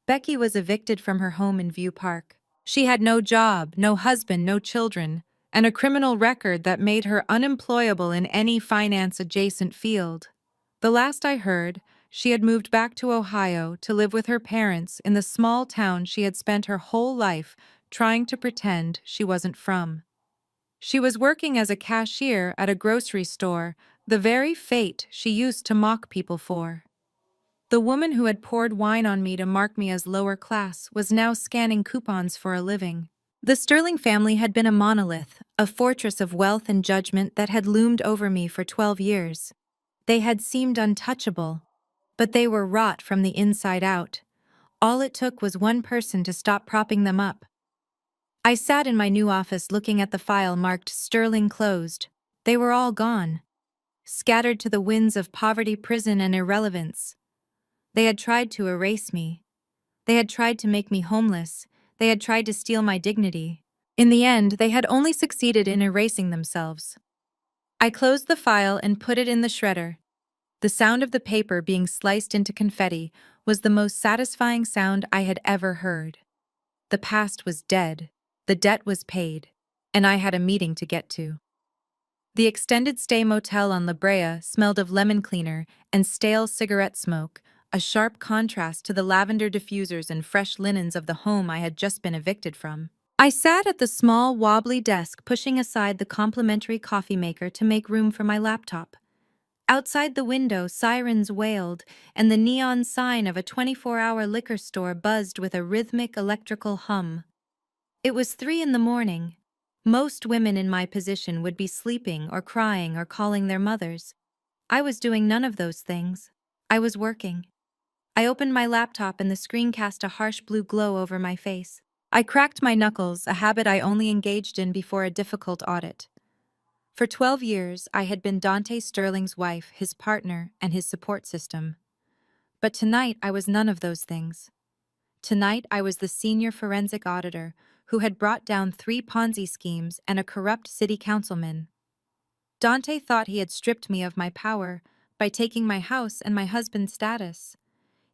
Becky was evicted from her home in View Park. She had no job, no husband, no children, and a criminal record that made her unemployable in any finance-adjacent field. The last I heard, she had moved back to Ohio to live with her parents in the small town she had spent her whole life trying to pretend she wasn't from. She was working as a cashier at a grocery store, the very fate she used to mock people for. The woman who had poured wine on me to mark me as lower class was now scanning coupons for a living. The Sterling family had been a monolith, a fortress of wealth and judgment that had loomed over me for 12 years. They had seemed untouchable, but they were rot from the inside out. All it took was one person to stop propping them up. I sat in my new office looking at the file marked Sterling closed. They were all gone, scattered to the winds of poverty, prison, and irrelevance. They had tried to erase me. They had tried to make me homeless. They had tried to steal my dignity. In the end, they had only succeeded in erasing themselves. I closed the file and put it in the shredder. The sound of the paper being sliced into confetti was the most satisfying sound I had ever heard. The past was dead, the debt was paid, and I had a meeting to get to. The extended stay motel on La Brea smelled of lemon cleaner and stale cigarette smoke, a sharp contrast to the lavender diffusers and fresh linens of the home I had just been evicted from. I sat at the small, wobbly desk pushing aside the complimentary coffee maker to make room for my laptop. Outside the window, sirens wailed, and the neon sign of a 24-hour liquor store buzzed with a rhythmic electrical hum. It was 3 in the morning. Most women in my position would be sleeping or crying or calling their mothers. I was doing none of those things. I was working. I opened my laptop and the screen cast a harsh blue glow over my face. I cracked my knuckles, a habit I only engaged in before a difficult audit. For 12 years, I had been Dante Sterling's wife, his partner, and his support system. But tonight, I was none of those things. Tonight, I was the senior forensic auditor who had brought down 3 Ponzi schemes and a corrupt city councilman. Dante thought he had stripped me of my power by taking my house and my husband's status.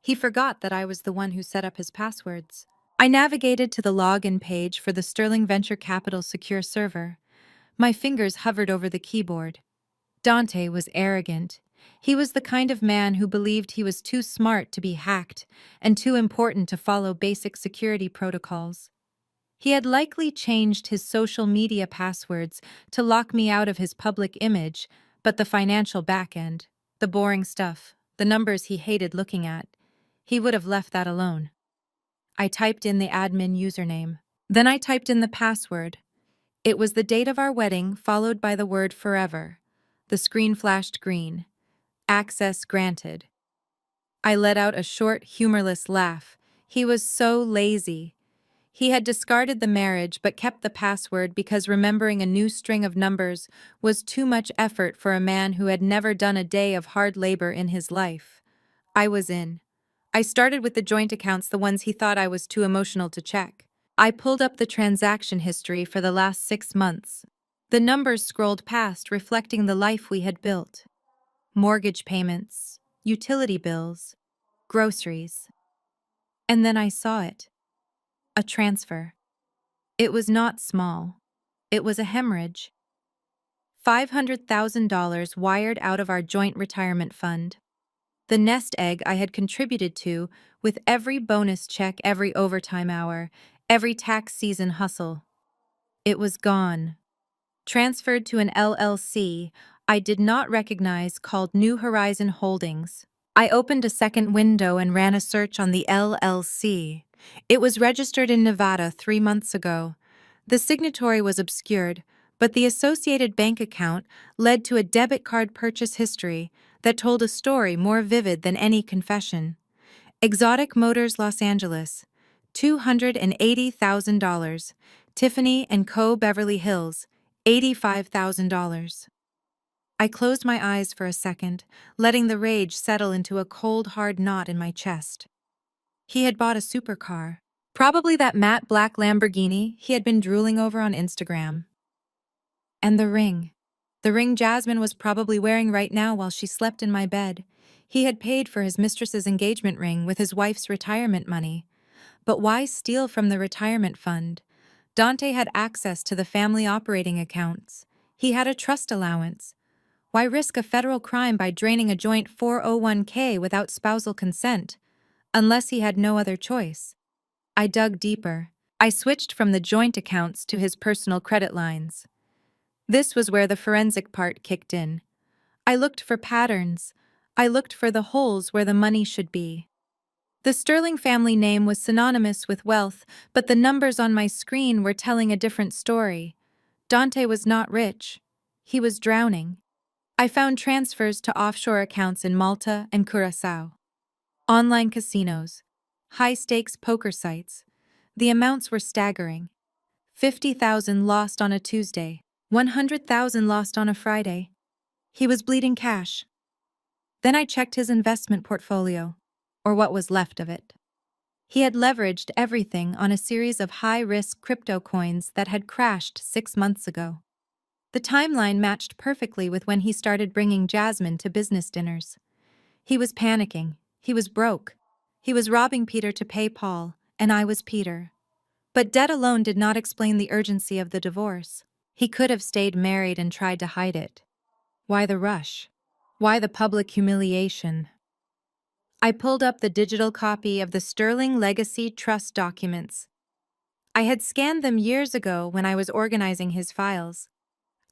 He forgot that I was the one who set up his passwords. I navigated to the login page for the Sterling Venture Capital secure server. My fingers hovered over the keyboard. Dante was arrogant. He was the kind of man who believed he was too smart to be hacked and too important to follow basic security protocols. He had likely changed his social media passwords to lock me out of his public image, but the financial back end, the boring stuff, the numbers he hated looking at, he would have left that alone. I typed in the admin username. Then I typed in the password. It was the date of our wedding, followed by the word forever. The screen flashed green. Access granted. I let out a short, humorless laugh. He was so lazy. He had discarded the marriage but kept the password because remembering a new string of numbers was too much effort for a man who had never done a day of hard labor in his life. I was in. I started with the joint accounts, the ones he thought I was too emotional to check. I pulled up the transaction history for the last 6 months. The numbers scrolled past, reflecting the life we had built. Mortgage payments, utility bills, groceries. And then I saw it. A transfer. It was not small. It was a hemorrhage. $500,000 wired out of our joint retirement fund. The nest egg I had contributed to with every bonus check, every overtime hour, every tax season hustle. It was gone. Transferred to an LLC I did not recognize called New Horizon Holdings. I opened a second window and ran a search on the LLC. It was registered in Nevada 3 months ago. The signatory was obscured, but the associated bank account led to a debit card purchase history that told a story more vivid than any confession. Exotic Motors Los Angeles, $280,000. Tiffany & Co. Beverly Hills, $85,000. I closed my eyes for a second, letting the rage settle into a cold, hard knot in my chest. He had bought a supercar, probably that matte black Lamborghini he had been drooling over on Instagram. And the ring. The ring Jasmine was probably wearing right now while she slept in my bed. He had paid for his mistress's engagement ring with his wife's retirement money. But why steal from the retirement fund? Dante had access to the family operating accounts. He had a trust allowance. Why risk a federal crime by draining a joint 401k without spousal consent? Unless he had no other choice. I dug deeper. I switched from the joint accounts to his personal credit lines. This was where the forensic part kicked in. I looked for patterns. I looked for the holes where the money should be. The Sterling family name was synonymous with wealth, but the numbers on my screen were telling a different story. Dante was not rich. He was drowning. I found transfers to offshore accounts in Malta and Curaçao. Online casinos. High-stakes poker sites. The amounts were staggering. 50,000 lost on a Tuesday. 100,000 lost on a Friday. He was bleeding cash. Then I checked his investment portfolio, or what was left of it. He had leveraged everything on a series of high-risk crypto coins that had crashed 6 months ago. The timeline matched perfectly with when he started bringing Jasmine to business dinners. He was panicking. He was broke. He was robbing Peter to pay Paul, and I was Peter. But debt alone did not explain the urgency of the divorce. He could have stayed married and tried to hide it. Why the rush? Why the public humiliation? I pulled up the digital copy of the Sterling Legacy Trust documents. I had scanned them years ago when I was organizing his files.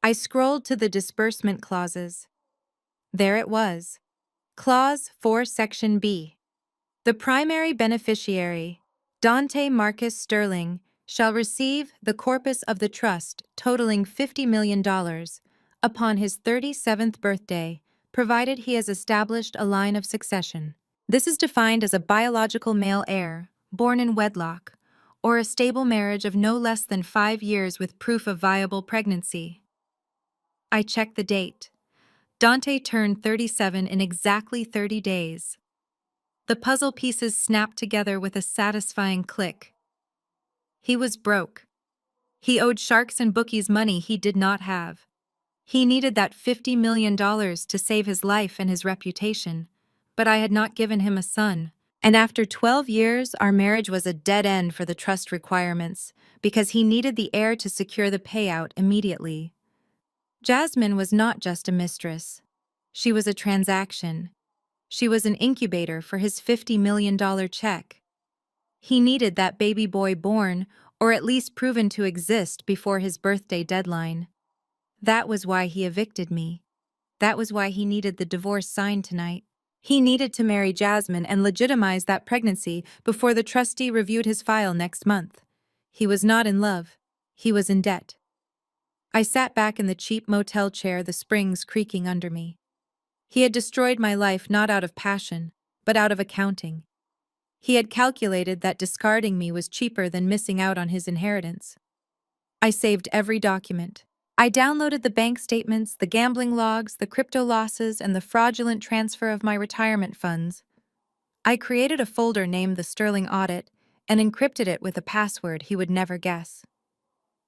I scrolled to the disbursement clauses. There it was. Clause 4, Section B. The primary beneficiary, Dante Marcus Sterling, shall receive the corpus of the trust totaling $50 million upon his 37th birthday, provided he has established a line of succession. This is defined as a biological male heir, born in wedlock, or a stable marriage of no less than 5 years with proof of viable pregnancy. I checked the date. Dante turned 37 in exactly 30 days. The puzzle pieces snapped together with a satisfying click. He was broke. He owed sharks and bookies money he did not have. He needed that $50 million to save his life and his reputation, but I had not given him a son. And after 12 years, our marriage was a dead end for the trust requirements, because he needed the heir to secure the payout immediately. Jasmine was not just a mistress. She was a transaction. She was an incubator for his $50 million check. He needed that baby boy born, or at least proven to exist before his birthday deadline. That was why he evicted me. That was why he needed the divorce signed tonight. He needed to marry Jasmine and legitimize that pregnancy before the trustee reviewed his file next month. He was not in love. He was in debt. I sat back in the cheap motel chair, the springs creaking under me. He had destroyed my life not out of passion, but out of accounting. He had calculated that discarding me was cheaper than missing out on his inheritance. I saved every document. I downloaded the bank statements, the gambling logs, the crypto losses, and the fraudulent transfer of my retirement funds. I created a folder named the Sterling Audit and encrypted it with a password he would never guess.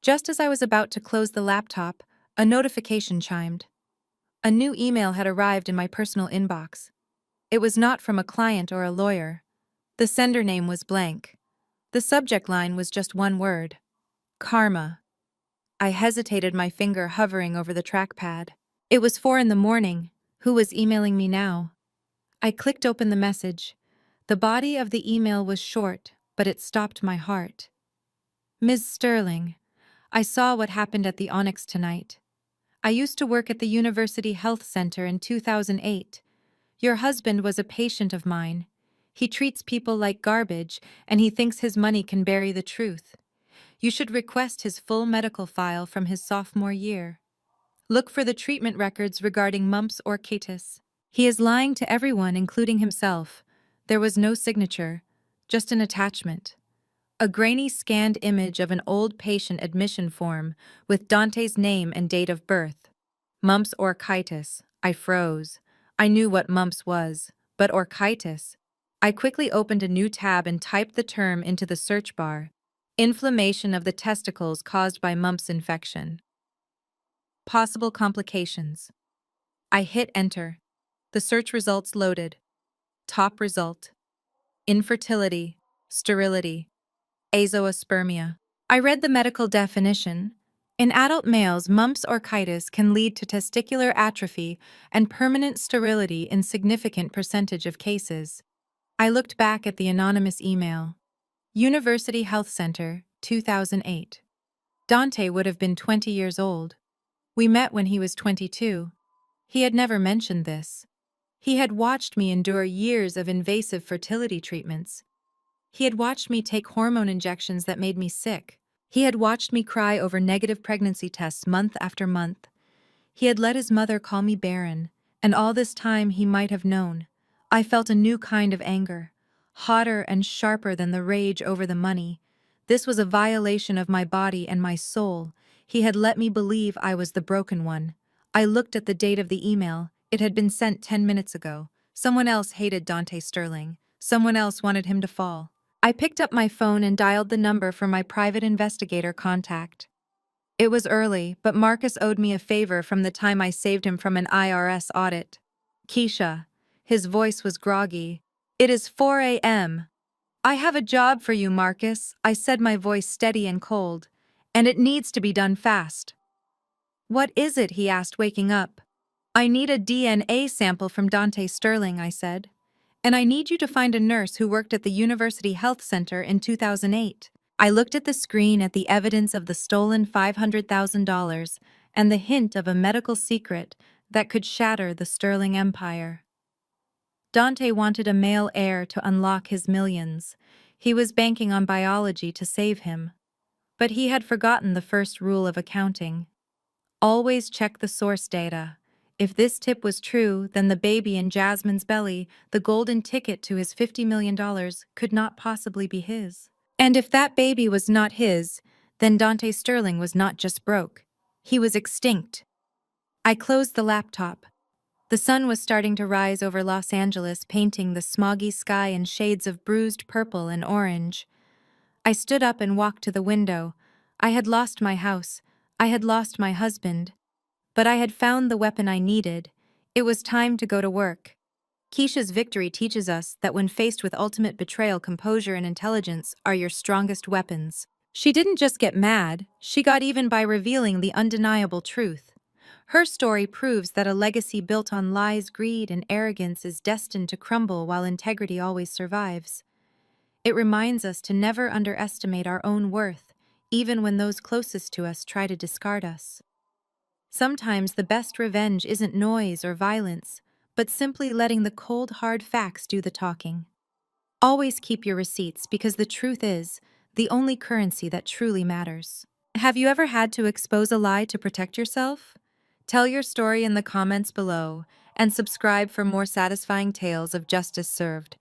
Just as I was about to close the laptop, a notification chimed. A new email had arrived in my personal inbox. It was not from a client or a lawyer. The sender name was blank. The subject line was just one word: karma. I hesitated, my finger hovering over the trackpad. It was 4 a.m. Who was emailing me now? I clicked open the message. The body of the email was short, but it stopped my heart. Ms. Sterling, I saw what happened at the Onyx tonight. I used to work at the University Health Center in 2008. Your husband was a patient of mine. He treats people like garbage, and he thinks his money can bury the truth. You should request his full medical file from his sophomore year. Look for the treatment records regarding mumps or catus. He is lying to everyone, including himself. There was no signature, just an attachment. A grainy scanned image of an old patient admission form with Dante's name and date of birth. Mumps or orchitis. I froze. I knew what mumps was, but orchitis. I quickly opened a new tab and typed the term into the search bar. Inflammation of the testicles caused by mumps infection. Possible complications. I hit enter. The search results loaded. Top result: infertility, sterility, azoospermia. I read the medical definition. In adult males, mumps or orchitis can lead to testicular atrophy and permanent sterility in significant percentage of cases. I looked back at the anonymous email. University Health Center, 2008. Dante would have been 20 years old. We met when he was 22. He had never mentioned this. He had watched me endure years of invasive fertility treatments. He had watched me take hormone injections that made me sick. He had watched me cry over negative pregnancy tests month after month. He had let his mother call me barren, and all this time he might have known. I felt a new kind of anger, hotter and sharper than the rage over the money. This was a violation of my body and my soul. He had let me believe I was the broken one. I looked at the date of the email. It had been sent 10 minutes ago. Someone else hated Dante Sterling. Someone else wanted him to fall. I picked up my phone and dialed the number for my private investigator contact. It was early, but Marcus owed me a favor from the time I saved him from an IRS audit. Keisha. His voice was groggy. It is 4 a.m. I have a job for you, Marcus, I said, my voice steady and cold. And it needs to be done fast. What is it? He asked, waking up. I need a DNA sample from Dante Sterling, I said. And I need you to find a nurse who worked at the University Health Center in 2008. I looked at the screen at the evidence of the stolen $500,000 and the hint of a medical secret that could shatter the Sterling empire. Dante wanted a male heir to unlock his millions. He was banking on biology to save him. But he had forgotten the first rule of accounting. Always check the source data. If this tip was true, then the baby in Jasmine's belly, the golden ticket to his $50 million, could not possibly be his. And if that baby was not his, then Dante Sterling was not just broke. He was extinct. I closed the laptop. The sun was starting to rise over Los Angeles, painting the smoggy sky in shades of bruised purple and orange. I stood up and walked to the window. I had lost my house. I had lost my husband. But I had found the weapon I needed. It was time to go to work. Keisha's victory teaches us that when faced with ultimate betrayal, composure and intelligence are your strongest weapons. She didn't just get mad, she got even by revealing the undeniable truth. Her story proves that a legacy built on lies, greed, and arrogance is destined to crumble while integrity always survives. It reminds us to never underestimate our own worth, even when those closest to us try to discard us. Sometimes the best revenge isn't noise or violence, but simply letting the cold, hard facts do the talking. Always keep your receipts, because the truth is the only currency that truly matters. Have you ever had to expose a lie to protect yourself? Tell your story in the comments below, and subscribe for more satisfying tales of justice served.